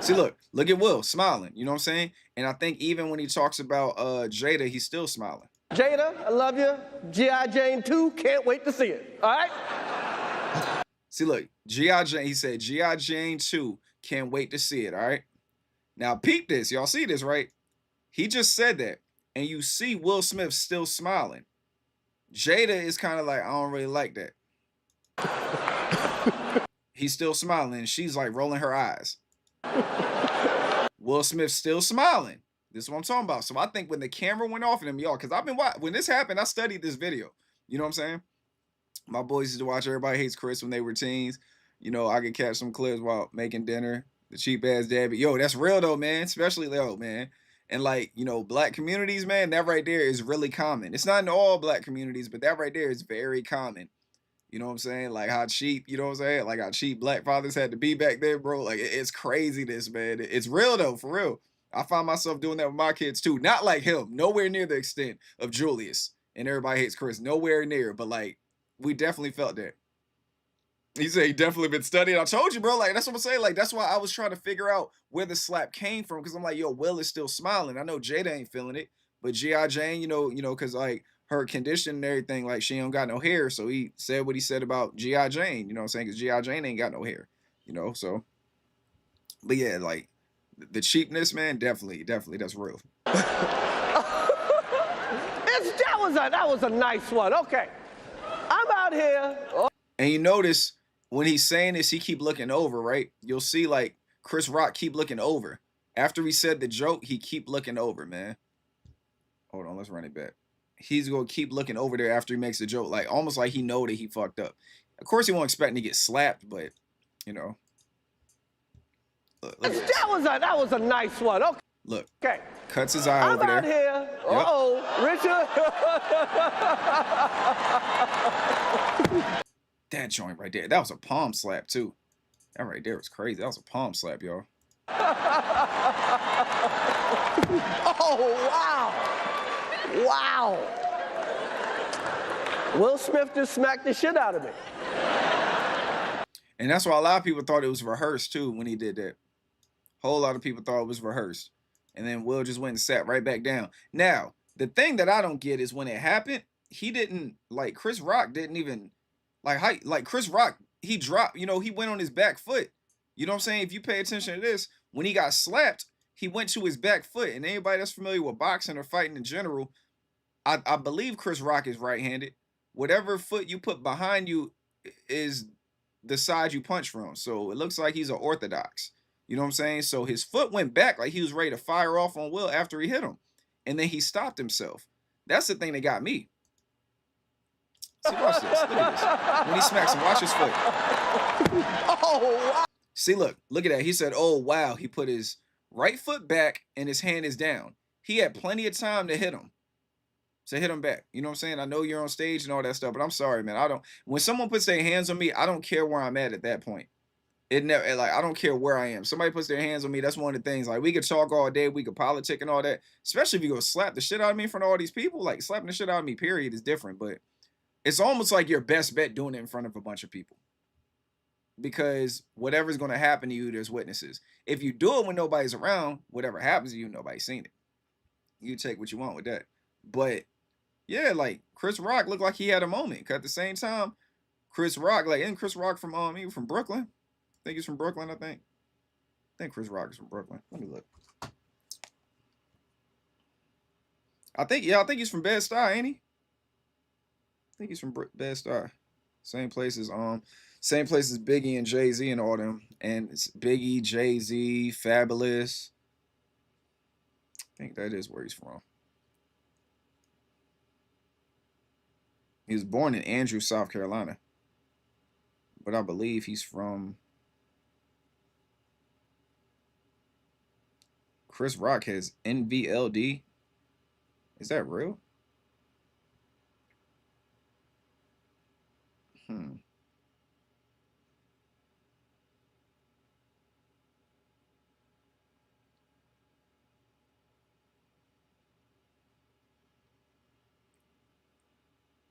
See, look at Will smiling. You know what I'm saying? And I think even when he talks about Jada, he's still smiling. Jada, I love you. G.I. Jane 2, can't wait to see it. All right? See, look, G.I. Jane, he said G.I. Jane 2, can't wait to see it, all right? Now, peep this. Y'all see this, right? He just said that, and you see Will Smith still smiling. Jada is kind of like, I don't really like that. He's still smiling, and she's like rolling her eyes. Will Smith still smiling. This is what I'm talking about. So I think when the camera went off in him, y'all, because I've been watching, when this happened, I studied this video. You know what I'm saying? My boys used to watch Everybody Hates Chris when they were teens. You know, I could catch some clips while making dinner. The cheap ass dad. But yo, that's real though, man. Especially though, man. And like, you know, black communities, man, that right there is really common. It's not in all black communities, but that right there is very common. You know what I'm saying? Like how cheap, you know what I'm saying? Like how cheap black fathers had to be back then, bro. Like it's craziness, man. It's real though, for real. I find myself doing that with my kids too. Not like him. Nowhere near the extent of Julius and Everybody Hates Chris. Nowhere near. But like, we definitely felt that. He said he definitely been studying. I told you, bro. Like, that's what I'm saying. Like, that's why I was trying to figure out where the slap came from. Because I'm like, yo, Will is still smiling. I know Jada ain't feeling it. But G.I. Jane, you know, because like her condition and everything, like she don't got no hair. So he said what he said about G.I. Jane. You know what I'm saying? Because G.I. Jane ain't got no hair. You know, so. But yeah, like the cheapness, man, definitely, that's real. That was a nice one. Okay. I'm out here. Oh. And you notice when he's saying this, he keep looking over, right? You'll see like Chris Rock keep looking over. After he said the joke, he keep looking over, man. Hold on, let's run it back. He's going to keep looking over there after he makes the joke, like almost like he know that he fucked up. Of course, he won't expect to get slapped, but, you know. Look That was a nice one. Okay. Look. Okay. Cuts his eye over I'm out there. here. Uh-oh, Richard. That joint right there. That was a palm slap, too. That right there was crazy. That was a palm slap, y'all. Oh, wow. Wow. Will Smith just smacked the shit out of me. And that's why a lot of people thought it was rehearsed, too, when he did that. Whole lot of people thought it was rehearsed. And then Will just went and sat right back down. Now, the thing that I don't get is when it happened, he didn't, like, Chris Rock didn't even, like Chris Rock, he dropped, you know, he went on his back foot. You know what I'm saying? If you pay attention to this, when he got slapped, he went to his back foot. And anybody that's familiar with boxing or fighting in general, I believe Chris Rock is right-handed. Whatever foot you put behind you is the side you punch from. So it looks like he's an orthodox. You know what I'm saying? So his foot went back like he was ready to fire off on Will after he hit him. And then he stopped himself. That's the thing that got me. See, watch this. Look at this. When he smacks him, watch his foot. Oh, wow. See, look at that. He said, oh, wow. He put his right foot back and his hand is down. He had plenty of time to hit him. To hit him back. You know what I'm saying? I know you're on stage and all that stuff, but I'm sorry, man. When someone puts their hands on me, I don't care where I'm at that point. It never, like, I don't care where I am. Somebody puts their hands on me, that's one of the things. Like, we could talk all day, we could politic and all that. Especially if you go slap the shit out of me in front of all these people. Like, slapping the shit out of me, period, is different. But it's almost like your best bet doing it in front of a bunch of people. Because whatever's going to happen to you, there's witnesses. If you do it when nobody's around, whatever happens to you, nobody's seen it. You take what you want with that. But, yeah, like, Chris Rock looked like he had a moment. 'Cause at the same time, Chris Rock, like, isn't Chris Rock from, he was from Brooklyn? I think he's from Brooklyn, I think Chris Rock is from Brooklyn. Let me look. I think he's from Bed-Stuy, ain't he? I think he's from Bed-Stuy. Same place as Biggie and Jay-Z and all them. And it's Biggie, Jay-Z, Fabulous. I think that is where he's from. He was born in Andrews, South Carolina. But I believe he's from... Chris Rock has NVLD. Is that real?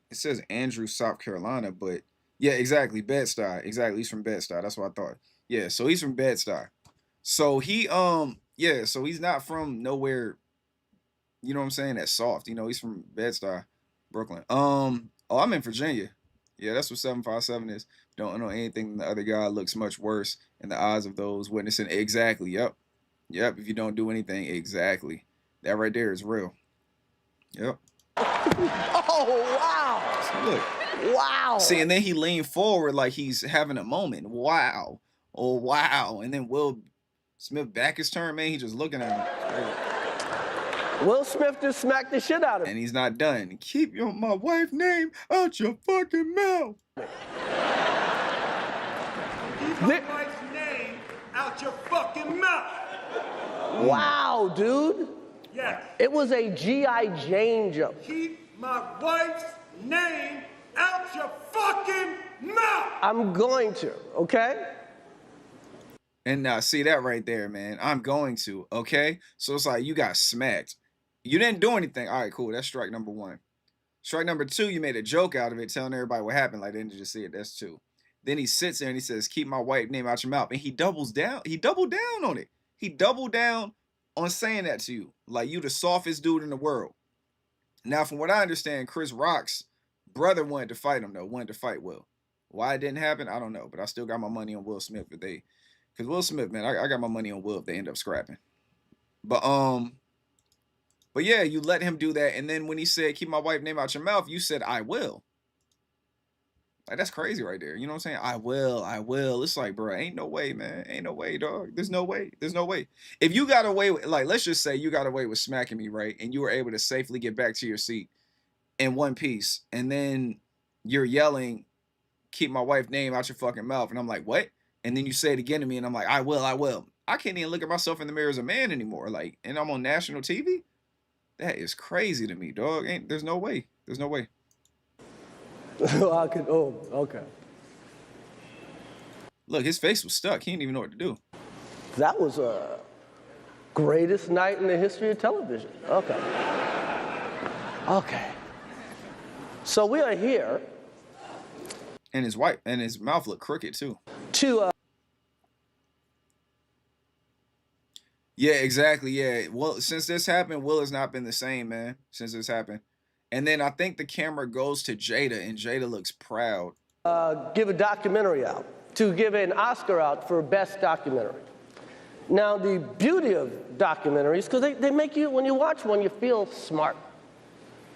It says Andrews, South Carolina, but yeah, exactly. Bed-Stuy. Exactly. He's from Bed-Stuy. That's what I thought. Yeah, so he's from Bed-Stuy. So he yeah, so he's not from nowhere, you know what I'm saying, that's soft. You know, he's from Bed-Stuy, Brooklyn. Oh, I'm in Virginia. Yeah, that's what 757 is. Don't know anything. The other guy looks much worse in the eyes of those witnessing. Exactly. Yep. Yep. If you don't do anything, exactly. That right there is real. Yep. Oh, wow. So look. Wow. See, and then he leaned forward like he's having a moment. Wow. Oh, wow. And then Will Smith back his turn, man. He just looking at him. Will Smith just smacked the shit out of him. And he's not done. Keep my wife's name out your fucking mouth. Keep my wife's name out your fucking mouth. Wow, dude. Yes. It was a G.I. Jane jump. Keep my wife's name out your fucking mouth. I'm going to, okay? And now see that right there, man. I'm going to, okay? So it's like you got smacked. You didn't do anything. All right, cool. That's strike number one. Strike number two, you made a joke out of it, telling everybody what happened. Like they didn't just see it. That's two. Then he sits there and he says, keep my wife's name out your mouth. And he doubles down. He doubled down on it. He doubled down on saying that to you. Like you the softest dude in the world. Now, from what I understand, Chris Rock's brother wanted to fight him, though. Wanted to fight Will. Why it didn't happen, I don't know. But I still got my money on Will Smith if they... Because Will Smith, man, I got my money on Will if they end up scrapping. But yeah, you let him do that. And then when he said, keep my wife's name out your mouth, you said, I will. Like, that's crazy right there. You know what I'm saying? I will. It's like, bro, ain't no way, man. Ain't no way, dog. There's no way. There's no way. If you got away with, like, let's just say you got away with smacking me, right? And you were able to safely get back to your seat in one piece. And then you're yelling, keep my wife's name out your fucking mouth. And I'm like, what? And then you say it again to me, and I'm like, I will. I can't even look at myself in the mirror as a man anymore. Like, and I'm on national TV? That is crazy to me, dog. There's no way. There's no way. Okay. Look, his face was stuck. He didn't even know what to do. That was a greatest night in the history of television. Okay. So we are here. And his mouth looked crooked too. Yeah, exactly. Yeah. Well, since this happened, Will has not been the same, man. Since this happened. And then I think the camera goes to Jada, and Jada looks proud. Give a documentary out, to give an Oscar out for best documentary. Now, the beauty of documentaries, because they make you, when you watch one, you feel smart.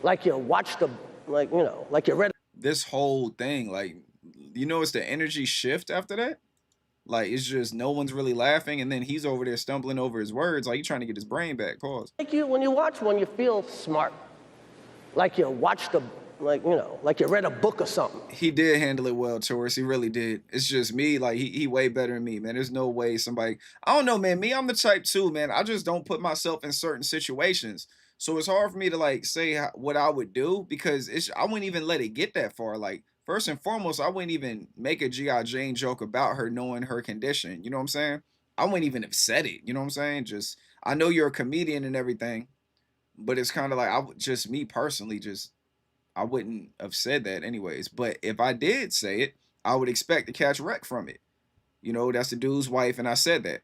Like you watched like you read. This whole thing, like, you know, it's the energy shift after that. Like, it's just no one's really laughing, and then he's over there stumbling over his words, like he's trying to get his brain back. Pause. When you watch one, you feel smart. Like you watched like you read a book or something. He did handle it well, Taurus. He really did. It's just me, like, he way better than me, man. There's no way somebody... I don't know, man. Me, I'm the type too, man. I just don't put myself in certain situations. So it's hard for me to, like, say what I would do, because I wouldn't even let it get that far. Like, first and foremost, I wouldn't even make a G.I. Jane joke about her knowing her condition. You know what I'm saying? I wouldn't even have said it. You know what I'm saying? Just, I know you're a comedian and everything, but it's kind of like, me personally, I wouldn't have said that anyways. But if I did say it, I would expect to catch wreck from it. You know, that's the dude's wife, and I said that.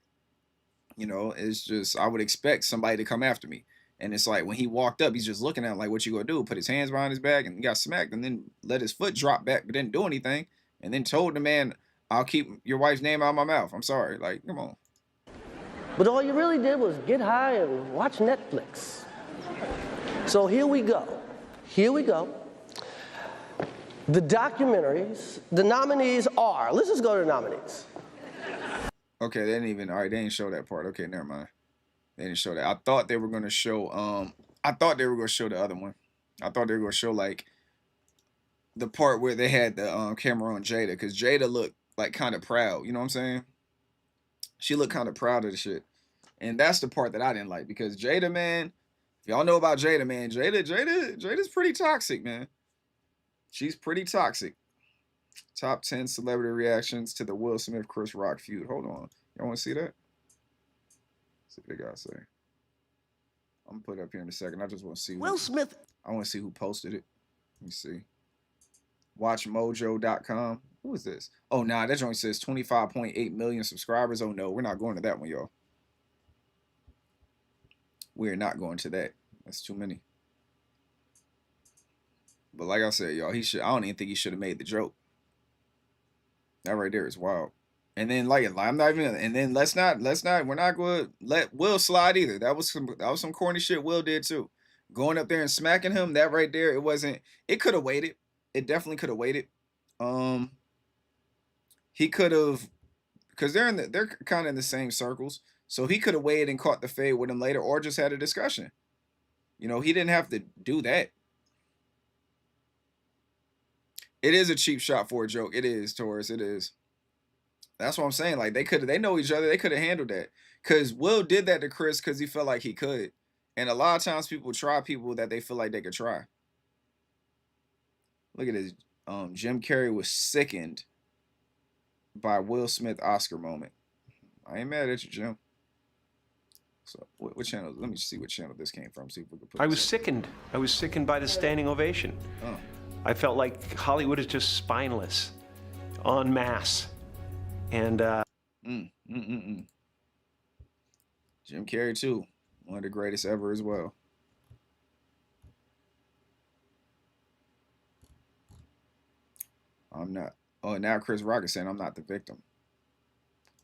You know, it's just, I would expect somebody to come after me. And it's like, when he walked up, he's just looking at him like, what you gonna do? Put his hands behind his back, and he got smacked, and then let his foot drop back, but didn't do anything. And then told the man, I'll keep your wife's name out of my mouth. I'm sorry. Like, come on. But all you really did was get high and watch Netflix. So here we go. The documentaries, the nominees are, let's just go to the nominees. Okay, they didn't show that part. Okay, never mind. They didn't show that. I thought they were gonna show the other one. I thought they were gonna show, like, the part where they had the camera on Jada, because Jada looked like kind of proud. You know what I'm saying? She looked kind of proud of the shit, and that's the part that I didn't like, because Jada, man, if y'all know about Jada, man, Jada's pretty toxic, man. She's pretty toxic. Top 10 celebrity reactions to the Will Smith Chris Rock feud. Hold on, y'all want to see that? See what they gotta say. I'm gonna put it up here in a second. I just want to see. Will Smith. I want to see who posted it. Let me see. WatchMojo.com. Who is this? Oh, nah, that joint says 25.8 million subscribers. Oh, no, we're not going to that one, y'all. We're not going to that. That's too many. But like I said, y'all, I don't even think he should have made the joke. That right there is wild. And then, like, I'm not even, and then we're not going to let Will slide either. That was some corny shit Will did too. Going up there and smacking him, that right there, it could have waited. It definitely could have waited. He could have, because they're kind of in the same circles. So he could have waited and caught the fade with him later, or just had a discussion. You know, he didn't have to do that. It is a cheap shot for a joke. It is, Taurus. It is. That's what I'm saying. Like, they know each other. They could have handled that. Because Will did that to Chris because he felt like he could. And a lot of times people try people that they feel like they could try. Look at this. Jim Carrey was sickened by Will Smith Oscar moment. I ain't mad at you, Jim. So what channel? Let me see what channel this came from. See if we can put. I was sickened. I was sickened by the standing ovation. Oh. I felt like Hollywood is just spineless, en masse, and. Jim Carrey too, one of the greatest ever as well. I'm not. Oh, and now Chris Rock is saying I'm not the victim.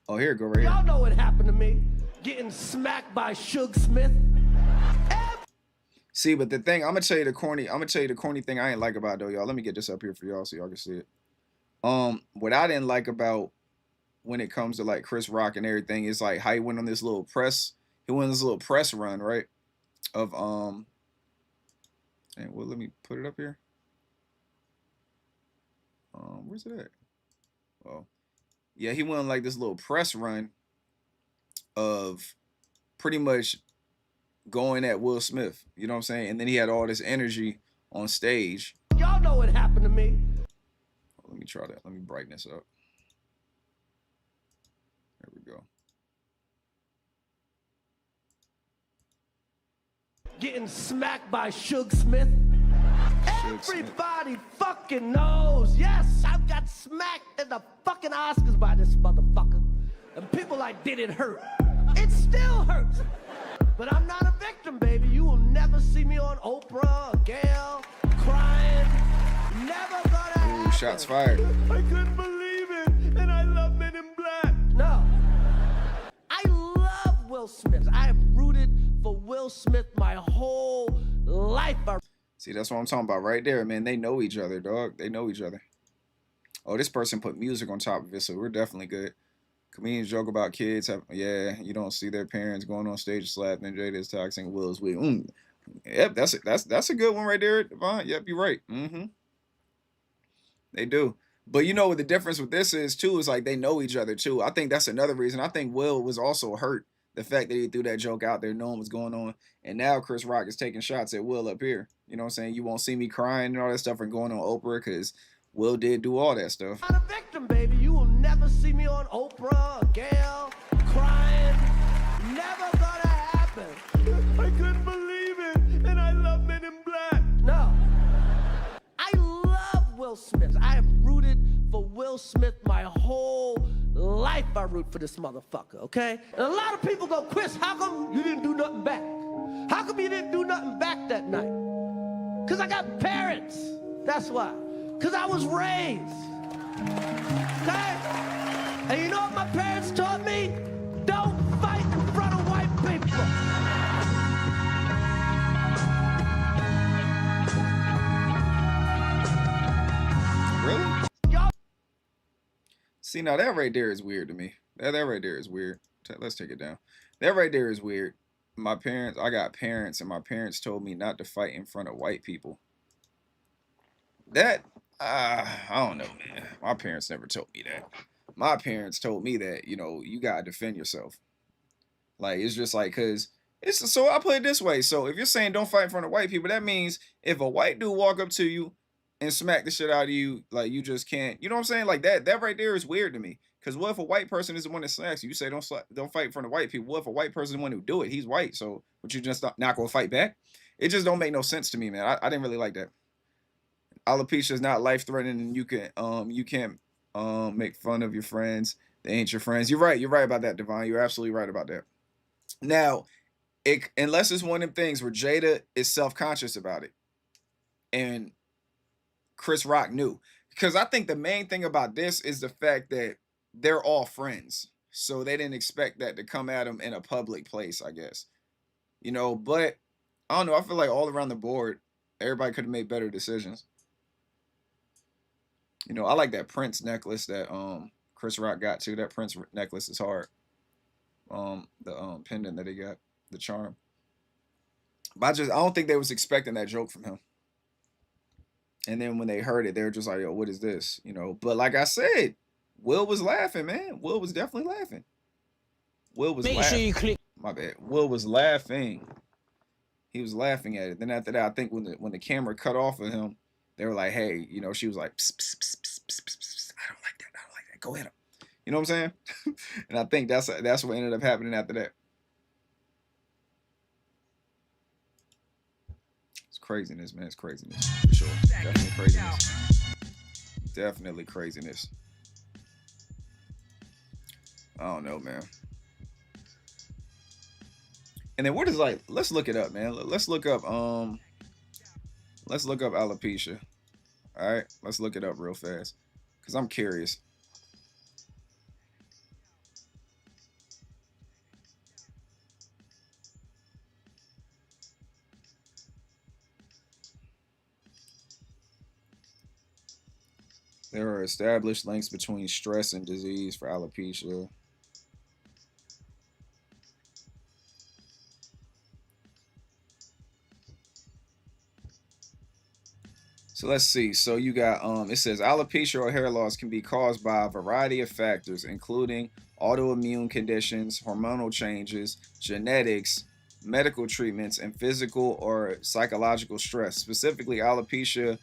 Oh, here, go right here. Y'all know what happened to me. Getting smacked by Suge Smith. See, but the thing, I'm gonna tell you the corny thing I ain't like about it, though, y'all. Let me get this up here for y'all so y'all can see it. What I didn't like about when it comes to like Chris Rock and everything is like how he went on this little press run, right? Of and well, let me put it up here. Where's it at? Well, yeah, he went on like this little press run of pretty much going at Will Smith, you know what I'm saying? And then he had all this energy on stage. Y'all know what happened to me. Let me try that. Let me brighten this up. There we go. Getting smacked by Suge Smith. Everybody fucking knows. Yes, I've got smacked in the fucking Oscars by this motherfucker. And people like, did it hurt? It still hurts. But I'm not a victim, baby. You will never see me on Oprah or Gayle crying. Never gonna happen. Ooh, shots fired. I couldn't believe it. And I love Men in Black. No. I love Will Smith. I have rooted for Will Smith my whole life. See, that's what I'm talking about right there, man. They know each other, dog. They know each other. Oh, this person put music on top of it, so we're definitely good. Comedians joke about kids. Yeah, you don't see their parents going on stage slapping and Jada is toxic. Will's weak. Yep, that's a good one right there, Devon. Yep, you're right. They do. But you know what the difference with this is too is like they know each other too. I think that's another reason. I think Will was also hurt. The fact that he threw that joke out there, knowing what's going on. And now Chris Rock is taking shots at Will up here. You know what I'm saying? You won't see me crying and all that stuff and going on Oprah because Will did do all that stuff. I'm not a victim, baby. You will never see me on Oprah or Gayle crying. Never gonna happen. I couldn't believe it. And I love Men in Black. No. I love Will Smith. I have rooted for Will Smith my whole life. I root for this motherfucker, okay? And a lot of people go, Chris, how come you didn't do nothing back? How come you didn't do nothing back that night? Because I got parents. That's why. Because I was raised. Okay? And you know what my parents taught me? Don't fight in front of white people. Really? See, now that right there is weird to me. That right there is weird. Let's take it down. That right there is weird. I got parents, and my parents told me not to fight in front of white people. That I don't know, man. My parents never told me that. My parents told me that, you know, you gotta defend yourself. Like it's just like cause it's so I put it this way. So if you're saying don't fight in front of white people, that means if a white dude walk up to you and smack the shit out of you, like you just can't, you know what I'm saying? Like that right there is weird to me. Cause what if a white person is the one that smacks you? You say don't fight in front of white people. What if a white person is the one who do it? He's white, so but you just not gonna fight back? It just don't make no sense to me, man. I didn't really like that. Alopecia is not life threatening, and you can't make fun of your friends. They ain't your friends. You're right. You're right about that, Divine. You're absolutely right about that. Now, unless it's one of them things where Jada is self-conscious about it, and Chris Rock knew, because I think the main thing about this is the fact that they're all friends, so they didn't expect that to come at them in a public place, I guess. You know, but I don't know. I feel like all around the board, everybody could have made better decisions. You know, I like that Prince necklace that Chris Rock got too. That Prince necklace is hard. The pendant that he got, the charm. But I don't think they was expecting that joke from him. And then when they heard it, they were just like, yo, what is this? You know, but like I said, Will was laughing, man. Will was definitely laughing. Will was laughing. Sure you click. My bad. Will was laughing. He was laughing at it. Then after that, I think when the camera cut off of him, they were like, hey, you know, she was like, pss, pss, pss, pss, pss, pss, pss. I don't like that. I don't like that. Go hit him. You know what I'm saying? And I think that's what ended up happening after that. It's craziness, man. It's craziness. For sure. Definitely craziness. Definitely craziness. I don't know, man. And then what is like, let's look it up, man. Let's look up alopecia. All right, let's look it up real fast because I'm curious. There are established links between stress and disease for alopecia. So let's see. So you got it says alopecia or hair loss can be caused by a variety of factors, including autoimmune conditions, hormonal changes, genetics, medical treatments, and physical or psychological stress. Specifically, alopecia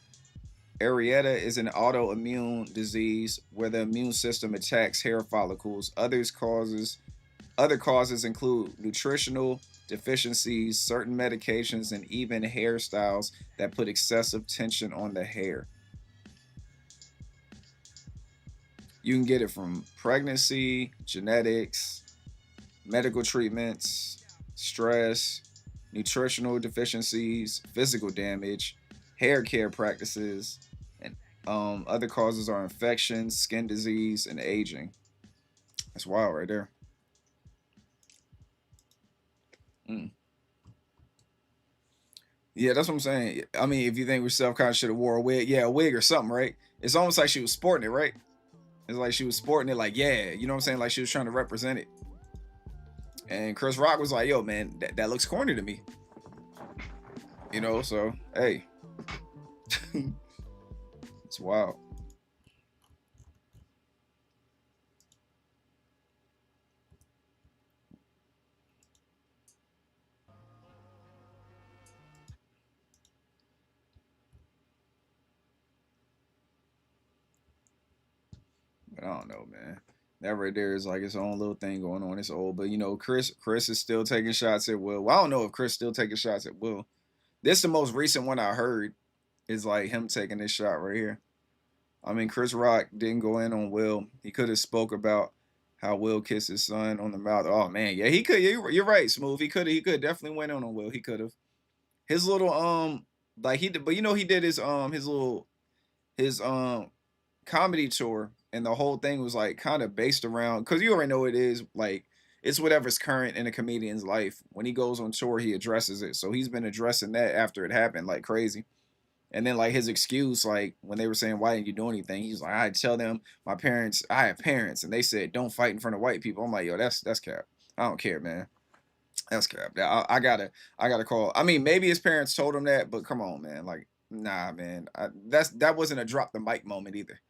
areata is an autoimmune disease where the immune system attacks hair follicles. Other causes include nutritional deficiencies, certain medications, and even hairstyles that put excessive tension on the hair. You can get it from pregnancy, genetics, medical treatments, stress, nutritional deficiencies, physical damage, hair care practices, and other causes are infections, skin disease, and aging. That's wild right there. Yeah, that's what I'm saying. I mean, if you think we're self-conscious, should have wore a wig. Yeah, a wig or something, right? It's almost like she was sporting it, right? It's like she was sporting it like, yeah, you know what I'm saying? Like she was trying to represent it. And Chris Rock was like, yo, man, that looks corny to me. You know, so, hey. It's wild. But I don't know, man. That right there is like its own little thing going on. It's old, but you know, Chris is still taking shots at Will. Well, I don't know if Chris still taking shots at Will. This is the most recent one I heard is like him taking this shot right here. I mean, Chris Rock didn't go in on Will. He could have spoke about how Will kissed his son on the mouth. Oh man, yeah, he could. You're right, Smooth. He could definitely went on Will. He could have. His little like he did, but you know he did his comedy tour, and the whole thing was like kind of based around, because you already know it is like it's whatever's current in a comedian's life. When he goes on tour, he addresses it. So he's been addressing that after it happened like crazy. And then like his excuse, like when they were saying, why didn't you do anything? He's like, I tell them I have parents, and they said don't fight in front of white people. I'm like, yo, that's cap. I don't care, man. That's cap. I gotta call. I mean, maybe his parents told him that, but come on, man. Like, Nah, man. That wasn't a drop the mic moment either.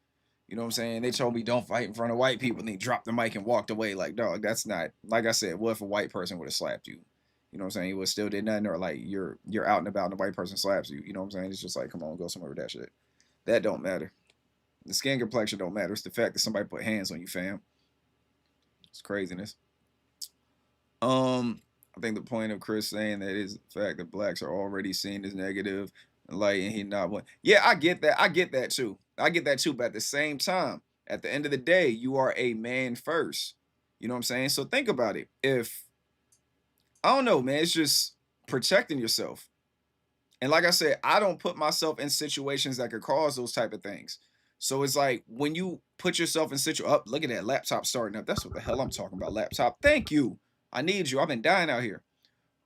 You know what I'm saying? They told me don't fight in front of white people, and they dropped the mic and walked away. Like, dog, that's not, like I said, what if a white person would have slapped you? You know what I'm saying? You would still did nothing, or like you're out and about and the white person slaps you. You know what I'm saying? It's just like, come on, go somewhere with that shit. That don't matter. The skin complexion don't matter. It's the fact that somebody put hands on you, fam. It's craziness. I think the point of Chris saying that is the fact that blacks are already seen as negative, like, and he not one. Yeah, I get that. I get that too. I get that too. But at the same time, at the end of the day, you are a man first. You know what I'm saying? So think about it. If I don't know, man, it's just protecting yourself. And like I said, I don't put myself in situations that could cause those type of things. So it's like when you put yourself in up, look at that laptop starting up. That's what the hell I'm talking about. Laptop. Thank you. I need you. I've been dying out here.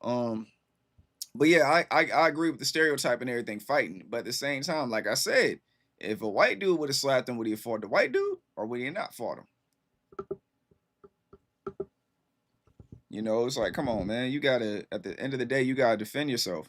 But yeah, I agree with the stereotype and everything fighting. But at the same time, like I said, if a white dude would have slapped him, would he have fought the white dude or would he not fought him? You know, it's like, come on, man. You gotta, at the end of the day, you gotta defend yourself.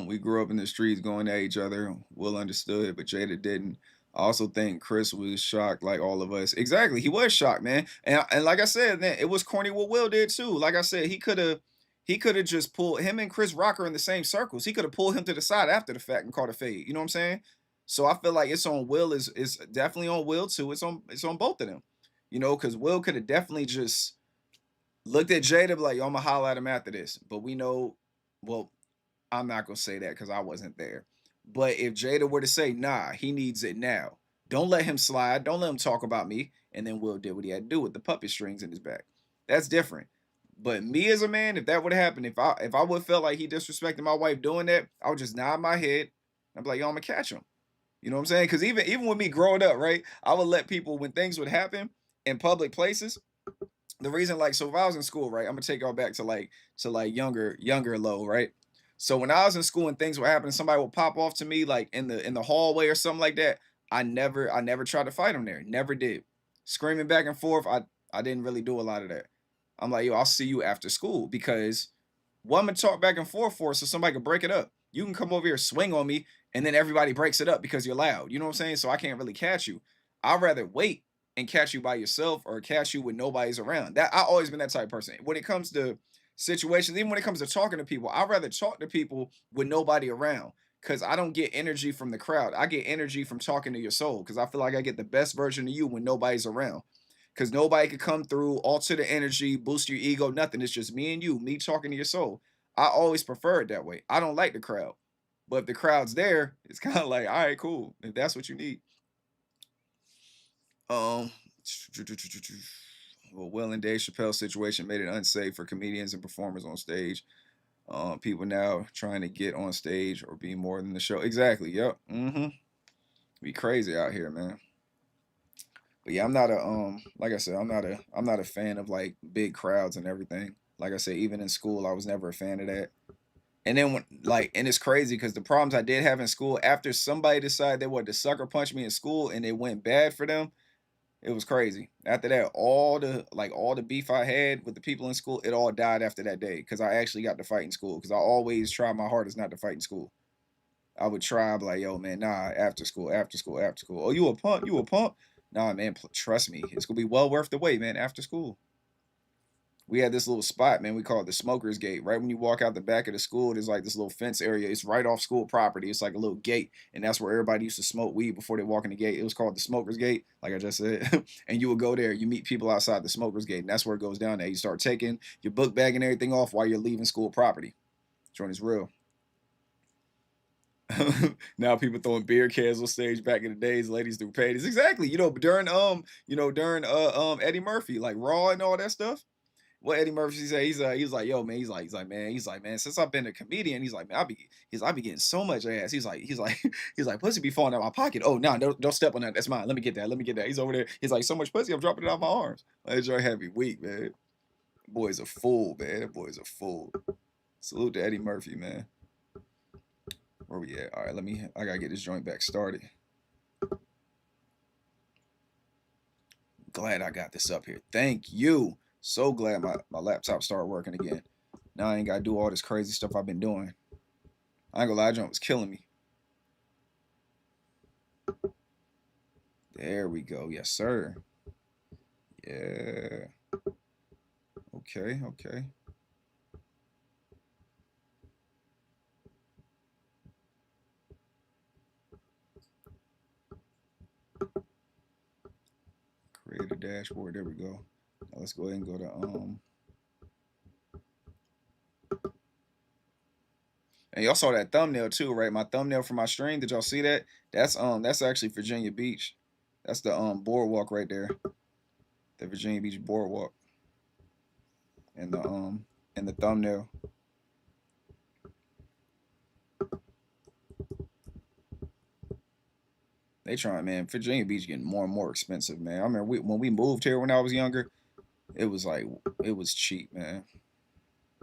We grew up in the streets going at each other. Will understood, but Jada didn't. I also think Chris was shocked like all of us. Exactly. He was shocked, man. And like I said, man, it was corny what Will did too. Like I said, he could have just pulled him and Chris Rock are in the same circles. He could have pulled him to the side after the fact and called a fade. You know what I'm saying? So I feel like it's on Will, is definitely on Will too. It's on both of them. You know, because Will could have definitely just looked at Jada like, yo, I'm gonna holler at him after this. But we know, well, I'm not gonna say that because I wasn't there. But if Jada were to say, nah, he needs it now, don't let him slide. Don't let him talk about me. And then Will did what he had to do with the puppet strings in his back. That's different. But me as a man, if that would have happened, if I would have felt like he disrespected my wife doing that, I would just nod my head. I'd be like, yo, I'm gonna catch him. You know what I'm saying? Because even with me growing up, right, I would let people, when things would happen in public places, the reason, like, so if I was in school, right, I'm gonna take y'all back to like younger low, right? So when I was in school and things were happening, somebody would pop off to me like in the hallway or something like that. I never tried to fight them there. Never did. Screaming back and forth, I didn't really do a lot of that. I'm like, yo, I'll see you after school, because what I'm gonna talk back and forth for so somebody can break it up. You can come over here, swing on me, and then everybody breaks it up because you're loud. You know what I'm saying? So I can't really catch you. I'd rather wait and catch you by yourself or catch you when nobody's around. That I always been that type of person. When it comes to situations, even when it comes to talking to people, I'd rather talk to people with nobody around, because I don't get energy from the crowd. I get energy from talking to your soul, because I feel like I get the best version of you when nobody's around, because nobody could come through, alter the energy, boost your ego, nothing. It's just me and you, me talking to your soul. I always prefer it that way. I don't like the crowd, but if the crowd's there, it's kind of like, all right, cool, if that's what you need. Well, Will and Dave Chappelle's situation made it unsafe for comedians and performers on stage. People now trying to get on stage or be more than the show. Exactly. Yep. Be crazy out here, man. But yeah, I'm not a like I said, I'm not a fan of like big crowds and everything. Like I said, even in school, I was never a fan of that. And then and it's crazy because the problems I did have in school, after somebody decided they wanted to sucker punch me in school and it went bad for them, it was crazy. After that, all the beef I had with the people in school, it all died after that day, because I actually got to fight in school, because I always try my hardest not to fight in school. I would try, I'd be like, yo, man, nah, after school. Oh, you a punk? Nah, man, trust me. It's going to be well worth the wait, man, after school. We had this little spot, man, we call it the Smoker's Gate. Right when you walk out the back of the school, there's like this little fence area. It's right off school property. It's like a little gate, and that's where everybody used to smoke weed before they walk in the gate. It was called the Smoker's Gate, like I just said. And you would go there, you meet people outside the Smoker's Gate, and that's where it goes down there. You start taking your book bag and everything off while you're leaving school property. Joint is real. Now people throwing beer cans on stage. Back in the days, ladies threw panties. Exactly. During Eddie Murphy, like Raw and all that stuff. What Eddie Murphy said, he's like, yo, man, he's like, man, since I've been a comedian, he's like, man, I be getting so much ass. He's like, pussy be falling out my pocket. Oh, no, don't step on that. That's mine. Let me get that. He's over there. He's like, so much pussy, I'm dropping it out my arms. That joint had me weak, man. Boy's a fool, man. That boy's a fool. Salute to Eddie Murphy, man. Where we at? All right, I gotta get this joint back started. Glad I got this up here. Thank you. So glad my laptop started working again. Now I ain't gotta do all this crazy stuff I've been doing. I ain't gonna lie, John was killing me. There we go. Yes, sir. Yeah. Okay, okay. Create a dashboard. There we go. Now let's go ahead and go to And y'all saw that thumbnail too, right? My thumbnail for my stream. Did y'all see that? That's actually Virginia Beach. That's the boardwalk right there. The Virginia Beach boardwalk. And the thumbnail. They trying, man. Virginia Beach getting more and more expensive, man. I remember when we moved here when I was younger, it was like it was cheap, man.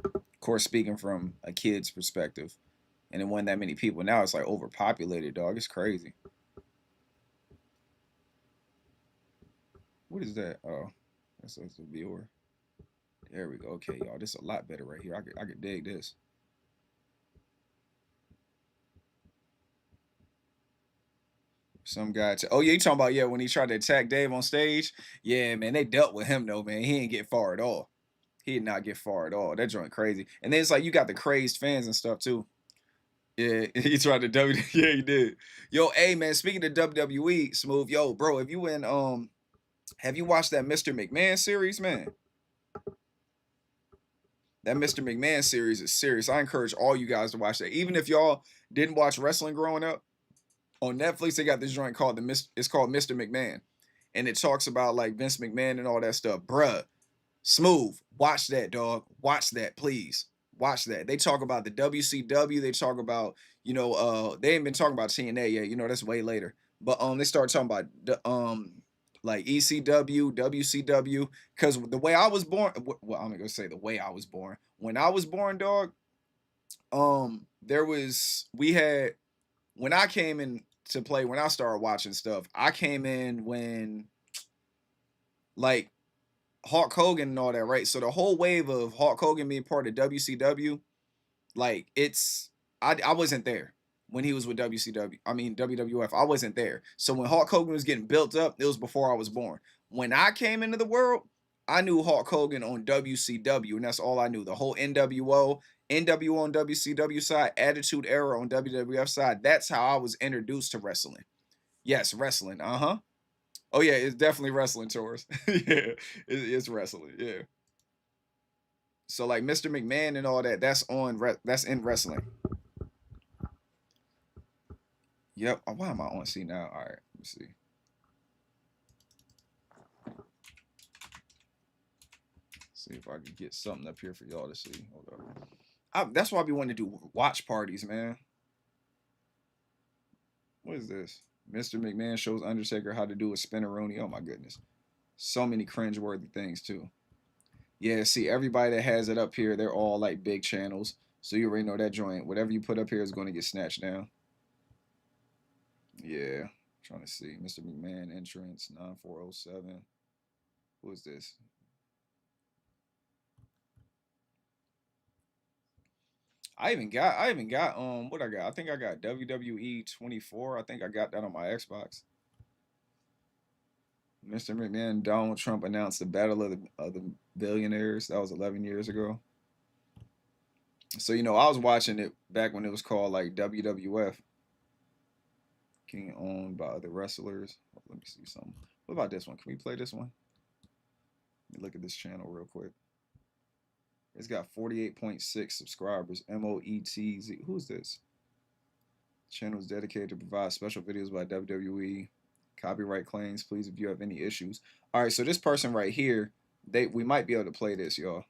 Of course, speaking from a kid's perspective, and it wasn't that many people. Now it's like overpopulated, dog. It's crazy. What is that? Oh, that's the viewer. There we go. Okay, y'all, this is a lot better right here. I could dig this. Some guy. Oh yeah, you talking about when he tried to attack Dave on stage? Yeah, man, they dealt with him though, man. He didn't get far at all. He did not get far at all. That joint crazy. And then it's like you got the crazed fans and stuff too. Yeah, he tried to yeah, he did. Yo, hey man, speaking of WWE, Smooth, yo, bro, have you watched that Mr. McMahon series, man? That Mr. McMahon series is serious. I encourage all you guys to watch that. Even if y'all didn't watch wrestling growing up, on Netflix they got this joint called it's called Mr. McMahon. And it talks about like Vince McMahon and all that stuff. Bruh, Smooth, watch that, dog. Watch that, please. Watch that. They talk about the WCW. They talk about, they ain't been talking about TNA yet. That's way later. But they start talking about the like ECW, WCW. Because the way I was born, well, I'm gonna say the way I was born. When I was born, dog, when I came in to play, when I started watching stuff, I came in when like Hulk Hogan and all that, right? So the whole wave of Hulk Hogan being part of WCW, like I wasn't there when he was with WWF. I wasn't there. So when Hulk Hogan was getting built up, it was before I was born. When I came into the world, I knew Hulk Hogan on WCW, and that's all I knew. The whole NWO on WCW side, Attitude Era on WWF side. That's how I was introduced to wrestling. Yes, wrestling. Oh yeah, it's definitely wrestling, Taurus. Yeah, it's wrestling. Yeah. So like Mr. McMahon and all that, that's in wrestling. Yep. Oh, why am I on C now? All right, let me see. See if I can get something up here for y'all to see. Hold up. That's why I be wanting to do watch parties, man. What is this? Mr. McMahon shows Undertaker how to do a spinneroonie. Oh my goodness. So many cringeworthy things too. Yeah, see, everybody that has it up here, they're all like big channels. So you already know that joint. Whatever you put up here is going to get snatched down. Yeah. Trying to see. Mr. McMahon entrance 9407. Who is this? I even got what I got. I think I got WWE 24. I think I got that on my Xbox. Mr. McMahon, Donald Trump announced the Battle of the Billionaires. That was 11 years ago. So I was watching it back when it was called like WWF. Getting owned by other wrestlers. Let me see something. What about this one? Can we play this one? Let me look at this channel real quick. It's got 48.6 subscribers. MOETZ. Who's this? Channel is dedicated to provide special videos by WWE. Copyright claims. Please, if you have any issues. All right, so this person right here, we might be able to play this, y'all.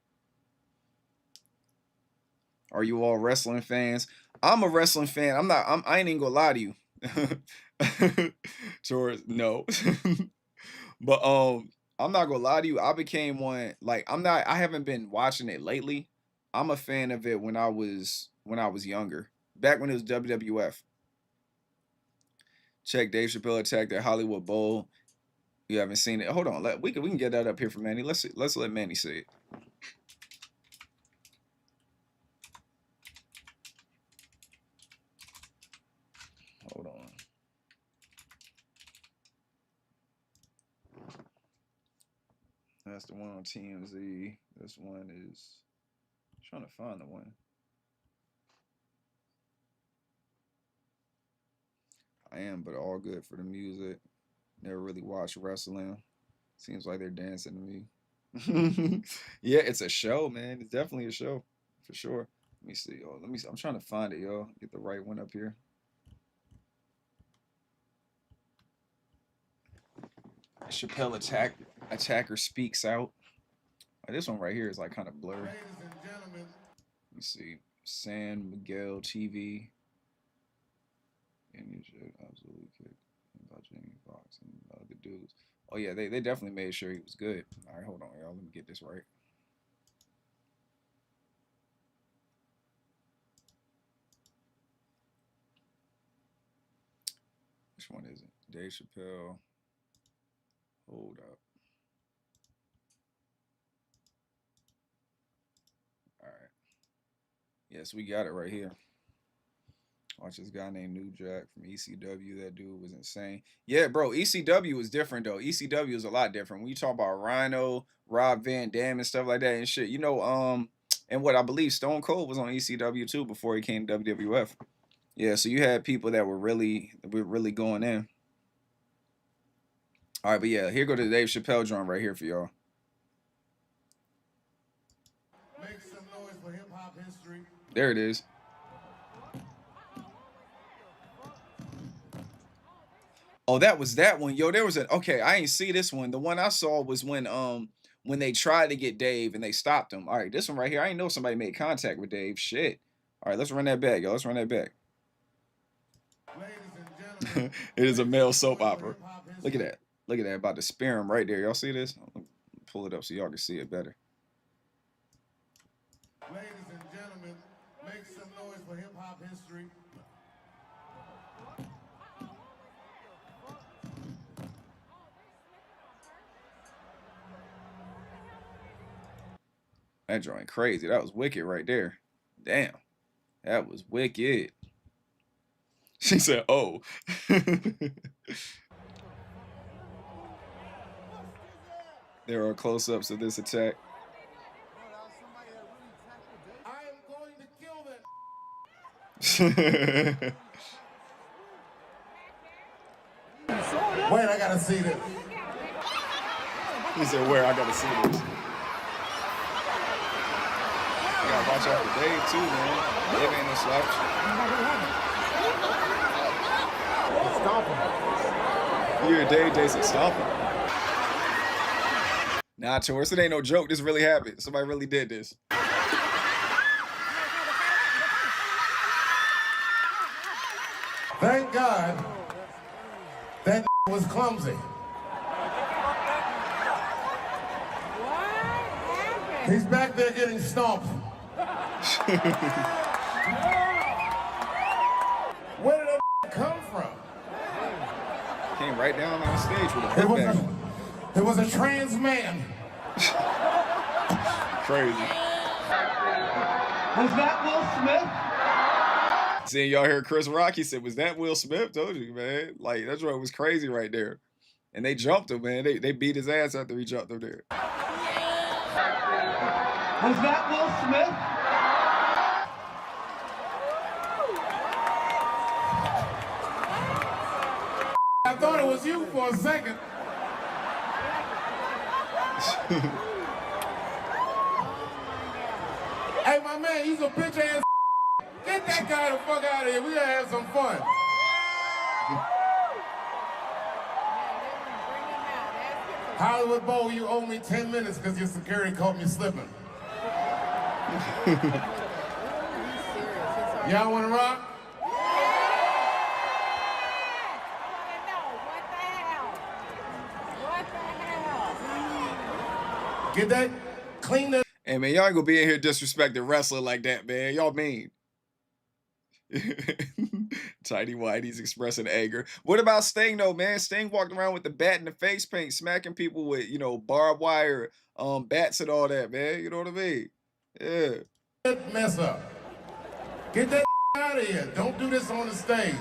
Are you all wrestling fans? I'm a wrestling fan. I ain't even gonna lie to you. George, no. But I'm not gonna lie to you. I became one. Like I haven't been watching it lately. I'm a fan of it when I was younger. Back when it was WWF. Check Dave Chappelle attacked at Hollywood Bowl. You haven't seen it. Hold on. We can get that up here for Manny. Let's let Manny see it. That's the one on TMZ. This one is trying to find the one. I am, but all good for the music. Never really watched wrestling. Seems like they're dancing to me. Yeah, it's a show, man. It's definitely a show for sure. Let me see, yo. Let me see. I'm trying to find it, yo. Get the right one up here. Chappelle attacker speaks out. Oh, this one right here is like kind of blurry. Ladies and gentlemen. Let me see. San Miguel TV. And you should absolutely kick about Jamie Foxx and other dudes. Oh yeah, they definitely made sure he was good. All right, hold on, y'all. Let me get this right. Which one is it? Dave Chappelle. Hold up. All right. Yes, we got it right here. Watch this guy named New Jack from ECW. That dude was insane. Yeah, bro, ECW was different, though. ECW is a lot different. When you talk about Rhino, Rob Van Dam, and stuff like that and shit, you know, and what I believe Stone Cold was on ECW, too, before he came to WWF. Yeah, so you had people that were really going in. All right, but yeah, here go the Dave Chappelle joint right here for y'all. Make some noise for hip-hop history. There it is. Oh, that was that one. Yo, there was an okay, I ain't see this one. The one I saw was when they tried to get Dave and they stopped him. All right, this one right here. I didn't know somebody made contact with Dave. Shit. All right, let's run that back, yo. Let's run that back. Ladies and gentlemen. It is a male soap opera. Look at that. Look at that. About to spear him right there. Y'all see this? I'll pull it up so y'all can see it better. Ladies and gentlemen, make some noise for hip-hop history. That joint crazy. That was wicked right there. Damn. That was wicked. She said, oh. There are close-ups of this attack. I am going to kill that. Wait, I gotta see this. He said, where? I gotta see this. You gotta watch out for Dave, too, man. Dave ain't no slouch. Stop him. You hear Dave said, stop him. Nah, Taurus, it ain't no joke. This really happened. Somebody really did this. Thank God that was clumsy. He's back there getting stomped. Where did that come from? Came right down on stage with a footbag. It was a trans man. Crazy. Was that Will Smith? Seeing y'all hear Chris Rock, he said, was that Will Smith? Told you, man. Like, that's what was crazy right there. And they jumped him, man. They beat his ass after he jumped him there. Was that Will Smith? I thought it was you for a second. Hey, my man, he's a bitch ass. Get that guy the fuck out of here. We gotta have some fun. Hollywood Bowl, you owe me 10 minutes because your security caught me slipping. Y'all wanna rock? Get that, clean that. Hey, man, y'all ain't gonna be in here disrespecting wrestling like that, man. Y'all mean. Tiny Whitey's expressing anger. What about Sting, though, man? Sting walked around with the bat in the face paint, smacking people with, you know, barbed wire, bats and all that, man. You know what I mean? Yeah. Mess up. Get that out of here. Don't do this on the stage.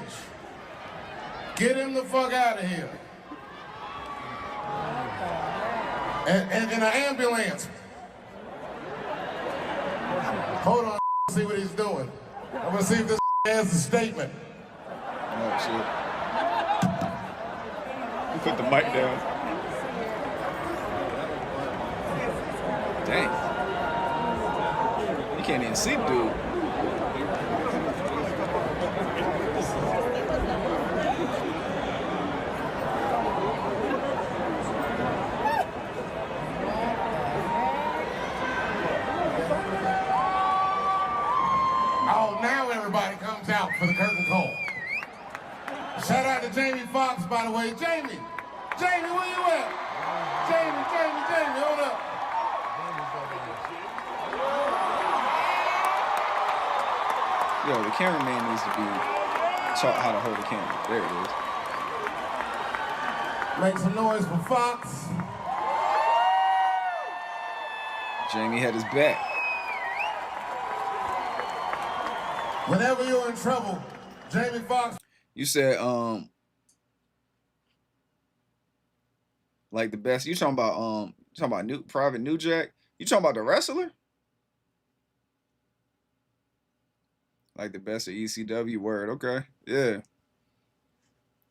Get him the fuck out of here. And in an ambulance. Hold on, see what he's doing. I'm gonna see if this has a statement. Oh shit. He put the mic down. Dang. You can't even see, dude. Oh, now everybody comes out for the curtain call. Shout out to Jamie Foxx, by the way. Jamie, where you at? Jamie, hold up. Yo, the cameraman needs to be taught how to hold the camera. There it is. Make some noise for Fox. Jamie had his back. Whenever you're in trouble, Jamie Foxx. You said, like the best. You talking about Private New Jack? You talking about the wrestler? Like the best of ECW. Word, okay, yeah.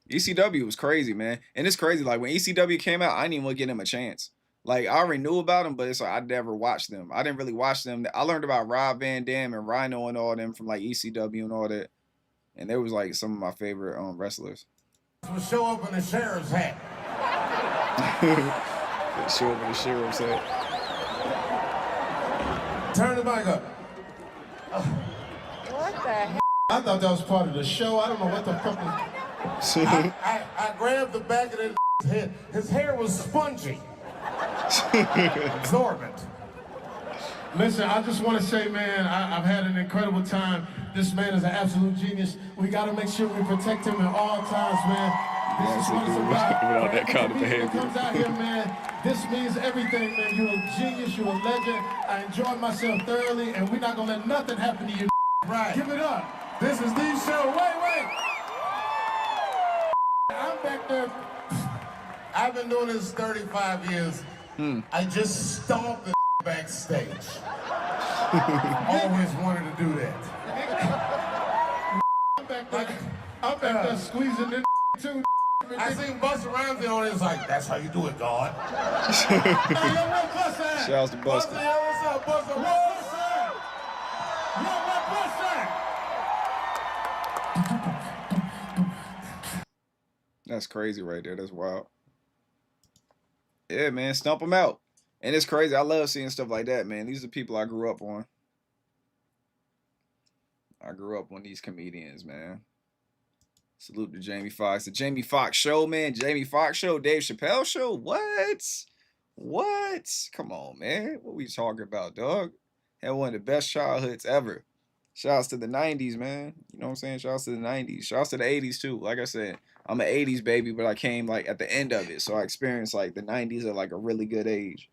ECW was crazy, man, and it's crazy. Like when ECW came out, I didn't even want to give them a chance. Like I already knew about them, but it's like I never watched them. I didn't really watch them. I learned about Rob Van Dam and Rhino and all them from like ECW and all that. And they was like some of my favorite wrestlers. Will show up in the sheriff's hat. Show up in the sheriff's hat. Turn the mic up. What the hell? I thought that was part of the show. I don't know what the fuck was. I grabbed the back of his head. His hair was spongy. Absorbent. Listen, I just want to say, man, I've had an incredible time. This man is an absolute genius. We got to make sure we protect him at all times, man. This is what it's about. Without that kind of Every behavior. comes out here, man. This means everything, man. You're a genius. You're a legend. I enjoyed myself thoroughly, and we're not gonna let nothing happen to you. Right. Give it up. This is the show. Wait. I'm back there. I've been doing this 35 years. I just stomped the backstage. Always wanted to do that. I'm back there squeezing this too. I seen Busta Rhymes on it. It's like, that's how you do it, God. Hey, yo, where Busta at? Shouts to Busta. Busta, yo, what's up, Busta? Where Busta at? Yo, where Busta at? That's crazy right there. That's wild. Yeah, man, stump them out. And it's crazy. I love seeing stuff like that, man. These are people I grew up on. I grew up on these comedians, man. Salute to Jamie Foxx. The Jamie Foxx Show, man. Jamie Foxx Show. Dave Chappelle Show. What? Come on, man. What we talking about, dog? Had one of the best childhoods ever. Shouts to the 90s, man. You know what I'm saying? Shouts to the 90s. Shouts to the 80s, too. Like I said, I'm an 80s baby, but I came, like, at the end of it. So I experienced, like, the 90s at, like, a really good age.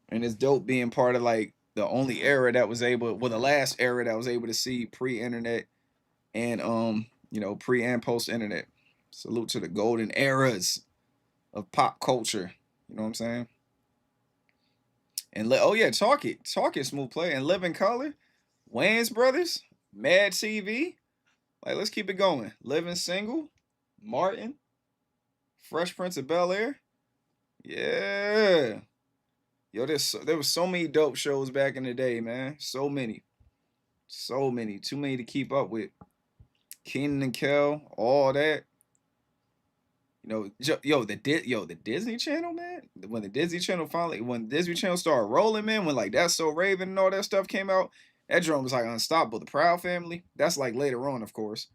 And it's dope being part of, like, the only era that was able, well, the last era that was able to see pre-internet and, you know, pre and post-internet. Salute to the golden eras of pop culture. You know what I'm saying? And, oh, yeah, Talk It, Smooth Play. And Living Color. Wayans Brothers. Mad TV. Like, let's keep it going. Living Single. Martin. Fresh Prince of Bel-Air. Yeah. Yo, there was so many dope shows back in the day, man. So many. Too many to keep up with. Kenan and Kel, all that. You know, the Disney Channel, man. When the Disney Channel started rolling, man, when like That's So Raven and all that stuff came out, that drum was like unstoppable. The Proud Family, that's like later on, of course.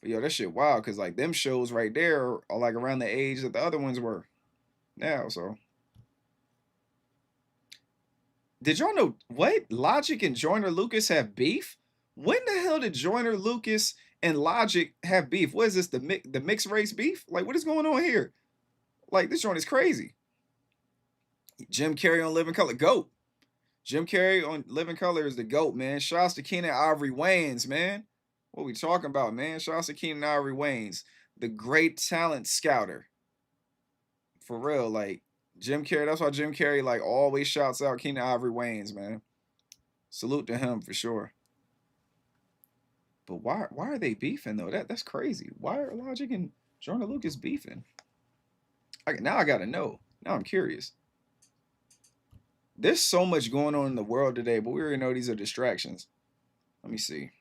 But yo, that shit wild, cause like them shows right there are like around the age that the other ones were now. So, did y'all know what Logic and Joyner Lucas have beef? When the hell did Joyner Lucas and Logic have beef? What is this, the mixed race beef? Like, what is going on here? Like, this joint is crazy. Jim Carrey on Living Color, GOAT. Jim Carrey on Living Color is the GOAT, man. Shouts to Keenen Ivory Wayans, man. What we talking about, man? Shouts to Keenen Ivory Wayans, the great talent scouter. For real, like, Jim Carrey, that's why Jim Carrey like always shouts out Keenan Ivory Wayans, man. Salute to him for sure. But why are they beefing though? That's crazy. Why are Logic and Joyner Lucas beefing? Now I gotta know. Now I'm curious. There's so much going on in the world today, but we already know these are distractions. Let me see.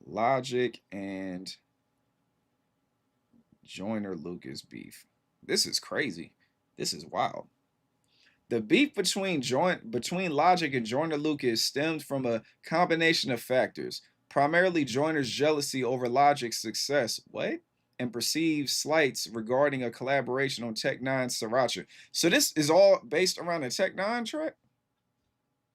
Logic and Joyner Lucas beef. This is crazy. This is wild. The beef between Logic and Joyner Lucas stemmed from a combination of factors, primarily Joyner's jealousy over Logic's success. What? And perceived slights regarding a collaboration on Tech N9ne's Sriracha. So this is all based around the Tech N9ne track?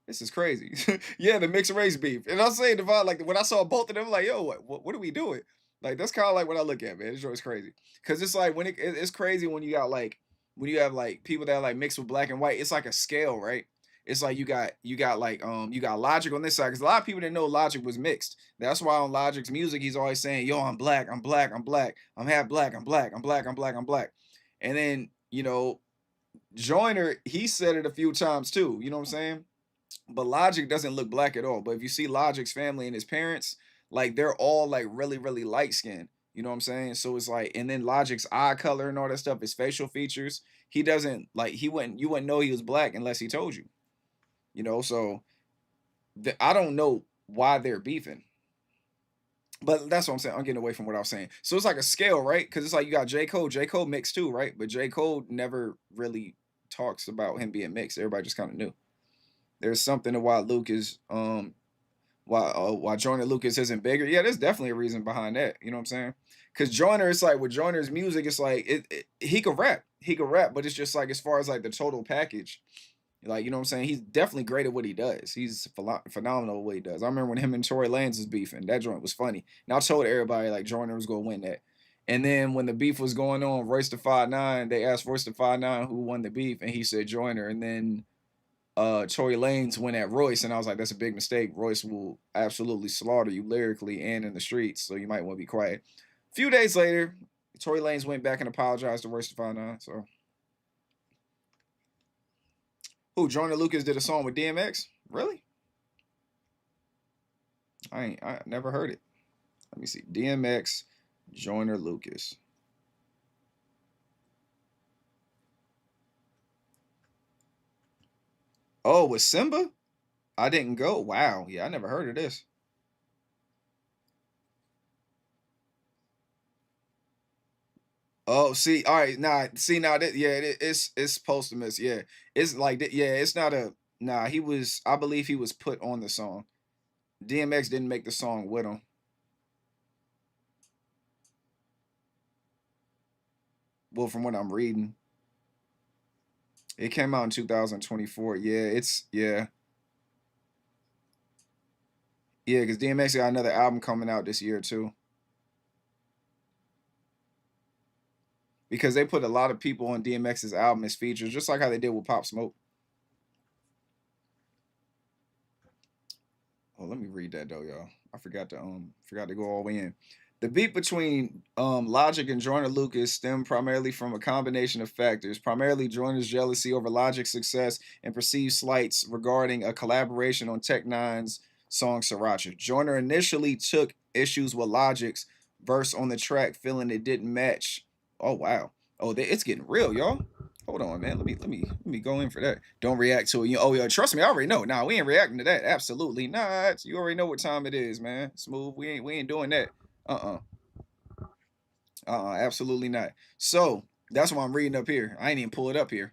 This is crazy. Yeah, the mixed race beef. And I'll say, Devon, like when I saw both of them, like, yo, what are we doing? Like, that's kind of like what I look at, man. It's crazy. Because it's like, it's crazy when you got like, when you have like people that are like mixed with black and white, it's like a scale, right? It's like you got like you got Logic on this side, because a lot of people didn't know Logic was mixed. That's why on Logic's music he's always saying, yo, I'm black, I'm black, I'm black, I'm half black, I'm black, I'm black, I'm black, I'm black. And then, you know, Joyner, he said it a few times too, you know what I'm saying? But Logic doesn't look black at all. But if you see Logic's family and his parents, like they're all like really, really light skinned. You know what I'm saying? So it's like, and then Logic's eye color and all that stuff, his facial features, he doesn't like, you wouldn't know he was black unless he told you. You know, so I don't know why they're beefing. But that's what I'm saying. I'm getting away from what I was saying. So it's like a scale, right? Because it's like you got J. Cole. J. Cole mixed too, right? But J. Cole never really talks about him being mixed. Everybody just kind of knew. There's something to why Lucas, why Joyner Lucas isn't bigger. Yeah, there's definitely a reason behind that. You know what I'm saying? Because Joyner, it's like with Joyner's music, it's like he could rap. He could rap, but it's just like as far as like the total package, like, you know what I'm saying? He's definitely great at what he does. He's phenomenal at what he does. I remember when him and Tory Lanez was beefing. That joint was funny. And I told everybody like Joyner was going to win that. And then when the beef was going on, Royce da 5'9", they asked Royce da 5'9" who won the beef, and he said Joyner. And then Tory Lanez went at Royce, and I was like, that's a big mistake. Royce will absolutely slaughter you lyrically and in the streets, so you might want to be quiet. A few days later, Tory Lanez went back and apologized to Royce da 5'9", so... Who, Joyner Lucas did a song with DMX? Really? I never heard it. Let me see. DMX, Joyner Lucas. Oh, with Simba? I didn't go. Wow. Yeah, I never heard of this. Oh, see, all right, now, it's posthumous, yeah. It's like, yeah, it's not a, nah, I believe he was put on the song. DMX didn't make the song with him. Well, from what I'm reading. It came out in 2024, yeah, yeah. Yeah, because DMX got another album coming out this year, too. Because they put a lot of people on DMX's album as features, just like how they did with Pop Smoke. Oh, let me read that though, y'all. I forgot to go all the way in. The beef between Logic and Joyner Lucas stemmed primarily from a combination of factors, primarily Joyner's jealousy over Logic's success and perceived slights regarding a collaboration on Tech N9ne's song Sriracha. Joyner initially took issues with Logic's verse on the track, feeling it didn't match. Oh wow. Oh, it's getting real, y'all. Hold on, man. Let me go in for that. Don't react to it. Oh, yeah, trust me, I already know. Nah, we ain't reacting to that. Absolutely not. You already know what time it is, man. Smooth. We ain't doing that. Absolutely not. So that's why I'm reading up here. I ain't even pull it up here.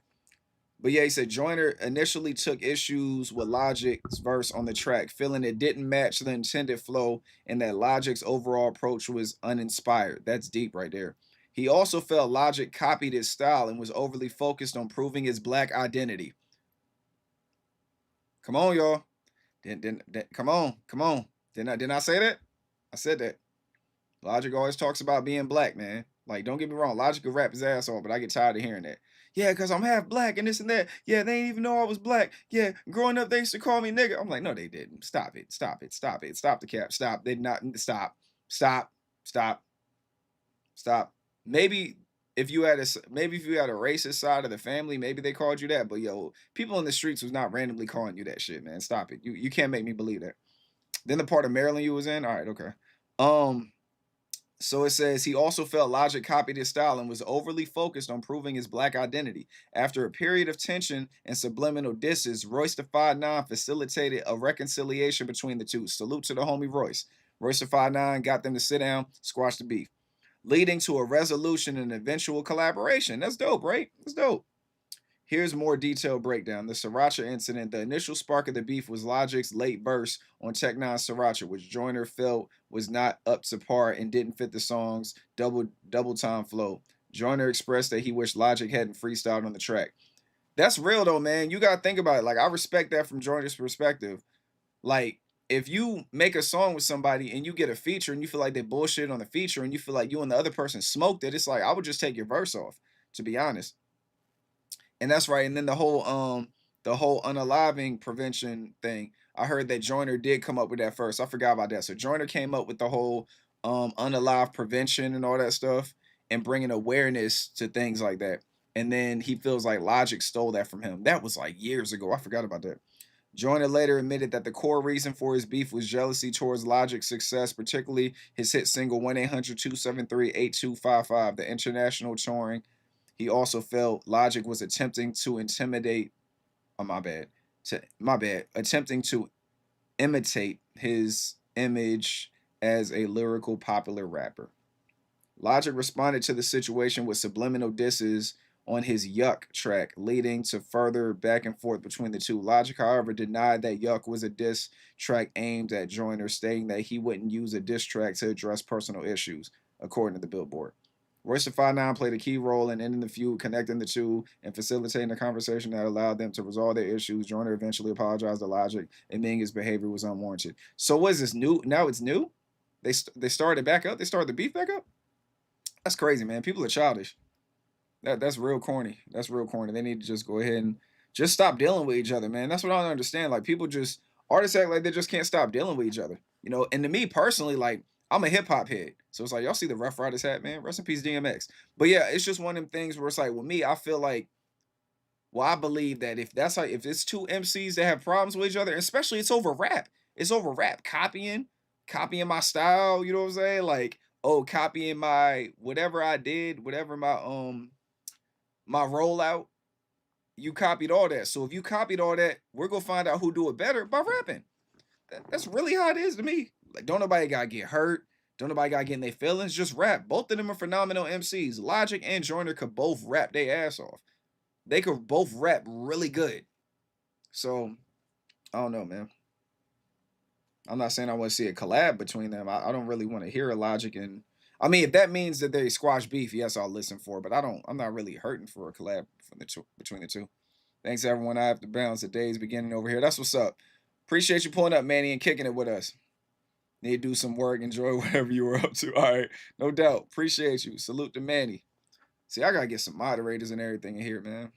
But yeah, he said Joyner initially took issues with Logic's verse on the track, feeling it didn't match the intended flow and that Logic's overall approach was uninspired. That's deep right there. He also felt Logic copied his style and was overly focused on proving his black identity. Come on, y'all. Come on. Didn't I say that? I said that. Logic always talks about being black, man. Like, don't get me wrong. Logic could rap his ass off, but I get tired of hearing that. Yeah, because I'm half black and this and that. Yeah, they didn't even know I was black. Yeah, growing up, they used to call me nigga. I'm like, no, they didn't. Stop it. Stop the cap. Stop. They did not. Stop. Maybe if you had maybe if you had a racist side of the family, maybe they called you that. But yo, people in the streets was not randomly calling you that shit, man. Stop it. You can't make me believe that. Then the part of Maryland you was in, all right, okay. So it says he also felt Logic copied his style and was overly focused on proving his black identity. After a period of tension and subliminal disses, Royce da 5'9" facilitated a reconciliation between the two. Salute to the homie Royce. Royce da 5'9" got them to sit down, squash the beef, leading to a resolution and eventual collaboration. That's dope, right? That's dope. Here's more detailed breakdown. The Sriracha incident, the initial spark of the beef was Logic's late verse on Tech Nine's Sriracha, which Joyner felt was not up to par and didn't fit the song's double time flow. Joyner expressed that he wished Logic hadn't freestyled on the track. That's real though, man. You gotta think about it. Like, I respect that from Joyner's perspective. Like, if you make a song with somebody and you get a feature and you feel like they bullshit on the feature and you feel like you and the other person smoked it, it's like, I would just take your verse off, to be honest. And that's right. And then the whole unaliving prevention thing, I heard that Joyner did come up with that first. I forgot about that. So Joyner came up with the whole unalive prevention and all that stuff and bringing awareness to things like that. And then he feels like Logic stole that from him. That was like years ago. I forgot about that. Joyner later admitted that the core reason for his beef was jealousy towards Logic's success, particularly his hit single 1-800-273-8255, the international touring. He also felt Logic was attempting to intimidate, attempting to imitate his image as a lyrical popular rapper. Logic responded to the situation with subliminal disses on his Yuck track, leading to further back and forth between the two. Logic, however, denied that Yuck was a diss track aimed at Joyner, stating that he wouldn't use a diss track to address personal issues, according to the Billboard. Royce da 5'9" played a key role in ending the feud, connecting the two, and facilitating a conversation that allowed them to resolve their issues. Joyner eventually apologized to Logic, admitting his behavior was unwarranted. So what is this new? Now it's new? They started back up? They started the beef back up? That's crazy, man. People are childish. That's real corny. That's real corny. They need to just go ahead and just stop dealing with each other, man. That's what I don't understand. Like, people just, artists act like they just can't stop dealing with each other. You know, and to me personally, like, I'm a hip hop head. So it's like, y'all see the Rough Riders hat, man? Rest in peace, DMX. But yeah, it's just one of them things where it's like, with me, I feel like, well, I believe that if it's two MCs that have problems with each other, especially it's over rap. It's over rap. Copying my style, you know what I'm saying? Like, oh, copying my whatever I did, whatever my rollout, you copied all that. So if you copied all that, we're gonna find out who do it better by rapping. That's really how it is to me. Like, don't nobody gotta get hurt. Don't nobody gotta get in their feelings. Just rap. Both of them are phenomenal MCs. Logic and Joyner could both rap their ass off. They could both rap really good. So, I don't know, man. I'm not saying I want to see a collab between them. I don't really want to hear a Logic and... I mean, if that means that they squash beef, yes, I'll listen for it. But I'm not really hurting for a collab between the two. Thanks, everyone. I have to balance the day's beginning over here. That's what's up. Appreciate you pulling up, Manny, and kicking it with us. Need to do some work. Enjoy whatever you were up to. All right. No doubt. Appreciate you. Salute to Manny. See, I got to get some moderators and everything in here, man.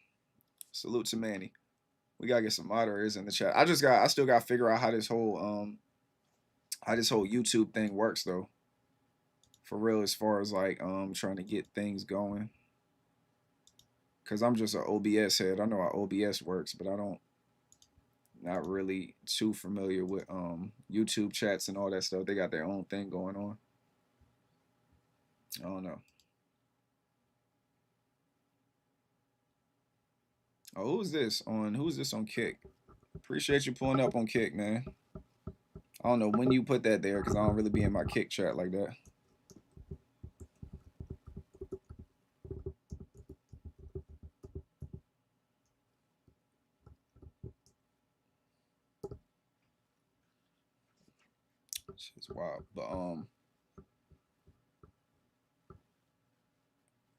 Salute to Manny. We got to get some moderators in the chat. I still got to figure out how this whole YouTube thing works, though. For real, as far as like trying to get things going. Because I'm just an OBS head. I know how OBS works, but not really too familiar with YouTube chats and all that stuff. They got their own thing going on. I don't know. Oh, who's this on Kick? Appreciate you pulling up on Kick, man. I don't know when you put that there because I don't really be in my Kick chat like that. It's wild, but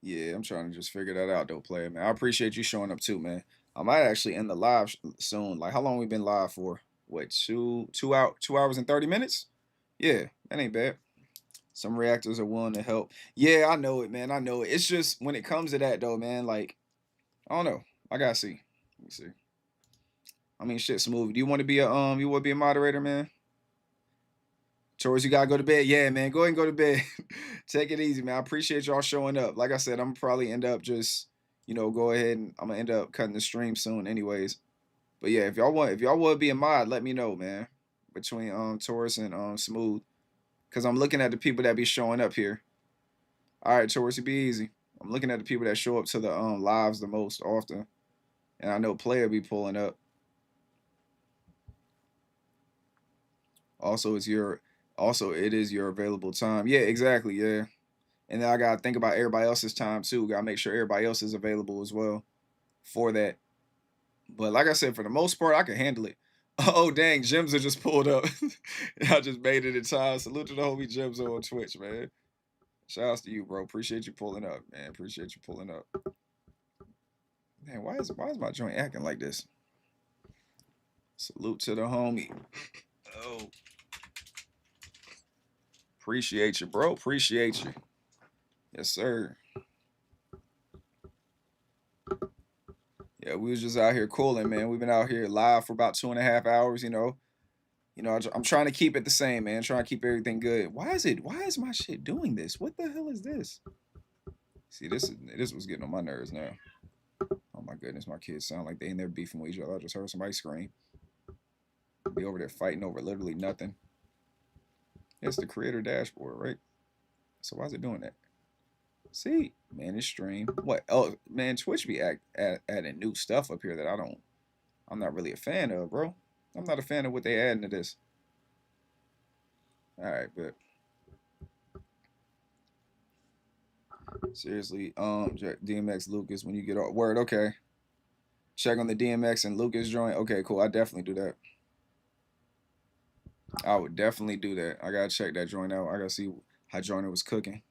yeah, I'm trying to just figure that out though, player, man. I appreciate you showing up too, man. I might actually end the live soon. Like, how long we been live for? What, 2 hours and 30 minutes? Yeah, that ain't bad. Some reactors are willing to help. Yeah, I know it, man. I know it. It's just when it comes to that though, man, like, I don't know. I gotta see. Let me see. I mean, shit, Smooth. Do you want to be a moderator, man? Taurus, you gotta go to bed. Yeah, man, go ahead and go to bed. Take it easy, man. I appreciate y'all showing up. Like I said, I'm probably end up just, go ahead and I'm gonna end up cutting the stream soon, anyways. But yeah, if y'all would be a mod, let me know, man. Between Taurus and Smooth, cause I'm looking at the people that be showing up here. All right, Taurus, you be easy. I'm looking at the people that show up to the lives the most often, and I know Player be pulling up. Also, it is your available time. Yeah, exactly. Yeah. And then I gotta think about everybody else's time too. Gotta make sure everybody else is available as well for that. But like I said, for the most part, I can handle it. Oh dang, Gems are just pulled up. I just made it in time. Salute to the homie Gems on Twitch, man. Shouts to you, bro. Appreciate you pulling up, man. Appreciate you pulling up. Man, why is my joint acting like this? Salute to the homie. Oh. Appreciate you, bro. Appreciate you. Yes, sir. Yeah, we was just out here cooling, man. We've been out here live for about 2.5 hours, I'm trying to keep it the same, man. Trying to keep everything good. Why is my shit doing this? What the hell is this? See, this was getting on my nerves now. Oh my goodness, my kids sound like they in there beefing with each other. I just heard somebody scream. Be over there fighting over literally nothing. It's the creator dashboard, right? So why is it doing that? See, man, this stream. What? Oh, man, Twitch be adding new stuff up here that I'm not really a fan of, bro. I'm not a fan of what they adding to this. All right, but seriously, DMX Lucas, when you get off word, okay. Check on the DMX and Lucas joint. Okay, cool. I definitely do that. I would definitely do that. I gotta check that joint out. I gotta see how Joyner was cooking.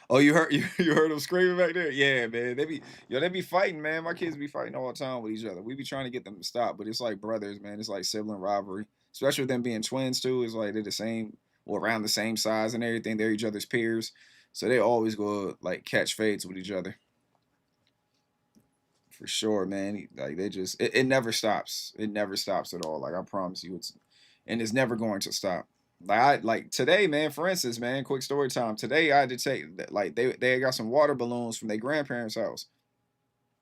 Oh, you heard them screaming back there? Yeah, man. They be fighting, man. My kids be fighting all the time with each other. We be trying to get them to stop, but it's like brothers, man. It's like sibling rivalry. Especially with them being twins too. It's like they're the same or around the same size and everything. They're each other's peers. So they always go like catch fades with each other. For sure, man. Like they just it never stops. It never stops at all. Like I promise you it's never going to stop. Like today, man, for instance, man, quick story time. Today I had to take like they got some water balloons from their grandparents' house.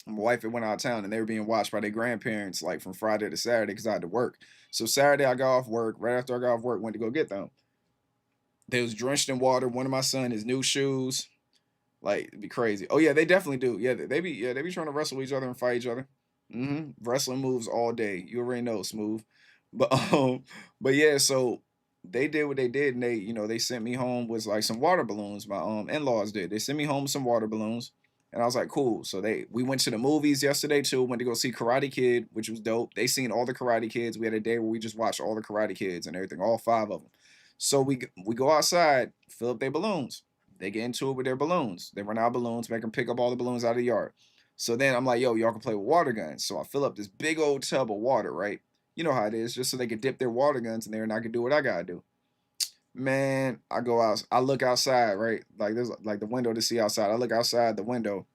My wife had went out of town and they were being watched by their grandparents like from Friday to Saturday because I had to work. So Saturday I got off work. Right after I got off work, went to go get them. They was drenched in water. One of my son, his new shoes. Like it'd be crazy. Oh yeah, they definitely do. Yeah, they be trying to wrestle each other and fight each other. Wrestling moves all day. You already know, Smooth. But yeah, so they did what they did, and they sent me home with like some water balloons. My in-laws did. They sent me home with some water balloons, and I was like, cool. So we went to the movies yesterday too. Went to go see Karate Kid, which was dope. They seen all the Karate Kids. We had a day where we just watched all the Karate Kids and everything, all 5 of them. So we go outside, fill up their balloons. They get into it with their balloons. They run out of balloons, make them pick up all the balloons out of the yard. So then I'm like, yo, y'all can play with water guns. So I fill up this big old tub of water, right? You know how it is, just so they could dip their water guns in there and I could do what I gotta do. Man, I go out, I look outside, right? Like there's like the window to see outside. I look outside the window.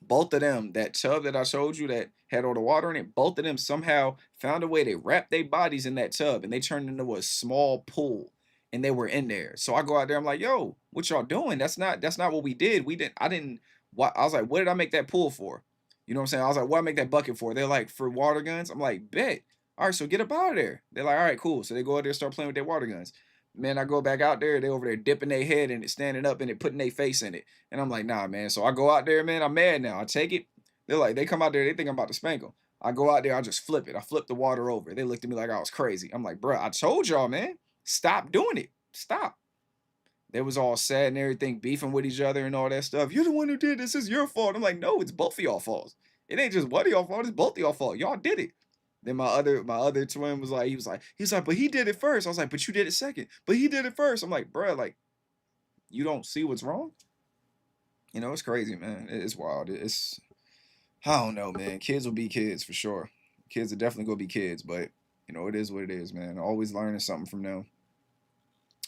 Both of them, that tub that I showed you that had all the water in it, both of them somehow found a way to wrap their bodies in that tub and they turned into a small pool and they were in there. So I go out there, I'm like, yo, what y'all doing? That's not what we did. I was like, what did I make that pool for? You know what I'm saying? I was like, what did I make that bucket for? They're like, for water guns? I'm like, bet. All right, so get up out of there. They're like, all right, cool. So they go out there and start playing with their water guns. Man, I go back out there. They over there dipping their head in it, standing up in it, putting their face in it. And I'm like, nah, man. So I go out there, man. I'm mad now. I take it. They're like, they come out there. They think I'm about to spank them. I go out there. I just flip it. I flip the water over. They looked at me like I was crazy. I'm like, bro, I told y'all, man. Stop doing it. Stop. They was all sad and everything, beefing with each other and all that stuff. You're the one who did this. It's your fault. I'm like, no, it's both of y'all faults. It ain't just one of y'all fault. It's both of y'all fault. Y'all did it. Then my other twin was like, but he did it first. I was like, but you did it second. But he did it first. I'm like, bro, like, you don't see what's wrong? It's crazy, man. It's wild. I don't know, man. Kids will be kids for sure. Kids are definitely gonna be kids, but it is what it is, man. Always learning something from them.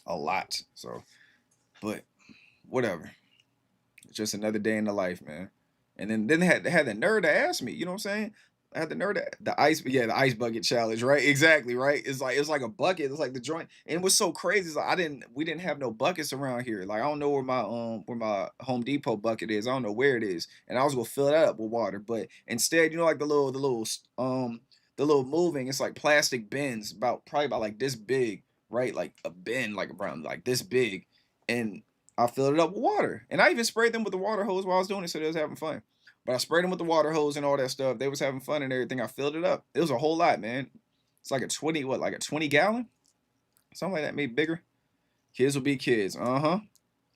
A lot. So, but whatever. It's just another day in the life, man. And then they had the nerve to ask me, you know what I'm saying? I had the nerve that the ice bucket challenge, right? Exactly, right? It's like a bucket. It's like the joint. And what's so crazy is like we didn't have no buckets around here. Like I don't know where my Home Depot bucket is. I don't know where it is. And I was gonna fill that up with water. But instead, you know, like the little moving, it's like plastic bins probably about like this big, right? Like a bin, like around like this big. And I filled it up with water. And I even sprayed them with the water hose while I was doing it, so they was having fun. But I sprayed them with the water hose and all that stuff. They was having fun and everything. I filled it up. It was a whole lot, man. It's like a 20 gallon? Something like that, maybe bigger. Kids will be kids. Uh-huh.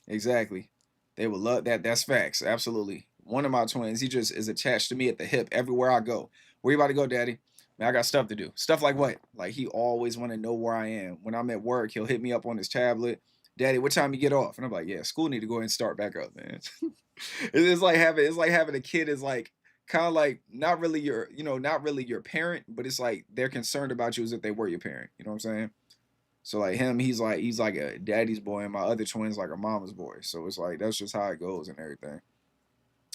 Exactly. They would love that. That's facts. Absolutely. One of my twins, he just is attached to me at the hip everywhere I go. Where you about to go, daddy? Man, I got stuff to do. Stuff like what? Like he always want to know where I am. When I'm at work, he'll hit me up on his tablet. Daddy, what time you get off? And I'm like, yeah, school need to go ahead and start back up, man. It's like having a kid is like kind of like not really not really your parent, but it's like they're concerned about you as if they were your parent. You know what I'm saying? So like him, he's like a daddy's boy, and my other twin's like a mama's boy. So it's like that's just how it goes and everything.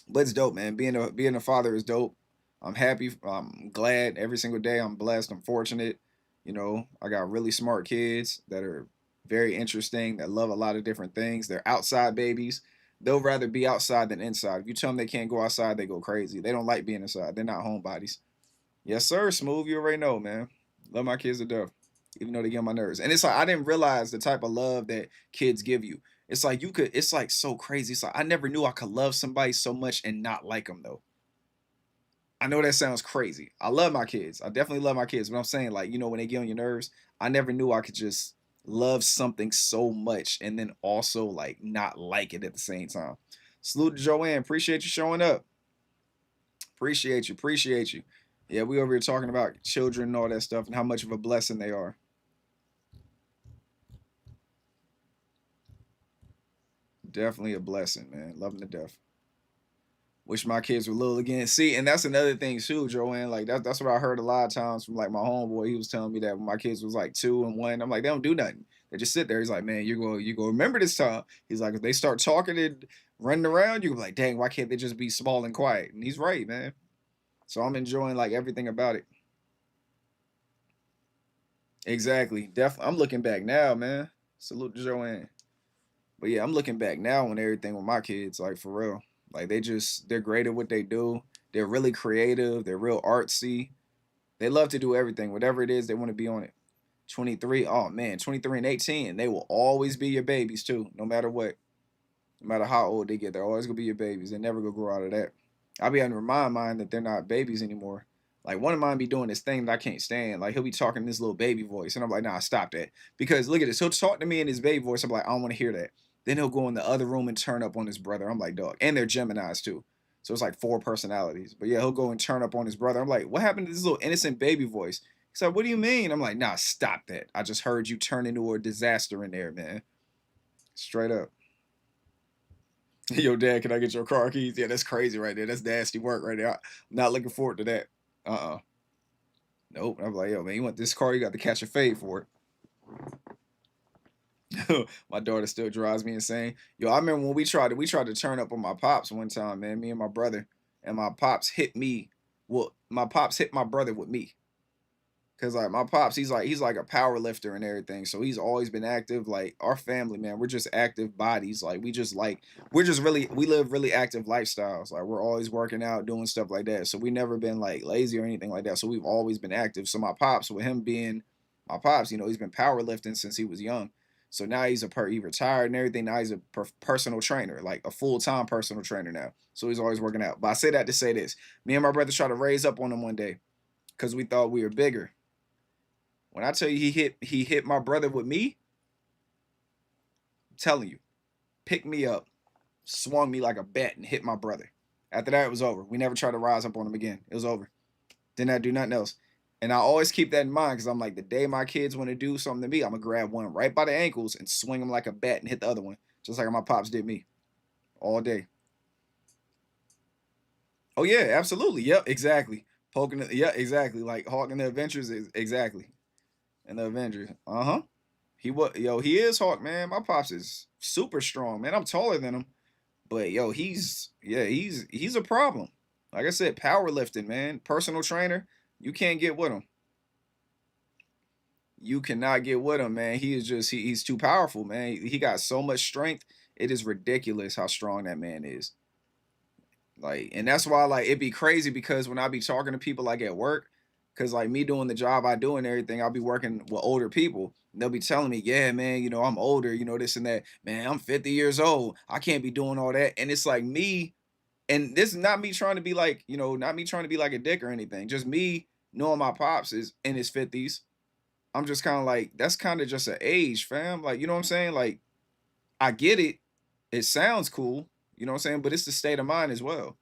But it's dope, man. Being a father is dope. I'm happy. I'm glad every single day. I'm blessed. I'm fortunate. You know, I got really smart kids that are very interesting, that love a lot of different things. They're outside babies. They'll rather be outside than inside. If you tell them they can't go outside, they go crazy. They don't like being inside. They're not homebodies. Yes, sir. Smooth. You already know, man. Love my kids to death, even though they get on my nerves. And it's like I didn't realize the type of love that kids give you. It's like it's like so crazy. It's like I never knew I could love somebody so much and not like them though. I know that sounds crazy. I love my kids. I definitely love my kids. But I'm saying, like, you know, when they get on your nerves, I never knew I could just love something so much and then also like not like it at the same time. Salute to Joanne. Appreciate you showing up. Appreciate you. Appreciate you. Yeah, we over here talking about children and all that stuff and how much of a blessing they are. Definitely a blessing, man. Love them to death. Wish my kids were little again. See, and that's another thing too, Joanne. Like that's what I heard a lot of times from like my homeboy. He was telling me that when my kids was like 2 and 1, I'm like, they don't do nothing. They just sit there. He's like, man, you go remember this time. He's like, if they start talking and running around, you can be like, dang, why can't they just be small and quiet? And he's right, man. So I'm enjoying like everything about it. Exactly. Definitely. I'm looking back now, man. Salute to Joanne. But yeah, I'm looking back now on everything with my kids, like for real. Like they're great at what they do. They're really creative. They're real artsy. They love to do everything. Whatever it is, they want to be on it. 23, oh man, 23 and 18. They will always be your babies too, no matter what. No matter how old they get, they're always gonna be your babies. They're never gonna grow out of that. I'll be having to remind mine that they're not babies anymore. Like one of mine be doing this thing that I can't stand. Like he'll be talking in this little baby voice. And I'm like, nah, stop that. Because look at this. He'll talk to me in his baby voice. I'm like, I don't want to hear that. Then he'll go in the other room and turn up on his brother. I'm like, dog. And they're Geminis too. So it's like 4 personalities. But yeah, he'll go and turn up on his brother. I'm like, what happened to this little innocent baby voice? He's like, what do you mean? I'm like, nah, stop that. I just heard you turn into a disaster in there, man. Straight up. Yo, Dad, can I get your car keys? Yeah, that's crazy right there. That's nasty work right there. I'm not looking forward to that. Nope. I'm like, yo, man, you want this car? You got to catch a fade for it. My daughter still drives me insane. Yo, I remember when we tried to turn up on my pops one time, man. Me and my brother, and my pops hit me. Well, my pops hit my brother with me. Cause like my pops, he's like a power lifter and everything. So he's always been active. Like our family, man, we're just active bodies. Like we live really active lifestyles. Like we're always working out, doing stuff like that. So we never been like lazy or anything like that. So we've always been active. So my pops, with him being my pops, you know, he's been powerlifting since he was young. So now he retired and everything. Now he's a personal trainer, like a full-time personal trainer now. So he's always working out. But I say that to say this: me and my brother tried to raise up on him one day because we thought we were bigger. When I tell you he hit my brother with me, I'm telling you, picked me up, swung me like a bat and hit my brother. After that, it was over. We never tried to rise up on him again. It was over. Did not do nothing else. And I always keep that in mind because I'm like, the day my kids want to do something to me, I'm going to grab one right by the ankles and swing them like a bat and hit the other one, just like my pops did me all day. Oh, yeah, absolutely. Yep, exactly. Poking it. Yeah, exactly. Like Hawk in the Adventures. Exactly. And the Avengers. He is Hawk, man. My pops is super strong, man. I'm taller than him. But yo, he's a problem. Like I said, powerlifting, man. Personal trainer, you can't get with him. You cannot get with him, man. He is just he's too powerful, man. He got so much strength. It is ridiculous how strong that man is. Like, and that's why like it'd be crazy because when I be talking to people like at work, because like me doing the job I do and everything, I'll be working with older people. And they'll be telling me, yeah, man, you know, I'm older, you know, this and that. Man, I'm 50 years old. I can't be doing all that. And it's like me, and this is not me trying to be like, you know, not me trying to be like a dick or anything. Just me knowing my pops is in his 50s. I'm just kind of like, that's kind of just an age, fam. Like, you know what I'm saying? Like, I get it. It sounds cool, you know what I'm saying? But it's the state of mind as well.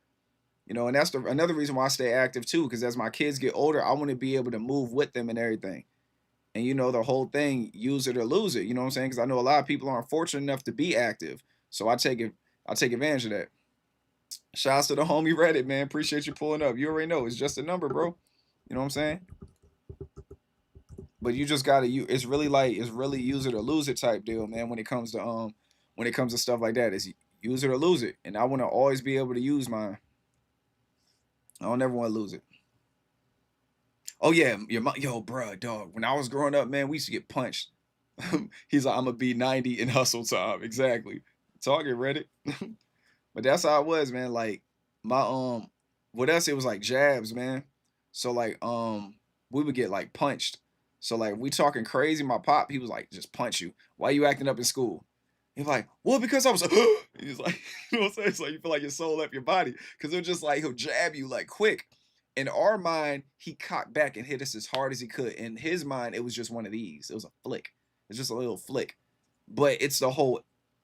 You know, and that's another reason why I stay active too, because as my kids get older, I want to be able to move with them and everything. And you know, the whole thing, use it or lose it. You know what I'm saying? Because I know a lot of people aren't fortunate enough to be active. So I take advantage of that. Shouts to the homie Reddit, man. Appreciate you pulling up. You already know it's just a number, bro. You know what I'm saying? But you just gotta it's really use it or lose it type deal, man, when it comes to stuff like that. It's use it or lose it. And I wanna always be able to use mine. I don't ever want to lose it. Oh yeah, yo, bro, dog. When I was growing up, man, we used to get punched. He's like, I'm gonna be 90 in hustle time. Exactly. Target Reddit. But that's how it was, man. Like my with us, it was like jabs, man. So like we would get like punched. So like we talking crazy. My pop, he was like, just punch you. Why you acting up in school? He's like, well, because I was he's like, you know what I'm saying? It's like you feel like your soul left your body. Cause it was just like he'll jab you like quick. In our mind, he cocked back and hit us as hard as he could. In his mind, it was just one of these. It was a flick. It's just a little flick. But it's the whole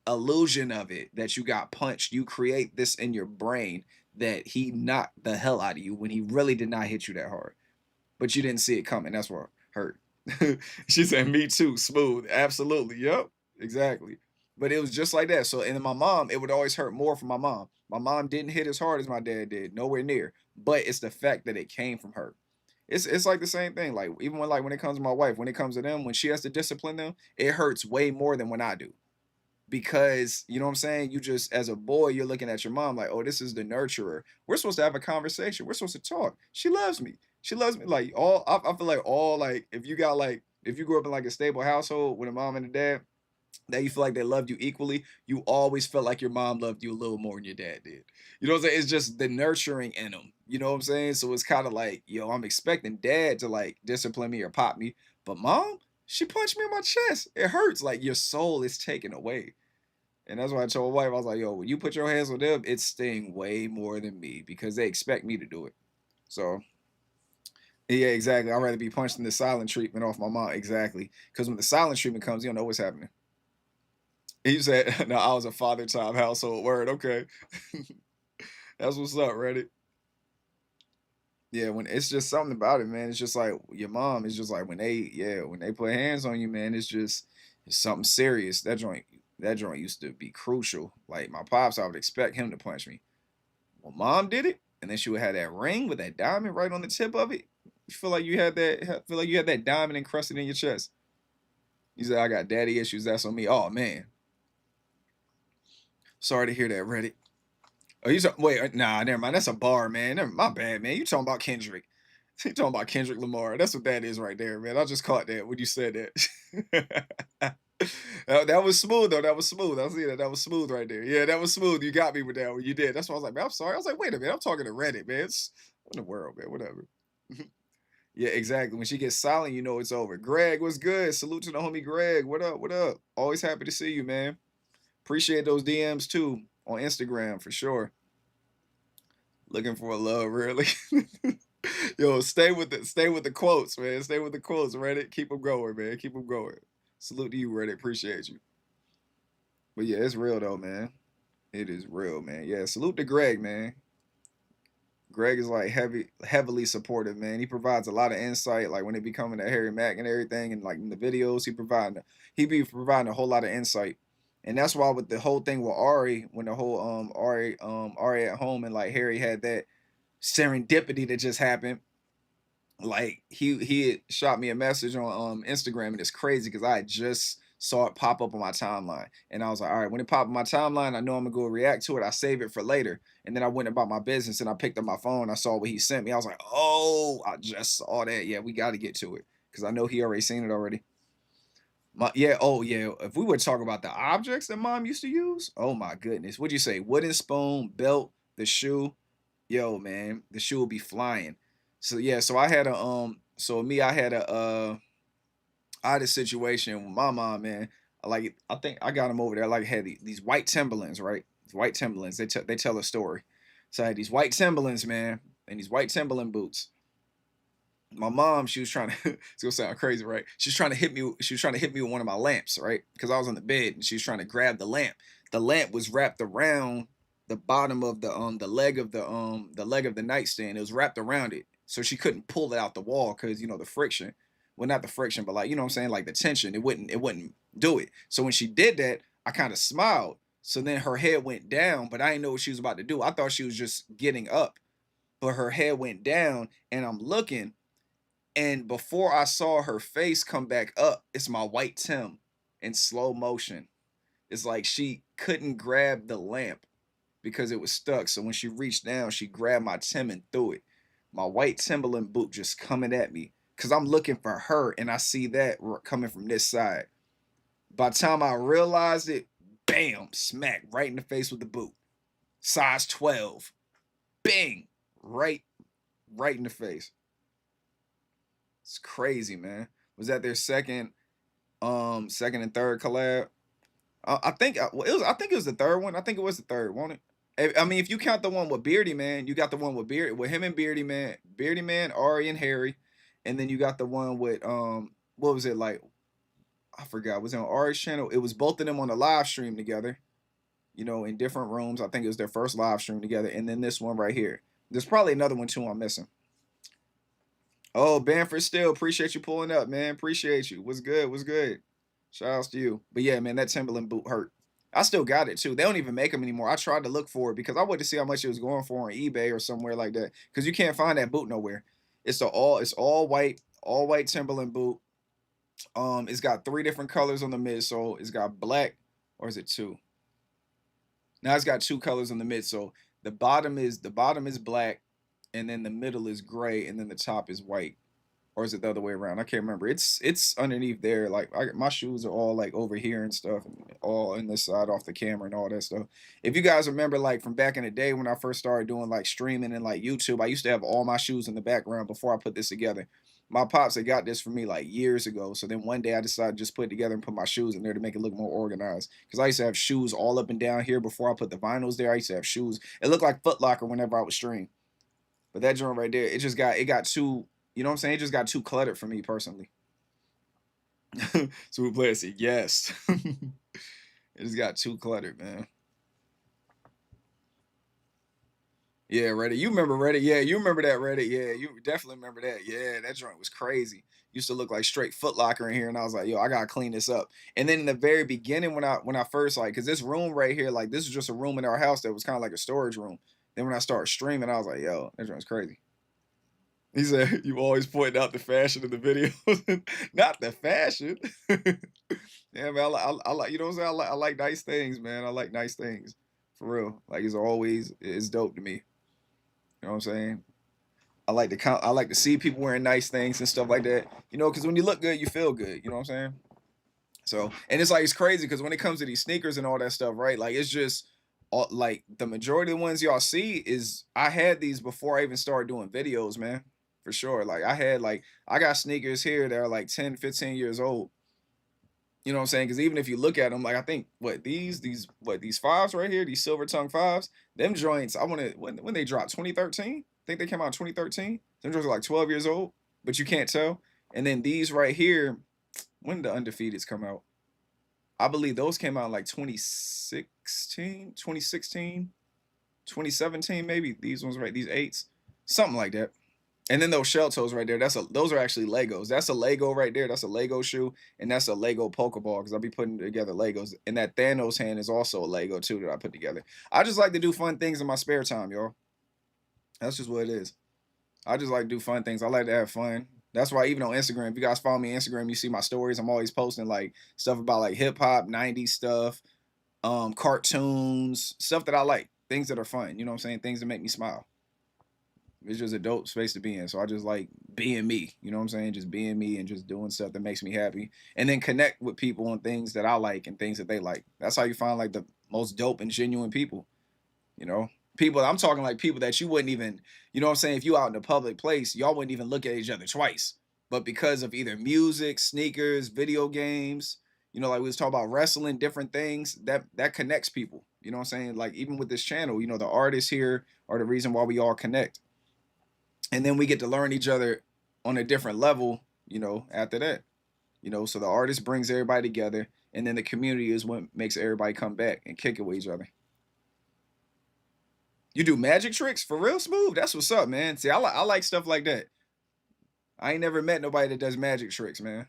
illusion of it that you got punched. You create this in your brain that he knocked the hell out of you when he really did not hit you that hard. But you didn't see it coming. That's what hurt. She said, me too, smooth. Absolutely. Yep. Exactly. But it was just like that. So, and then my mom, it would always hurt more for my mom. My mom didn't hit as hard as my dad did. Nowhere near. But it's the fact that it came from her. It's like the same thing. Like, even when it comes to my wife, when it comes to them, when she has to discipline them, it hurts way more than when I do. Because, you know what I'm saying? You just, as a boy, you're looking at your mom like, oh, this is the nurturer. We're supposed to have a conversation. We're supposed to talk. She loves me. She loves me. Like, I feel like, if you grew up in like a stable household with a mom and a dad, that you feel like they loved you equally, you always felt like your mom loved you a little more than your dad did. You know what I'm saying? It's just the nurturing in them. You know what I'm saying? So it's kind of like, yo, I'm expecting dad to like discipline me or pop me, but mom, she punched me in my chest. It hurts. Like your soul is taken away. And that's why I told my wife, I was like, yo, when you put your hands on them, it's sting way more than me because they expect me to do it. So, yeah, exactly. I'd rather be punched in the silent treatment off my mom. Exactly. Because when the silent treatment comes, you don't know what's happening. He said, no, I was a father time household. Word. Okay. That's what's up, Reddit. Yeah, when it's just something about it, man. It's just like your mom is just like when they put hands on you, man, it's something serious. That joint used to be crucial. Like my pops, I would expect him to punch me. Well, mom did it, and then she would have that ring with that diamond right on the tip of it. You feel like you had that diamond encrusted in your chest. You said, I got daddy issues, that's on me. Oh man. Sorry to hear that, Reddit. Oh, wait, nah, never mind. That's a bar, man. My bad, man. You talking about Kendrick. You talking about Kendrick Lamar. That's what that is right there, man. I just caught that when you said that. That was smooth, though. That was smooth. I see that. That was smooth right there. Yeah, that was smooth. You got me with that when you did. That's why I was like, man, I'm sorry. I was like, wait a minute. I'm talking to Reddit, man. What in the world, man? Whatever. Yeah, exactly. When she gets silent, you know it's over. Greg, what's good? Salute to the homie Greg. What up? What up? Always happy to see you, man. Appreciate those DMs, too, on Instagram, for sure. Looking for a love, really. Yo, stay with the quotes, man. Stay with the quotes, Reddit. Keep them going, man. Keep them going. Salute to you, Reddit. Appreciate you. But yeah, it's real though, man. It is real, man. Yeah, salute to Greg, man. Greg is like heavily supportive, man. He provides a lot of insight, like when it be coming to Harry Mack and everything, and like in the videos, he be providing a whole lot of insight. And that's why with the whole thing with Ari, when the whole Ari at home and like Harry had that serendipity that just happened, like he had shot me a message on Instagram, and it's crazy because I had just saw it pop up on my timeline. And I was like, all right, when it popped on my timeline, I know I'm gonna go react to it. I save it for later. And then I went about my business and I picked up my phone. I saw what he sent me. I was like, oh, I just saw that. Yeah, we got to get to it. Because I know he already seen it already. Oh yeah. If we would talk about the objects that mom used to use, oh my goodness. What'd you say? Wooden spoon, belt, the shoe. Yo, man, the shoe would be flying. So yeah, so I had a situation with my mom, man. I think I got them over there. I had these white Timberlands, right? White Timberlands. They tell a story. So I had these white Timberlands, man, and these white Timberland boots. My mom, she was trying to, it's gonna sound crazy, right? She was trying to hit me with one of my lamps, right? Because I was on the bed and she was trying to grab the lamp. The lamp was wrapped around the bottom of the leg of the nightstand. It was wrapped around it. So she couldn't pull it out the wall because, you know, the friction. Well, not the friction, but like, you know what I'm saying? Like the tension, it wouldn't do it. So when she did that, I kind of smiled. So then her head went down, but I didn't know what she was about to do. I thought she was just getting up, but her head went down and I'm looking. And before I saw her face come back up, it's my white Tim in slow motion. It's like she couldn't grab the lamp because it was stuck. So when she reached down, she grabbed my Tim and threw it. My white Timberland boot just coming at me because I'm looking for her and I see that coming from this side. By the time I realized it, bam, smack right in the face with the boot. Size 12. Bang, right in the face. It's crazy, man. Was that their second and third collab? I think it was the third one. I think it was the third, wasn't it? I mean, if you count the one with Beardy Man, you got the one with him and Beardy Man, Ari and Harry, and then you got the one with what was it like? I forgot. Was it on Ari's channel? It was both of them on the live stream together, you know, in different rooms. I think it was their first live stream together, and then this one right here. There's probably another one too I'm missing. Oh, Banford Still, appreciate you pulling up, man. Appreciate you. What's good? What's good? Shout outs to you. But yeah, man, that Timberland boot hurt. I still got it too. They don't even make them anymore. I tried to look for it because I wanted to see how much it was going for on eBay or somewhere like that. Because you can't find that boot nowhere. It's all white Timberland boot. It's got 3 different colors on the midsole. It's got black, or is it 2? Now it's got 2 colors on the midsole. The bottom is black, and then the middle is gray, and then the top is white. Or is it the other way around? I can't remember. It's underneath there. Like my shoes are all like over here and stuff, and all in this side off the camera and all that stuff. If you guys remember, like from back in the day when I first started doing like streaming and like YouTube, I used to have all my shoes in the background before I put this together. My pops had got this for me like years ago. So then one day I decided to just put it together and put my shoes in there to make it look more organized. Because I used to have shoes all up and down here before I put the vinyls there. I used to have shoes. It looked like Foot Locker whenever I would stream. But that joint right there, it got too, you know what I'm saying? It just got too cluttered for me personally. So we play said, yes. It just got too cluttered, man. Yeah, Reddit. You remember Reddit? Yeah, you remember that Reddit? Yeah, you definitely remember that. Yeah, that joint was crazy. Used to look like straight Foot Locker in here, and I was like, yo, I gotta clean this up. And then in the very beginning, when I first like, cause this room right here, like this is just a room in our house that was kind of like a storage room. Then when I started streaming, I was like, yo, that joint's crazy. He said, you always pointing out the fashion of the videos. Not the fashion. Yeah, man, I like, you know what I'm saying? I like nice things, man. I like nice things. For real. Like it's dope to me. You know what I'm saying? I like to see people wearing nice things and stuff like that. You know, because when you look good, you feel good. You know what I'm saying? So, and it's like, it's crazy because when it comes to these sneakers and all that stuff, right? Like, it's just, like, the majority of the ones y'all see is, I had these before I even started doing videos, man. For sure. Like, I got sneakers here that are like 10, 15 years old. You know what I'm saying? Because even if you look at them, like, I think, these fives right here, these Silver Tongue fives, them joints, when they dropped, 2013? I think they came out in 2013. Them joints are like 12 years old, but you can't tell. And then these right here, when did the Undefeateds come out? I believe those came out in like 2016, 2017, maybe. These ones right, these 8s, something like that. And then those shell toes right there, those are actually Legos. That's a Lego right there. That's a Lego shoe, and that's a Lego Pokeball because I'll be putting together Legos. And that Thanos hand is also a Lego too that I put together. I just like to do fun things in my spare time, y'all. That's just what it is. I just like to do fun things. I like to have fun. That's why even on Instagram, if you guys follow me on Instagram, you see my stories. I'm always posting like stuff about like hip hop, 90s stuff, cartoons, stuff that I like, things that are fun. You know what I'm saying? Things that make me smile. It's just a dope space to be in. So I just like being me. You know what I'm saying? Just being me and just doing stuff that makes me happy. And then connect with people on things that I like and things that they like. That's how you find like the most dope and genuine people. You know? People, I'm talking like people that you wouldn't even, you know what I'm saying? If you out in a public place, y'all wouldn't even look at each other twice. But because of either music, sneakers, video games, you know, like we was talking about wrestling, different things, that connects people. You know what I'm saying? Like even with this channel, you know, the artists here are the reason why we all connect. And then we get to learn each other on a different level, you know, after that. You know, so the artist brings everybody together, and then the community is what makes everybody come back and kick it with each other. You do magic tricks for real, Smooth? That's what's up, man. See, I like stuff like that. I ain't never met nobody that does magic tricks, man.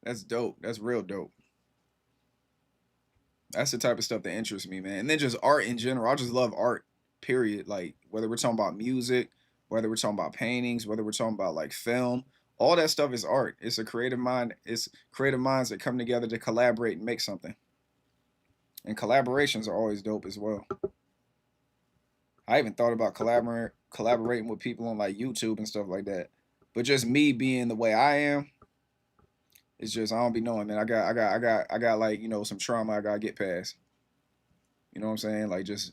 That's dope. That's real dope. That's the type of stuff that interests me, man. And then just art in general. I just love art, period. Like whether we're talking about music, whether we're talking about paintings, whether we're talking about like film, all that stuff is art. It's a creative mind. It's creative minds that come together to collaborate and make something. And collaborations are always dope as well. I even thought about collaborating with people on like YouTube and stuff like that. But just me being the way I am, it's just I don't be knowing, man. I got like, you know, some trauma I gotta get past. You know what I'm saying? Like just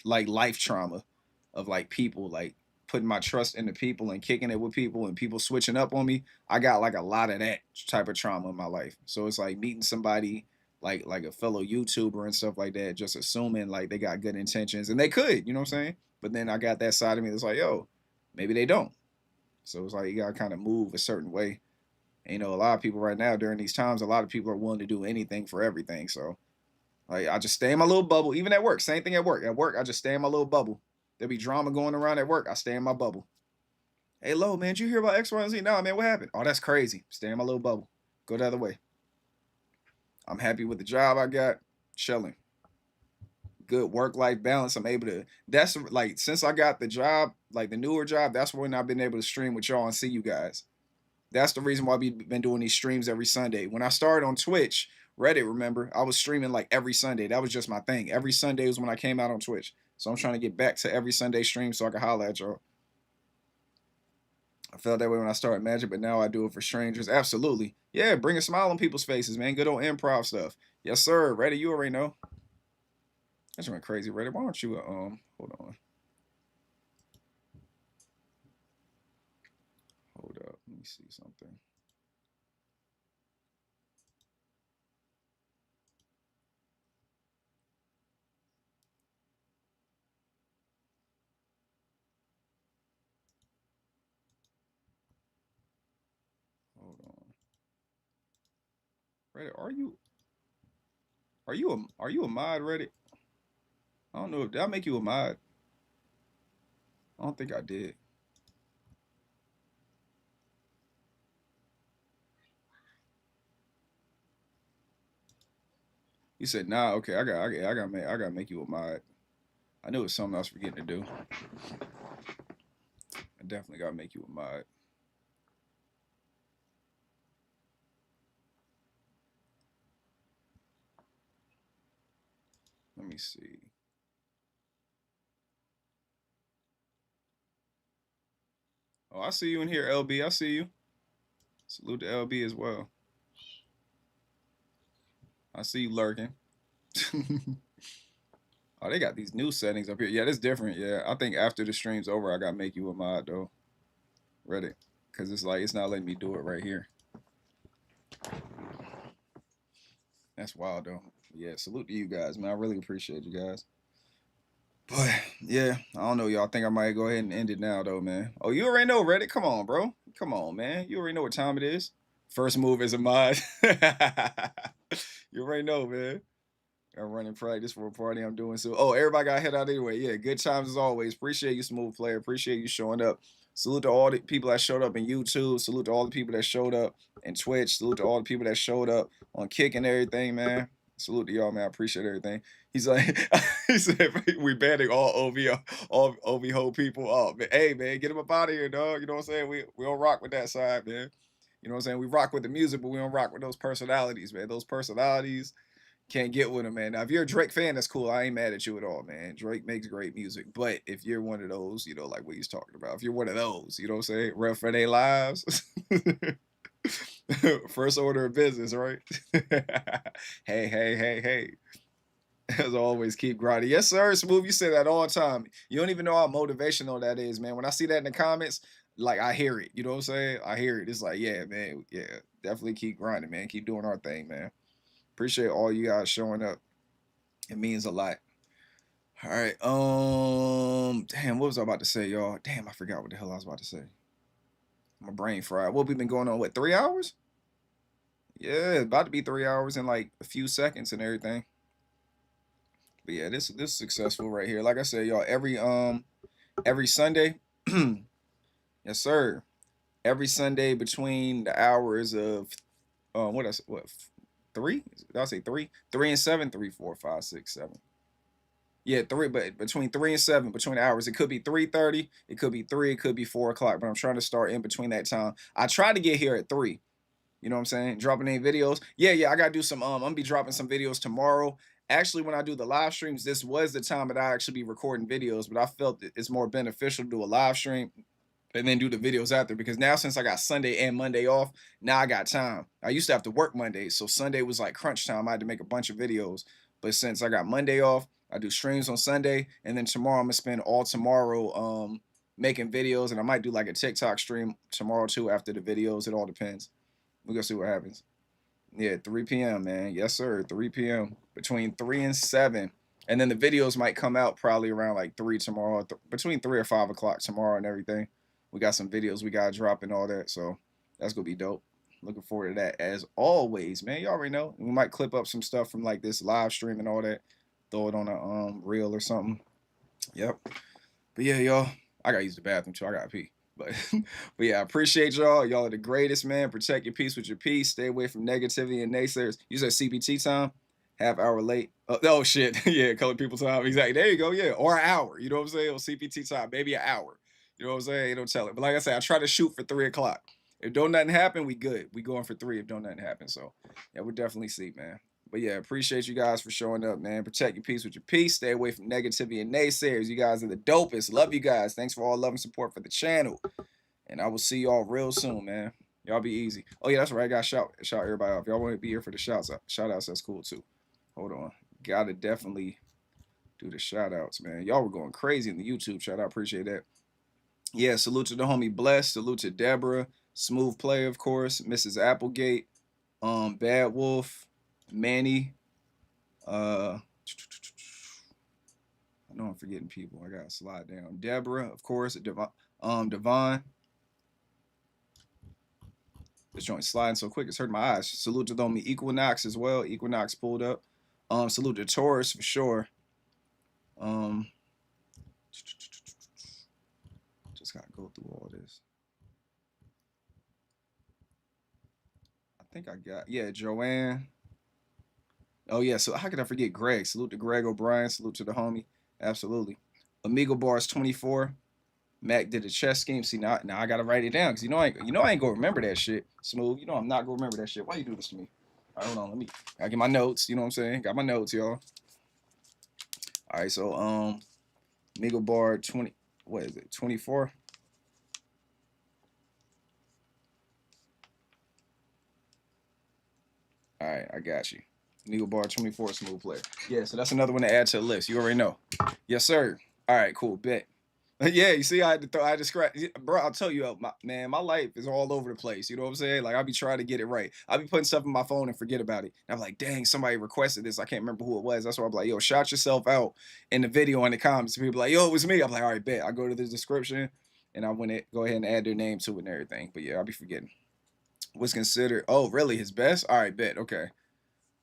like life trauma of like people, like putting my trust into people and kicking it with people and people switching up on me. I got like a lot of that type of trauma in my life. So it's like meeting somebody like a fellow YouTuber and stuff like that, just assuming like they got good intentions, and they could, you know what I'm saying? But then I got that side of me that's like, yo, maybe they don't. So it's like you gotta kind of move a certain way. And, you know, a lot of people right now during these times, a lot of people are willing to do anything for everything. So like I just stay in my little bubble, even at work. Same thing at work. At work, I just stay in my little bubble. There be drama going around at work. I stay in my bubble. Hey, Lo, man, did you hear about X, Y, and Z? No, man, what happened? Oh, that's crazy. Stay in my little bubble. Go the other way. I'm happy with the job I got. Chilling. Good work-life balance. I'm able to, that's like, since I got the job, like the newer job, that's when I've been able to stream with y'all and see you guys. That's the reason why we've been doing these streams every Sunday. When I started on Twitch, Reddit, remember, I was streaming like every Sunday. That was just my thing. Every Sunday was when I came out on Twitch. So I'm trying to get back to every Sunday stream so I can holler at y'all. I felt that way when I started Magic, but now I do it for strangers. Absolutely. Yeah, bring a smile on people's faces, man. Good old improv stuff. Yes, sir. Reddit, you already know. That's went crazy, Reddit. Why don't you, hold on. Hold up. Let me see something. Hold on. Reddit, are you a mod, Reddit? I don't know. Did I make you a mod? I don't think I did. He said, "Nah, okay, I gotta make you a mod." I knew it was something I was forgetting to do. I definitely gotta make you a mod. Let me see. Oh, I see you in here, LB. I see you. Salute to LB as well. I see you lurking. Oh, they got these new settings up here. Yeah, that's different. Yeah, I think after the stream's over, I gotta make you a mod though. Reddit, because it's like it's not letting me do it right here. That's wild though. Yeah, salute to you guys, man. I really appreciate you guys. But yeah, I don't know, y'all. Think I might go ahead and end it now though, man. Oh, you already know, Reddit. Come on, bro. Come on, man. You already know what time it is. First move is a mod. You already know, man. I'm running practice for a party I'm doing. So, oh, everybody got to head out anyway. Yeah, good times as always. Appreciate you, Smooth Player. Appreciate you showing up. Salute to all the people that showed up in YouTube. Salute to all the people that showed up in Twitch. Salute to all the people that showed up on Kick and everything, man. Salute to y'all, man. I appreciate everything. He's like, he said, we banning all OV ho people. Oh, man, hey, man, get him up out of here, dog. You know what I'm saying? We don't rock with that side, man. You know what I'm saying? We rock with the music, but we don't rock with those personalities, man. Those personalities can't get with them, man. Now, if you're a Drake fan, that's cool. I ain't mad at you at all, man. Drake makes great music. But if you're one of those, you know, like what he's talking about, if you're one of those, you know what I'm saying? Run for their lives. First order of business, right? Hey. As always, keep grinding. Yes, sir. Smooth, you say that all the time. You don't even know how motivational that is, man. When I see that in the comments, like I hear it. You know what I'm saying? I hear it. It's like, yeah, man. Yeah, definitely keep grinding, man. Keep doing our thing, man. Appreciate all you guys showing up. It means a lot. All right. Damn, what was I about to say, y'all? Damn, I forgot what the hell I was about to say. My brain fried. What, we've been going on, what, 3 hours? Yeah, about to be 3 hours in like a few seconds and everything. But yeah, this is successful right here. Like I said, y'all, every Sunday, yes, sir. Every Sunday between the hours of what 3? Did I say 3? 3 and 7, 3, 4, 5, 6, 7. Yeah, 3, but between 3 and 7, between the hours. It could be 3:30, it could be 3, it could be 4 o'clock, but I'm trying to start in between that time. I try to get here at 3. You know what I'm saying? Dropping any videos. Yeah, I gotta do some I'm gonna be dropping some videos tomorrow. Actually, when I do the live streams, this was the time that I actually be recording videos, but I felt that it's more beneficial to do a live stream and then do the videos after, because now since I got Sunday and Monday off, now I got time. I used to have to work Mondays, so Sunday was like crunch time. I had to make a bunch of videos, but since I got Monday off, I do streams on Sunday, and then tomorrow I'm gonna spend all tomorrow making videos, and I might do like a TikTok stream tomorrow too after the videos. It all depends. We're gonna see what happens. Yeah, 3 p.m., man. Yes, sir. 3 p.m. Between 3 and 7. And then the videos might come out probably around like 3 tomorrow, between 3 or 5 o'clock tomorrow and everything. We got some videos we got to drop and all that. So that's going to be dope. Looking forward to that as always, man. You already know. We might clip up some stuff from like this live stream and all that. Throw it on a reel or something. Yep. But yeah, y'all, I got to use the bathroom too. I got to pee. But yeah, I appreciate y'all. Y'all are the greatest, man. Protect your peace with your peace. Stay away from negativity and naysayers. You said CPT time, half hour late. Oh shit. Yeah, colored people time. Exactly. There you go. Yeah. Or an hour. You know what I'm saying? Or CPT time, maybe an hour. You know what I'm saying? You don't tell it. But like I said, I try to shoot for 3 o'clock. If don't nothing happen, we good. We going for 3 if don't nothing happen. So yeah, we'll definitely see, man. But yeah, appreciate you guys for showing up, man. Protect your peace with your peace. Stay away from negativity and naysayers. You guys are the dopest. Love you guys. Thanks for all love and support for the channel. And I will see y'all real soon, man. Y'all be easy. Oh yeah, that's right. I got shout everybody off. Y'all want to be here for the shout outs, that's cool too. Hold on. Gotta definitely do the shout outs, man. Y'all were going crazy in the YouTube chat. I appreciate that. Yeah, salute to the homie Bless. Salute to Deborah. Smooth Player, of course. Mrs. Applegate. Bad Wolf. Manny. I know I'm forgetting people. I gotta slide down. Deborah, of course. Devon. This joint sliding so quick, it's hurting my eyes. Salute to the homie Equinox as well. Equinox pulled up. Salute to Taurus for sure. Just gotta go through all this. I think I got, yeah, Joanne. Oh yeah, so how could I forget Greg? Salute to Greg O'Brien. Salute to the homie. Absolutely. Amigo Bars 24. Mac did a chess scheme. See, now I gotta write it down, because I ain't gonna remember that shit. Smooth. You know I'm not gonna remember that shit. Why you do this to me? All right, hold on. I get my notes. You know what I'm saying? Got my notes, y'all. All right, so Amigo Bar 20. What is it? 24. All right, I got you. Amigo Bar 24, Smooth Player. Yeah, so that's another one to add to the list. You already know. Yes, sir. All right, cool. Bet. Yeah, you see, I had to scratch, bro. I'll tell you, my life is all over the place. You know what I'm saying? Like, I'll be trying to get it right. I'll be putting stuff in my phone and forget about it. And I'm like, dang, somebody requested this. I can't remember who it was. That's why I'm like, yo, shout yourself out in the video in the comments. People like, yo, it was me. I'm like, all right, bet. I go to the description and I go ahead and add their name to it and everything. But yeah, I'll be forgetting. What's considered? Oh, really? His best? All right, bet. Okay.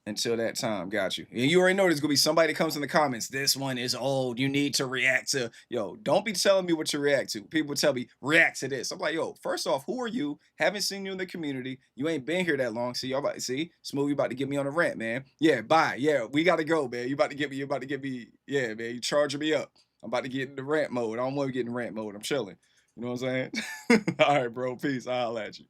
Until that time, got you. And you already know there's gonna be somebody that comes in the comments. This one is old. You need to react to. Yo, don't be telling me what to react to. People tell me react to this. I'm like, yo, first off, who are you? Haven't seen you in the community. You ain't been here that long. See, y'all about to see. Smooth, you about to get me on a rant, man. Yeah, bye. Yeah, we gotta go, man. You about to get me. You about to get me. Yeah, man. You charging me up. I'm about to get in the rant mode. I don't want to get in rant mode. I'm chilling. You know what I'm saying? All right, bro. Peace. I'll at you.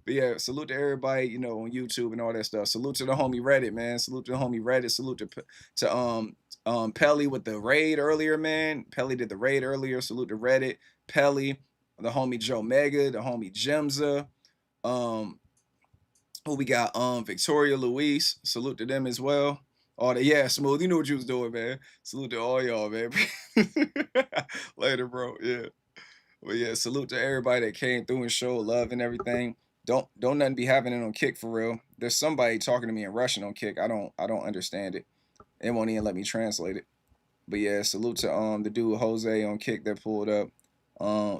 But yeah, salute to everybody, you know, on YouTube and all that stuff. Salute to the homie Reddit, man. Salute to the homie Reddit. Salute to Pelly with the raid earlier, man. Pelly did the raid earlier. Salute to Reddit, Pelly, the homie Joe Mega, the homie Jimza. Who we got? Victoria Luis. Salute to them as well. All the yeah, Smooth. You knew what you was doing, man. Salute to all y'all, man. Later, bro. Yeah. But yeah, salute to everybody that came through and showed love and everything. Don't nothing be happening on Kick for real. There's somebody talking to me in Russian on Kick. I don't understand it. It won't even let me translate it. But yeah, salute to the dude Jose on Kick that pulled up.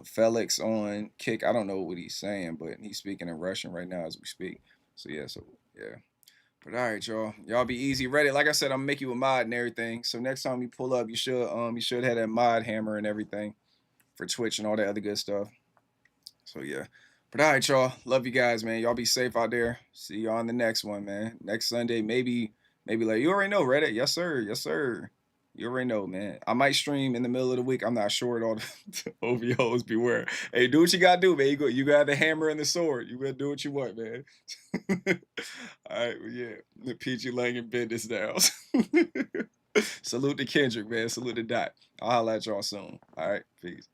Felix on Kick. I don't know what he's saying, but he's speaking in Russian right now as we speak. So yeah, But all right, y'all. Y'all be easy. Reddit. Like I said, I'm gonna make you a mod and everything. So next time you pull up, you should have that mod hammer and everything for Twitch and all that other good stuff. So yeah. But all right, y'all. Love you guys, man. Y'all be safe out there. See y'all on the next one, man. Next Sunday, maybe like you already know, Reddit. Yes, sir. Yes, sir. You already know, man. I might stream in the middle of the week. I'm not sure at all. OVOs beware. Hey, do what you gotta do, man. You got the hammer and the sword. You gotta do what you want, man. All right, well, yeah. The PG Lang and business now. Salute to Kendrick, man. Salute to Dot. I'll holla at y'all soon. All right, peace.